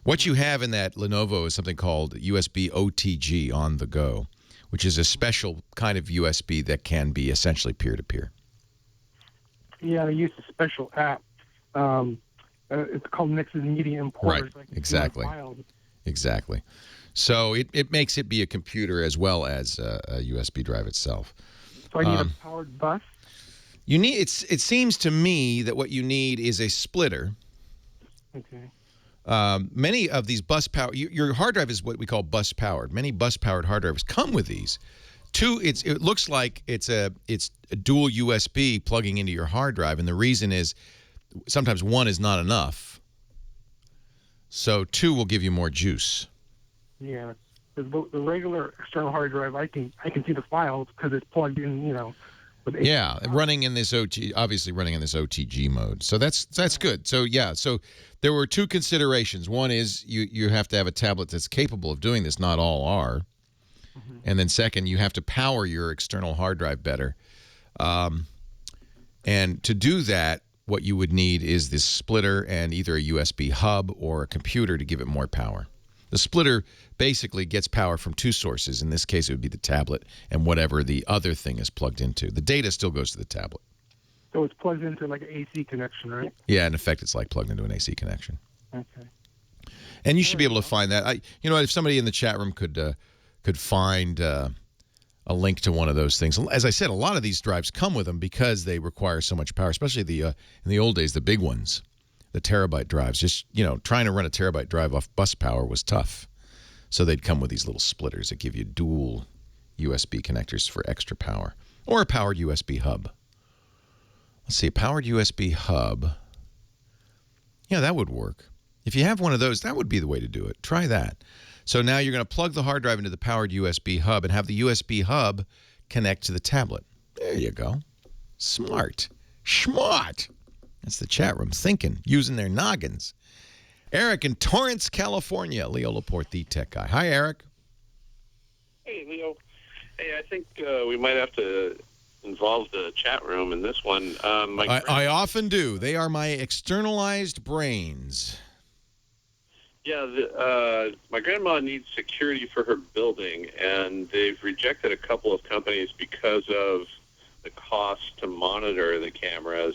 What you have in that Lenovo is something called USB OTG, on the go, which is a special kind of USB that can be essentially peer-to-peer. Yeah, they use a special app. It's called Nexus Media Importer. Right, exactly. Exactly. So it makes it be a computer as well as a USB drive itself. So I need a powered bus? You need. It seems to me that what you need is a splitter. Okay. Many of these bus power, your hard drive is what we call bus powered. Many bus powered hard drives come with these. It looks like it's a dual USB plugging into your hard drive, and the reason is sometimes one is not enough. So two will give you more juice. Yeah, the regular external hard drive, I can see the files because it's plugged in, Yeah, running in this obviously running in this OTG mode. So that's good. So yeah, so there were two considerations. One is you have to have a tablet that's capable of doing this. Not all are. Mm-hmm. And then second, you have to power your external hard drive better. And to do that, what you would need is this splitter and either a USB hub or a computer to give it more power. The splitter basically gets power from two sources. In this case, it would be the tablet and whatever the other thing is plugged into. The data still goes to the tablet. So it's plugged into like an AC connection, right? Yeah, in effect, it's like plugged into an AC connection. Okay. And you should be able to find that. If somebody in the chat room could find a link to one of those things. As I said, a lot of these drives come with them because they require so much power, especially in the old days, the big ones, the terabyte drives. Just, trying to run a terabyte drive off bus power was tough. So they'd come with these little splitters that give you dual USB connectors for extra power, or a powered USB hub. Let's see, a powered USB hub. Yeah, that would work. If you have one of those, that would be the way to do it. Try that. So now you're going to plug the hard drive into the powered USB hub and have the USB hub connect to the tablet. There you go. Smart. Schmart. That's the chat room thinking, using their noggins. Eric in Torrance, California. Leo Laporte, the tech guy. Hi, Eric. Hey, Leo. Hey, I think we might have to involve the chat room in this one. I often do. They are my externalized brains. Yeah, my grandma needs security for her building, and they've rejected a couple of companies because of the cost to monitor the cameras.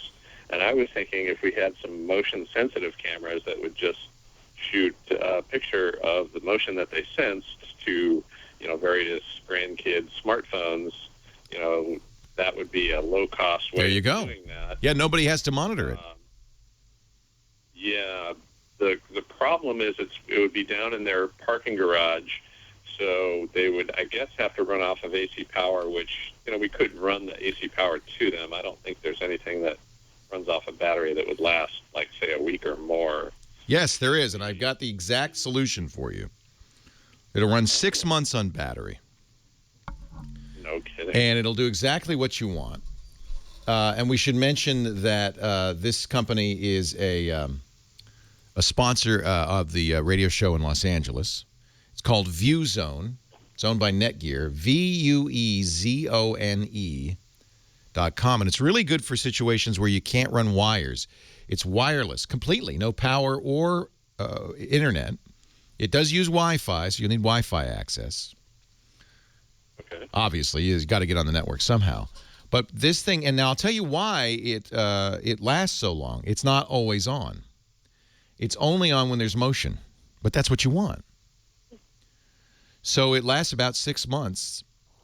And I was thinking if we had some motion-sensitive cameras that would just shoot a picture of the motion that they sensed to, various grandkids' smartphones, that would be a low-cost way of doing that. Yeah, nobody has to monitor it. Yeah. The problem is it would be down in their parking garage, so they would, I guess, have to run off of AC power, which, we couldn't run the AC power to them. I don't think there's anything that runs off a battery that would last, like, say, a week or more. Yes, there is, and I've got the exact solution for you. It'll run 6 months on battery. No kidding. And it'll do exactly what you want. And we should mention that this company is a sponsor of the radio show in Los Angeles. It's called ViewZone. It's owned by Netgear, VueZone.com. And it's really good for situations where you can't run wires. It's wireless completely, no power or internet. It does use Wi-Fi, so you'll need Wi-Fi access. Okay. Obviously, you've got to get on the network somehow. But this thing, and now I'll tell you why it lasts so long. It's not always on. It's only on when there's motion, but that's what you want. So it lasts about 6 months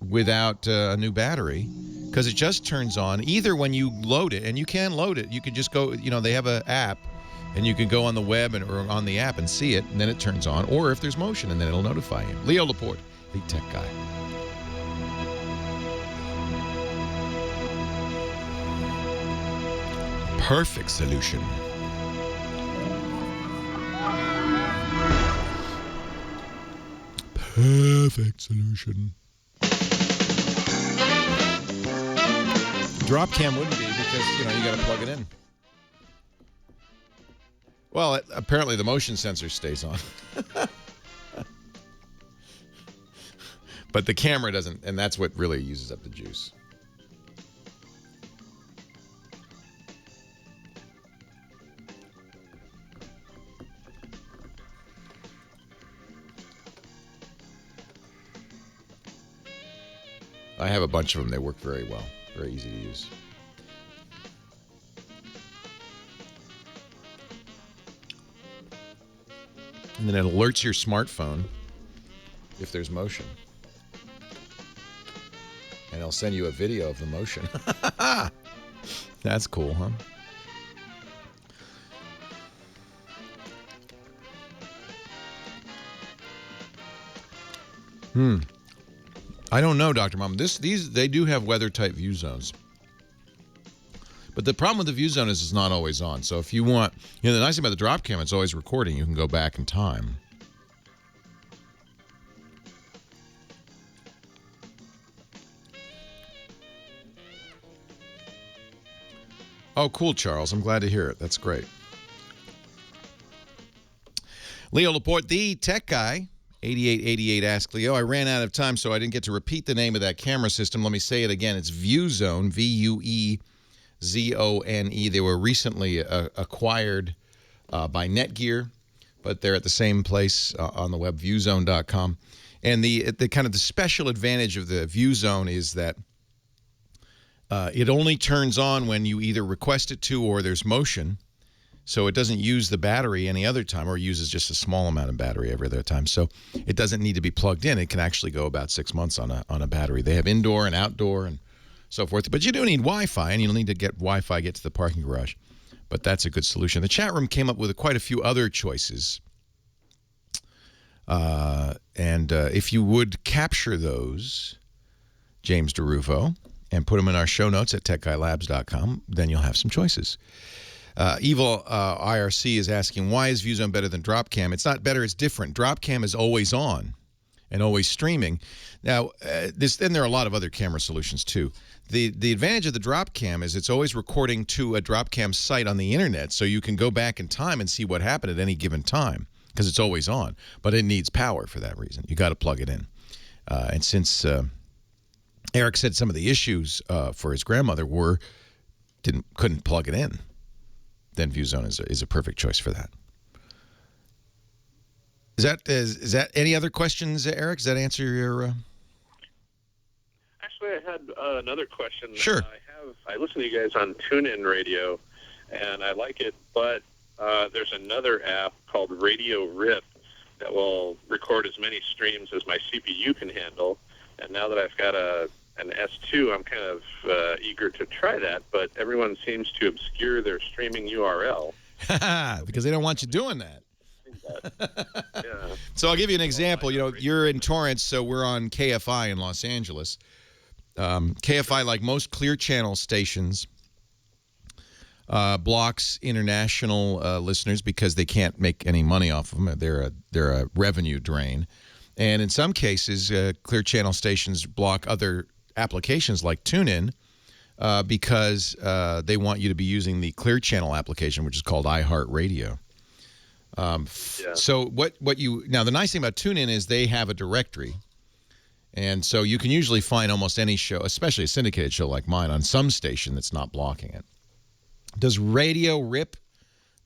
without a new battery because it just turns on either when you load it, and you can load it. You can just go, they have an app, and you can go on the web or on the app and see it, and then it turns on, or if there's motion, and then it'll notify you. Leo Laporte, the tech guy. Perfect solution. Perfect solution. Drop cam wouldn't be because, you got to plug it in. Well, apparently the motion sensor stays on. But the camera doesn't, and that's what really uses up the juice. I have a bunch of them. They work very well. Very easy to use. And then it alerts your smartphone if there's motion. And it'll send you a video of the motion. That's cool, huh? I don't know, Dr. Mom. They do have weather-type view zones. But the problem with the view zone is it's not always on. So if you want, the nice thing about the drop cam, it's always recording. You can go back in time. Oh, cool, Charles. I'm glad to hear it. That's great. Leo Laporte, the tech guy, 8888 Ask Leo. I ran out of time, so I didn't get to repeat the name of that camera system. Let me say it again. It's ViewZone, VueZone. They were recently acquired by Netgear, but they're at the same place on the web, viewzone.com. And the kind of the special advantage of the ViewZone is that it only turns on when you either request it to or there's motion. So it doesn't use the battery any other time, or uses just a small amount of battery every other time. So it doesn't need to be plugged in. It can actually go about 6 months on a battery. They have indoor and outdoor and so forth. But you do need Wi-Fi, and you'll need to get Wi-Fi, get to the parking garage. But that's a good solution. The chat room came up with quite a few other choices. And if you would capture those, James DeRufo, and put them in our show notes at techguylabs.com, then you'll have some choices. Evil IRC is asking, why is ViewZone better than DropCam? It's not better, it's different. DropCam is always on and always streaming. Now, then there are a lot of other camera solutions, too. The advantage of the DropCam is it's always recording to a DropCam site on the internet, so you can go back in time and see what happened at any given time, because it's always on. But it needs power for that reason. You got to plug it in. And since Eric said some of the issues for his grandmother couldn't plug it in, then ViewZone is a perfect choice for that. Is that any other questions, Eric? Does that answer your? Actually, I had another question. Sure. I listen to you guys on TuneIn Radio, and I like it, but there's another app called Radio Rip that will record as many streams as my CPU can handle. And now that I've got an S2, I'm kind of eager to try that, but everyone seems to obscure their streaming URL. Because they don't want you doing that. Yeah. So I'll give you an example. You're in Torrance, so we're on KFI in Los Angeles. KFI, like most Clear Channel stations, blocks international listeners because they can't make any money off of them. They're a revenue drain. And in some cases, Clear Channel stations block other applications like TuneIn because they want you to be using the Clear Channel application, which is called iHeartRadio. So now the nice thing about TuneIn is they have a directory, and so you can usually find almost any show, especially a syndicated show like mine, on some station that's not blocking it. Does Radio Rip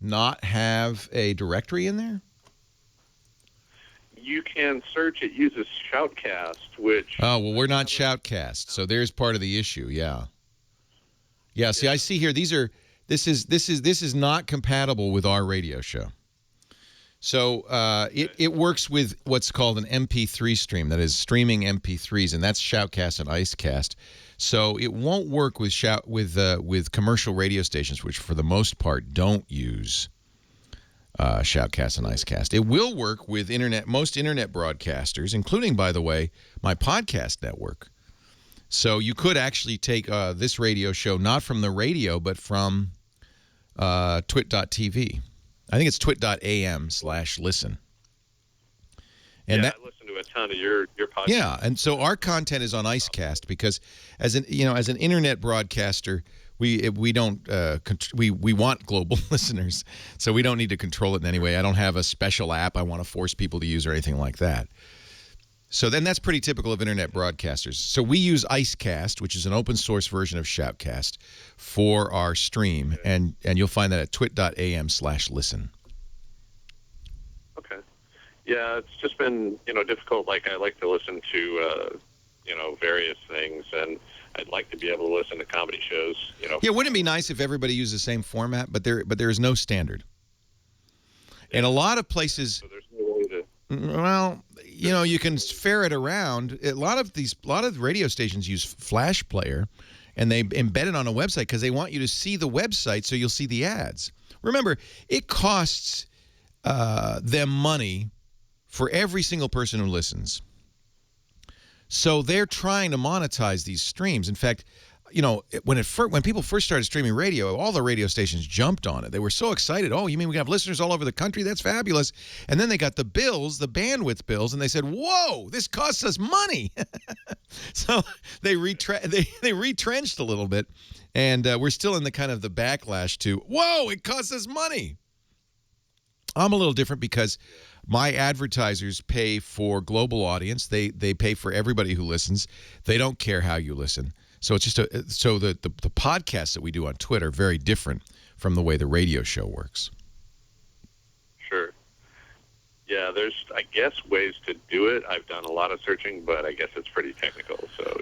not have a directory in there? You can search. It uses Shoutcast, which. Oh well, we're not Shoutcast, so there's part of the issue. Yeah. See, I see here. This is not compatible with our radio show. So it works with what's called an MP3 stream, that is streaming MP3s, and that's Shoutcast and Icecast. So it won't work with commercial radio stations, which for the most part don't use Shoutcast and Icecast. It will work with most internet broadcasters, including, by the way, my podcast network. So you could actually take this radio show not from the radio, but from twit.tv. I think it's twit.am/listen. And I listen to a ton of your podcasts. Yeah, and so our content is on Icecast because as an internet broadcaster, We don't we want global listeners, so we don't need to control it in any way. I don't have a special app I want to force people to use or anything like that. So then that's pretty typical of internet broadcasters. So we use Icecast, which is an open source version of Shoutcast, for our stream, and you'll find that at twit.am/listen. Okay. Yeah, it's just been, difficult. Like, I like to listen to, various things, and I'd like to be able to listen to comedy shows, Yeah, wouldn't it be nice if everybody used the same format? But there is no standard. And a lot of places, So there's no way to... well, you can ferret around. A lot of radio stations use Flash Player, and they embed it on a website because they want you to see the website so you'll see the ads. Remember, it costs them money for every single person who listens. So they're trying to monetize these streams. In fact, when people first started streaming radio, all the radio stations jumped on it. They were so excited. Oh, you mean we have listeners all over the country? That's fabulous. And then they got the bills, the bandwidth bills, and they said, whoa, this costs us money. So they retrenched a little bit, and we're still in the kind of the backlash to, whoa, it costs us money. I'm a little different because my advertisers pay for global audience. They pay for everybody who listens. They don't care how you listen. So it's just the podcasts that we do on Twitter are very different from the way the radio show works. Sure. Yeah, there's, I guess, ways to do it. I've done a lot of searching, but I guess it's pretty technical. So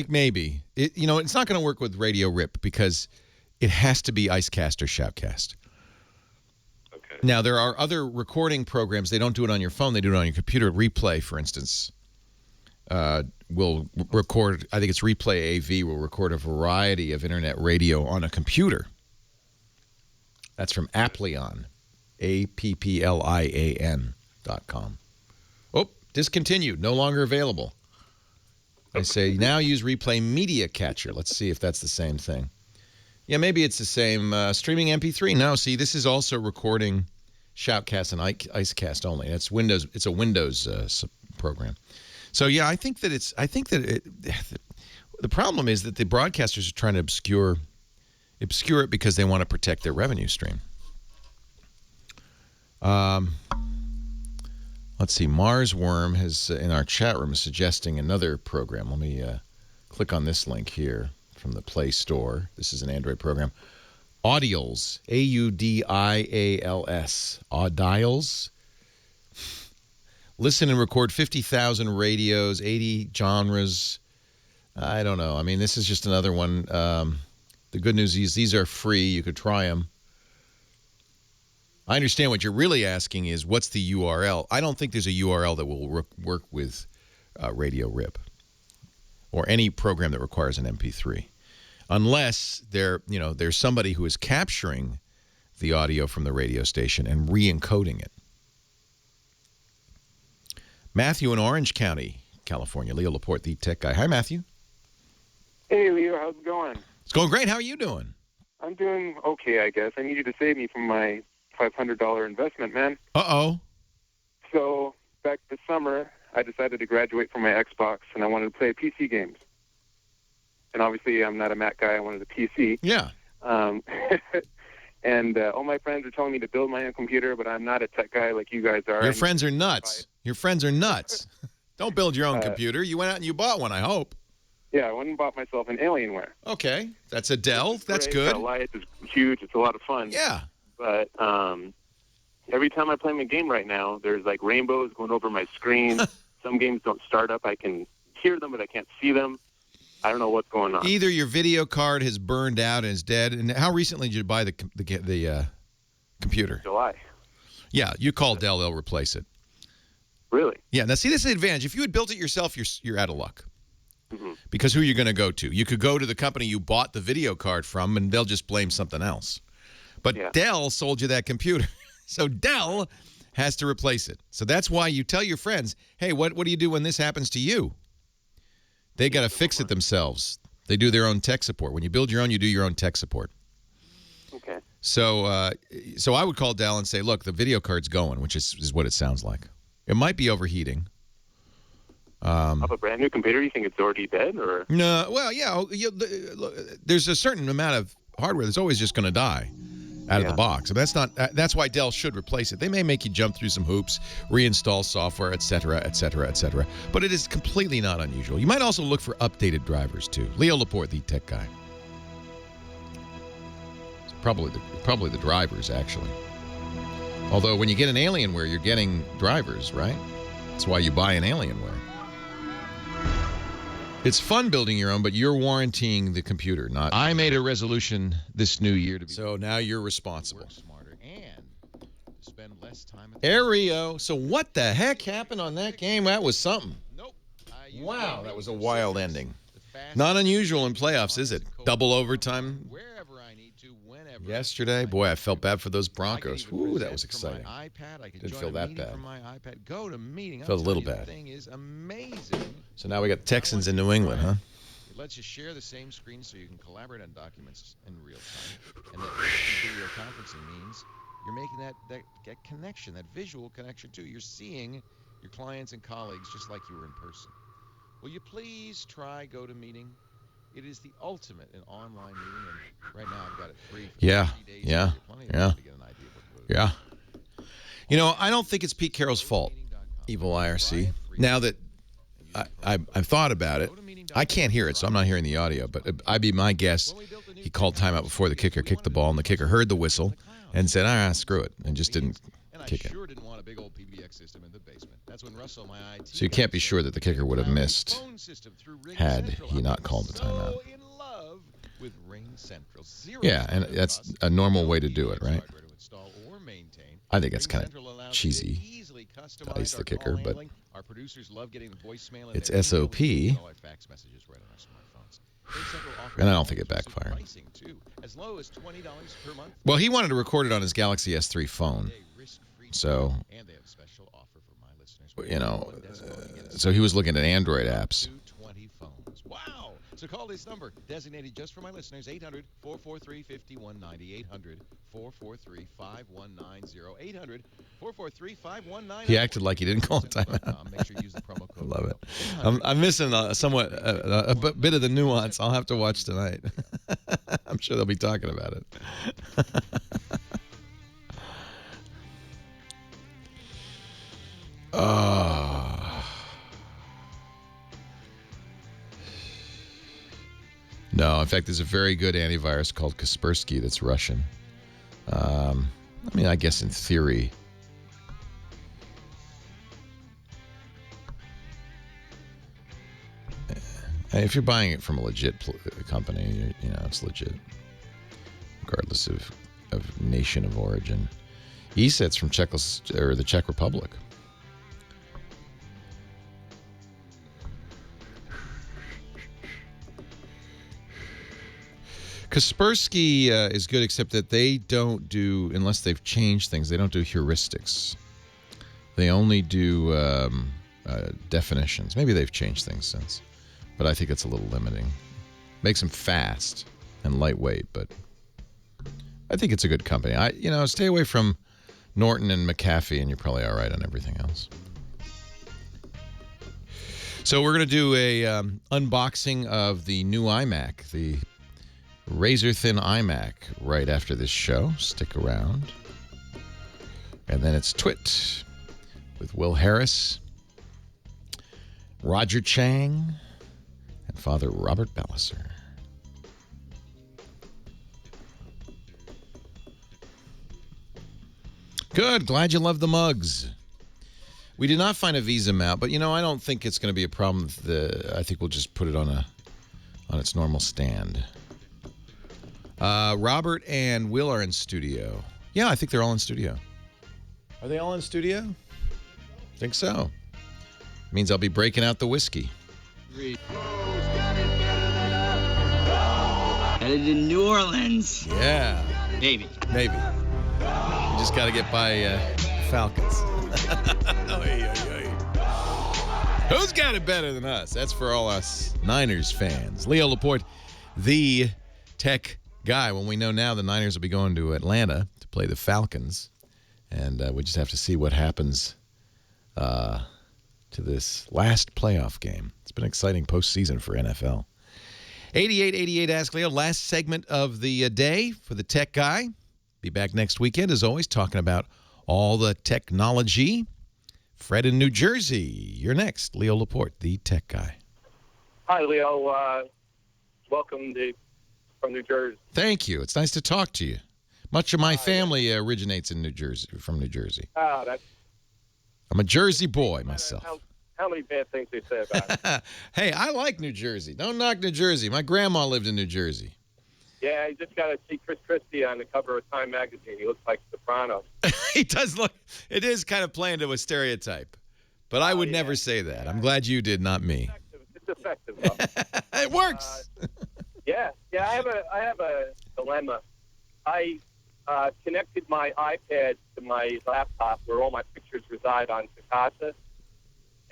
Maybe. It's not going to work with Radio Rip because it has to be Icecast or Shoutcast. Okay. Now, there are other recording programs. They don't do it on your phone. They do it on your computer. Replay, for instance, will record, I think it's Replay AV, will record a variety of internet radio on a computer. That's from Applian, APPLIAN.com. Oh, discontinued, no longer available. I say, now use Replay Media Catcher. Let's see if that's the same thing. Yeah, maybe it's the same. Streaming MP3. No, see, this is also recording Shoutcast and Icecast only. It's Windows. It's a Windows program. So yeah, I think that the problem is that the broadcasters are trying to obscure it because they want to protect their revenue stream. Let's see. Mars Worm has in our chat room is suggesting another program. Let me click on this link here from the Play Store. This is an Android program. Audials, AUDIALS. Audials. Listen and record 50,000 radios, 80 genres. I don't know. I mean, this is just another one. The good news is these are free. You could try them. I understand what you're really asking is what's the URL. I don't think there's a URL that will work with Radio Rip or any program that requires an MP3, unless there's somebody who is capturing the audio from the radio station and re-encoding it. Matthew in Orange County, California. Leo Laporte, the tech guy. Hi, Matthew. Hey, Leo. How's it going? It's going great. How are you doing? I'm doing okay, I guess. I need you to save me from my $500 investment, man. Uh-oh. So, back this summer, I decided to graduate from my Xbox, and I wanted to play PC games. And obviously, I'm not a Mac guy. I wanted a PC. Yeah. And all my friends are telling me to build my own computer, but I'm not a tech guy like you guys are. Your friends are nuts. Your friends are nuts. Don't build your own computer. You went out and you bought one, I hope. Yeah, I went and bought myself an Alienware. Okay. That's a Dell. That's good. It's huge. It's a lot of fun. Yeah. But every time I play my game right now, there's like rainbows going over my screen. Some games don't start up. I can hear them, but I can't see them. I don't know what's going on. Either your video card has burned out and is dead. And how recently did you buy the computer? July. Yeah, you call Dell, they'll replace it. Really? Yeah. Now, see, this is the advantage. If you had built it yourself, you're out of luck. Mm-hmm. Because who are you going to go to? You could go to the company you bought the video card from, and they'll just blame something else. But Dell sold you that computer. So Dell has to replace it. So that's why you tell your friends, hey, what do you do when this happens to you? They got to fix it themselves. They do their own tech support. When you build your own, you do your own tech support. Okay. So I would call Dell and say, look, the video card's going, which is what it sounds like. It might be overheating. Of a brand new computer, you think it's already dead, or? No, well, yeah. There's a certain amount of hardware that's always just going to die out of the box. And that's not. That's why Dell should replace it. They may make you jump through some hoops, reinstall software, et cetera, et cetera, et cetera. But it is completely not unusual. You might also look for updated drivers too. Leo Laporte, the tech guy. It's probably the drivers actually. Although when you get an Alienware, you're getting drivers, right? That's why you buy an Alienware. It's fun building your own, but you're warrantying the computer, not... I made a resolution this new year to be... So now you're responsible. Work smarter and to spend less time... Aereo. So what the heck happened on that game? That was something. Nope. Wow, that was a wild ending. Not unusual in playoffs, is it? Double overtime. Wherever I need to, whenever. Yesterday, boy, I felt bad for those Broncos. Ooh, that was exciting. iPad, I can Didn't join feel a that meeting bad. From my iPad. Go to meeting. Felt a little bad. The thing is amazing. So now we got Texans in New England, huh? It lets you share the same screen so you can collaborate on documents in real time. And that video conferencing means you're making that connection, that visual connection too. You're seeing your clients and colleagues just like you were in person. Will you please try GoToMeeting? It is the ultimate in online meeting, and right now I've got it free for 30 days. Yeah. You know, I don't think it's Pete Carroll's fault, Evil IRC. Now that I've thought about it, I can't hear it, so I'm not hearing the audio, but I'd be my guess he called timeout before the kicker kicked the ball, and the kicker heard the whistle and said, screw it, and just didn't kick it. So you can't be sure that the kicker would have missed had he not called the timeout. Yeah, and that's a normal way to do it, right? I think it's kind of cheesy to ice the kicker, but it's SOP, and I don't think it backfired. Well, he wanted to record it on his Galaxy S3 phone, so, you know, so he was looking at Android apps. Wow. So call this number, designated just for my listeners, 800-443-5190, 800-443-5190, 800-443-5190. He acted like he didn't call it timeout. Make sure you use the promo code. I love it. I'm missing somewhat a bit of the nuance. I'll have to watch tonight. I'm sure they'll be talking about it. No, in fact, there's a very good antivirus called Kaspersky that's Russian. I mean, I guess in theory. If you're buying it from a legit company, you know, it's legit, regardless of nation of origin. ESET's from the Czech Republic. Kaspersky is good, except that they don't do, unless they've changed things, they don't do heuristics. They only do definitions. Maybe they've changed things since, but I think it's a little limiting. Makes them fast and lightweight, but I think it's a good company. Stay away from Norton and McAfee, and you're probably all right on everything else. So we're going to do a unboxing of the new iMac, the razor-thin iMac, right after this show. Stick around. And then it's Twit with Will Harris, Roger Chang, and Father Robert Balliser. Good. Glad you love the mugs. We did not find a Visa mount, but, I don't think it's going to be a problem. I think we'll just put it on its normal stand. Robert and Will are in studio. Yeah, I think they're all in studio. Are they all in studio? Think so. Means I'll be breaking out the whiskey. Headed to New Orleans. Yeah. Maybe. You just got to get by Falcons. Who's got it better than us? That's for all us Niners fans. Leo Laporte, the tech guy. Well, we know now the Niners will be going to Atlanta to play the Falcons, and we just have to see what happens to this last playoff game. It's been an exciting postseason for NFL. 8888 Ask Leo, last segment of the day for the tech guy. Be back next weekend, as always, talking about all the technology. Fred in New Jersey, you're next. Leo Laporte, the tech guy. Hi, Leo. Welcome from New Jersey. Thank you. It's nice to talk to you. Much of my family originates in New Jersey, from New Jersey. Oh, that's... I'm a Jersey boy myself. How many bad things they say about it? Hey, I like New Jersey. Don't knock New Jersey. My grandma lived in New Jersey. Yeah, you just got to see Chris Christie on the cover of Time magazine. He looks like Soprano. He does look. It is kind of playing to a stereotype, but I would never say that. I'm glad you did, not me. It's effective, though. It works. Yeah. I have a dilemma. I connected my iPad to my laptop, where all my pictures reside on Picasa.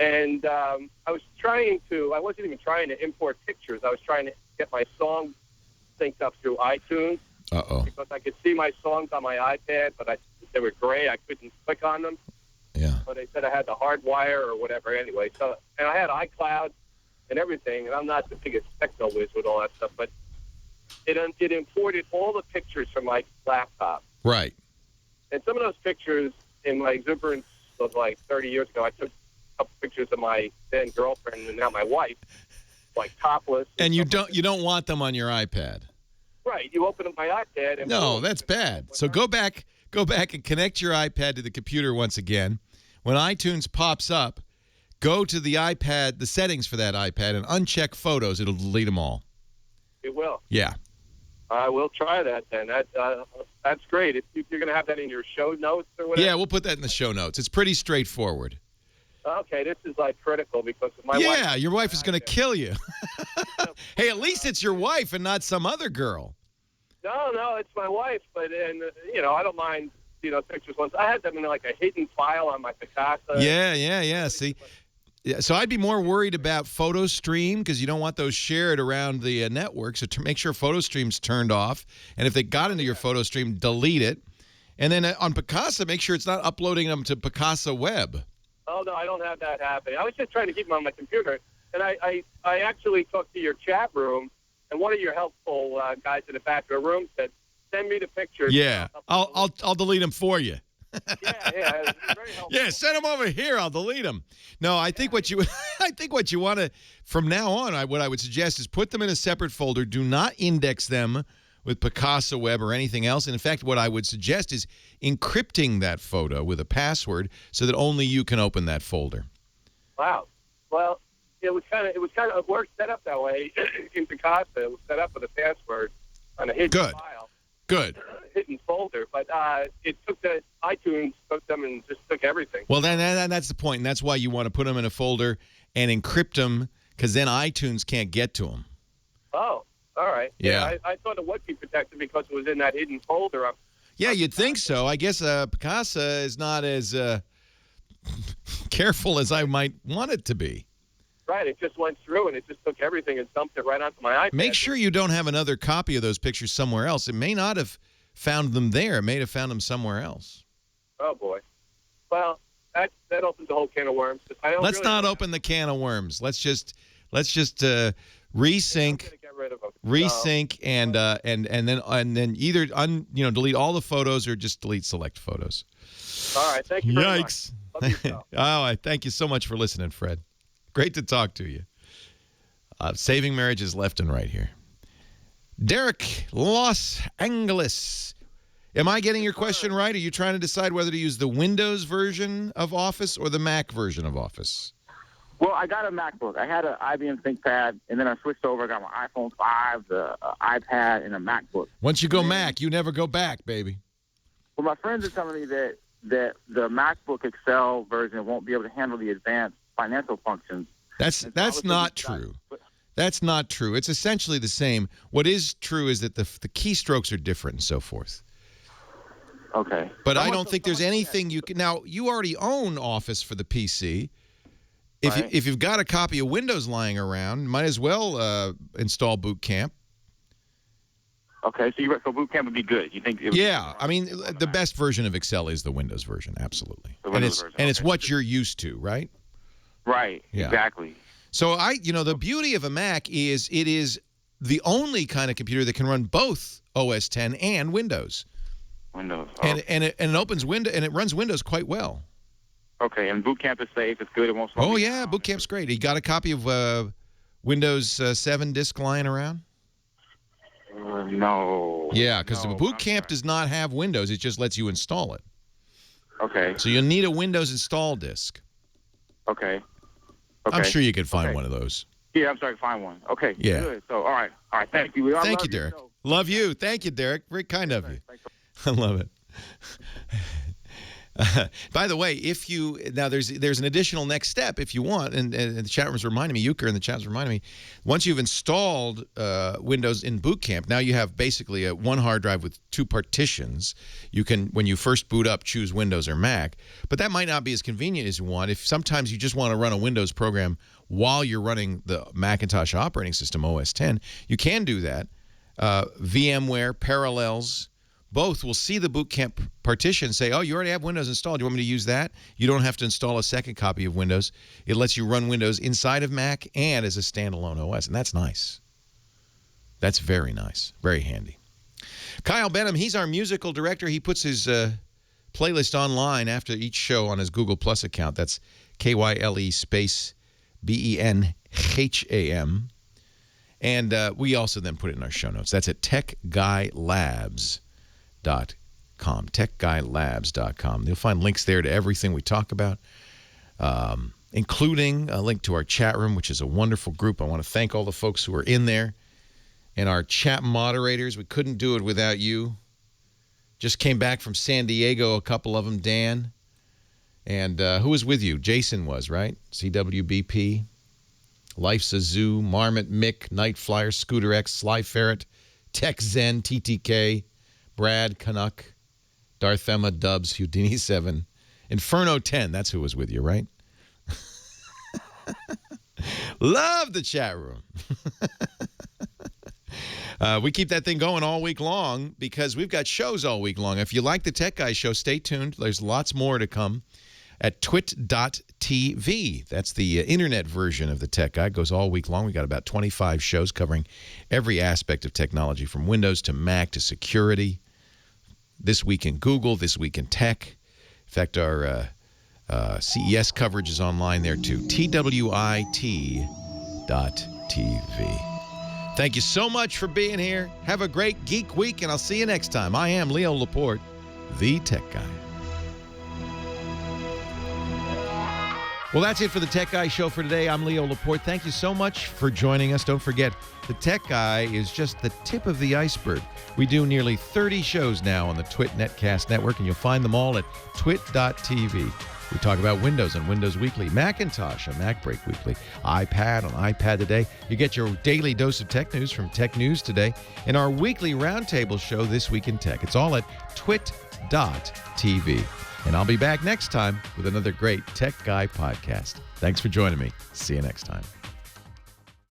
And I wasn't even trying to import pictures. I was trying to get my songs synced up through iTunes. Uh-oh. Because I could see my songs on my iPad, but they were gray. I couldn't click on them. Yeah. But they said I had to hardwire or whatever anyway. And I had iCloud and everything, and I'm not the biggest techno whiz with all that stuff, but it imported all the pictures from my laptop. Right. And some of those pictures, in my exuberance of like 30 years ago, I took couple pictures of my then girlfriend and now my wife, like topless. And you don't want them on your iPad. Right. You open up my iPad and no, that's bad. So go back and connect your iPad to the computer once again. When iTunes pops up, go to the iPad, the settings for that iPad, and uncheck photos. It'll delete them all. It will. Yeah. I will try that then. That's great. If you're going to have that in your show notes or whatever. Yeah, we'll put that in the show notes. It's pretty straightforward. Okay, this is like critical because my wife... Yeah, your wife is going to kill you. Hey, at least it's your wife and not some other girl. No, it's my wife, but I don't mind, pictures once. I had them in like a hidden file on my Picasa. Yeah. See, so I'd be more worried about PhotoStream because you don't want those shared around the network. So make sure PhotoStream's turned off, and if they got into your PhotoStream, delete it. And then on Picasa, make sure it's not uploading them to Picasa Web. Oh, no, I don't have that happening. I was just trying to keep them on my computer. And I actually talked to your chat room, and one of your helpful guys in the back of the room said, send me the pictures. Yeah, I'll delete them for you. Yeah, it's very helpful. Yeah, send them over here. I'll delete them. No, I think what you want to, from now on, what I would suggest is put them in a separate folder. Do not index them with Picasa Web or anything else. And in fact, what I would suggest is encrypting that photo with a password so that only you can open that folder. Wow. Well, it was kind of work set up that way in Picasa. It was set up with a password on a hidden file. Good. Hidden folder, but it took iTunes took them and just took everything. Well, then that's the point, and that's why you want to put them in a folder and encrypt them, because then iTunes can't get to them. Oh. All right. Yeah. I thought it would be protected because it was in that hidden folder. Yeah, you'd think so. I guess Picasa is not as careful as I might want it to be. Right. It just went through and it just took everything and dumped it right onto my iPad. Make sure you don't have another copy of those pictures somewhere else. It may not have found them there. It may have found them somewhere else. Oh, boy. Well, that opens a whole can of worms. Let's not open the can of worms. Let's just resync. Resync and then either delete all the photos or just delete select photos. All right, thank you very much. Oh, thank you so much for listening, Fred. Great to talk to you. Saving marriages left and right here. Derek, Los Angeles. Am I getting your question right? Are you trying to decide whether to use the Windows version of Office or the Mac version of Office? Well, I got a MacBook. I had an IBM ThinkPad, and then I switched over. I got my iPhone 5, the iPad, and a MacBook. Once you go Mac, you never go back, baby. Well, my friends are telling me that the MacBook Excel version won't be able to handle the advanced financial functions. That's not true. That's not true. It's essentially the same. What is true is that the keystrokes are different and so forth. Okay. But I don't think there's anything you can... Now, you already own Office for the PC. If you've got a copy of Windows lying around, might as well install Boot Camp. Okay, so Boot Camp would be good. You think? I mean, the best version of Excel is the Windows version, absolutely. And it's what you're used to, right? Right. Yeah. Exactly. So the beauty of a Mac is it is the only kind of computer that can run both OS 10 and Windows. Windows. And it opens Windows and it runs Windows quite well. Okay, and Boot Camp is safe. It's good. It won't slow Oh me yeah, down. Boot Camp's great. You got a copy of Windows 7 disk lying around? No. Yeah, because Boot Camp does not have Windows. It just lets you install it. Okay. So you'll need a Windows install disk. Okay. I'm sure you could find one of those. Yeah, I'm sorry. Find one. Okay. Yeah. Good. So, all right. Thank you. Thank you, Derek. Love you. Thank you, Derek. Very kind of you. I love it. By the way, there's an additional next step if you want, and the chat room's reminding me, Euchre in the chat room's reminding me, once you've installed Windows in Boot Camp, now you have basically one hard drive with 2 partitions. You can, when you first boot up, choose Windows or Mac, but that might not be as convenient as you want. If sometimes you just want to run a Windows program while you're running the Macintosh operating system, OS 10, you can do that. VMware, Parallels, both will see the Boot Camp partition, say, oh, you already have Windows installed. Do you want me to use that? You don't have to install a second copy of Windows. It lets you run Windows inside of Mac and as a standalone OS, and that's nice. That's very nice. Very handy. Kyle Benham, he's our musical director. He puts his playlist online after each show on his Google Plus account. That's KYLE space BENHAM. And we also then put it in our show notes. That's at techguylabs.com. techguylabs.com. You'll find links there to everything we talk about, including a link to our chat room, which is a wonderful group. I want to thank all the folks who are in there and our chat moderators. We couldn't do it without you. Just came back from San Diego, a couple of them, Dan. And who was with you? Jason was, right? CWBP, Life's a Zoo, Marmot Mick, Night Flyer, Scooter X, Sly Ferret, Tech Zen, TTK, Brad, Canuck, Darth Emma, Dubs, Houdini 7, Inferno 10. That's who was with you, right? Love the chat room. We keep that thing going all week long because we've got shows all week long. If you like the Tech Guy show, stay tuned. There's lots more to come at twit.tv. That's the internet version of the Tech Guy. It goes all week long. We got about 25 shows covering every aspect of technology, from Windows to Mac to security. This Week in Google, This Week in Tech. In fact, our CES coverage is online there too. twit.tv. Thank you so much for being here. Have a great Geek Week, and I'll see you next time. I am Leo Laporte, the Tech Guy. Well, that's it for the Tech Guy show for today. I'm Leo Laporte. Thank you so much for joining us. Don't forget, the Tech Guy is just the tip of the iceberg. We do nearly 30 shows now on the Twit Netcast Network, and you'll find them all at twit.tv. We talk about Windows on Windows Weekly, Macintosh on Mac Break Weekly, iPad on iPad Today. You get your daily dose of tech news from Tech News Today, and our weekly roundtable show, This Week in Tech. It's all at twit.tv. And I'll be back next time with another great Tech Guy podcast. Thanks for joining me. See you next time.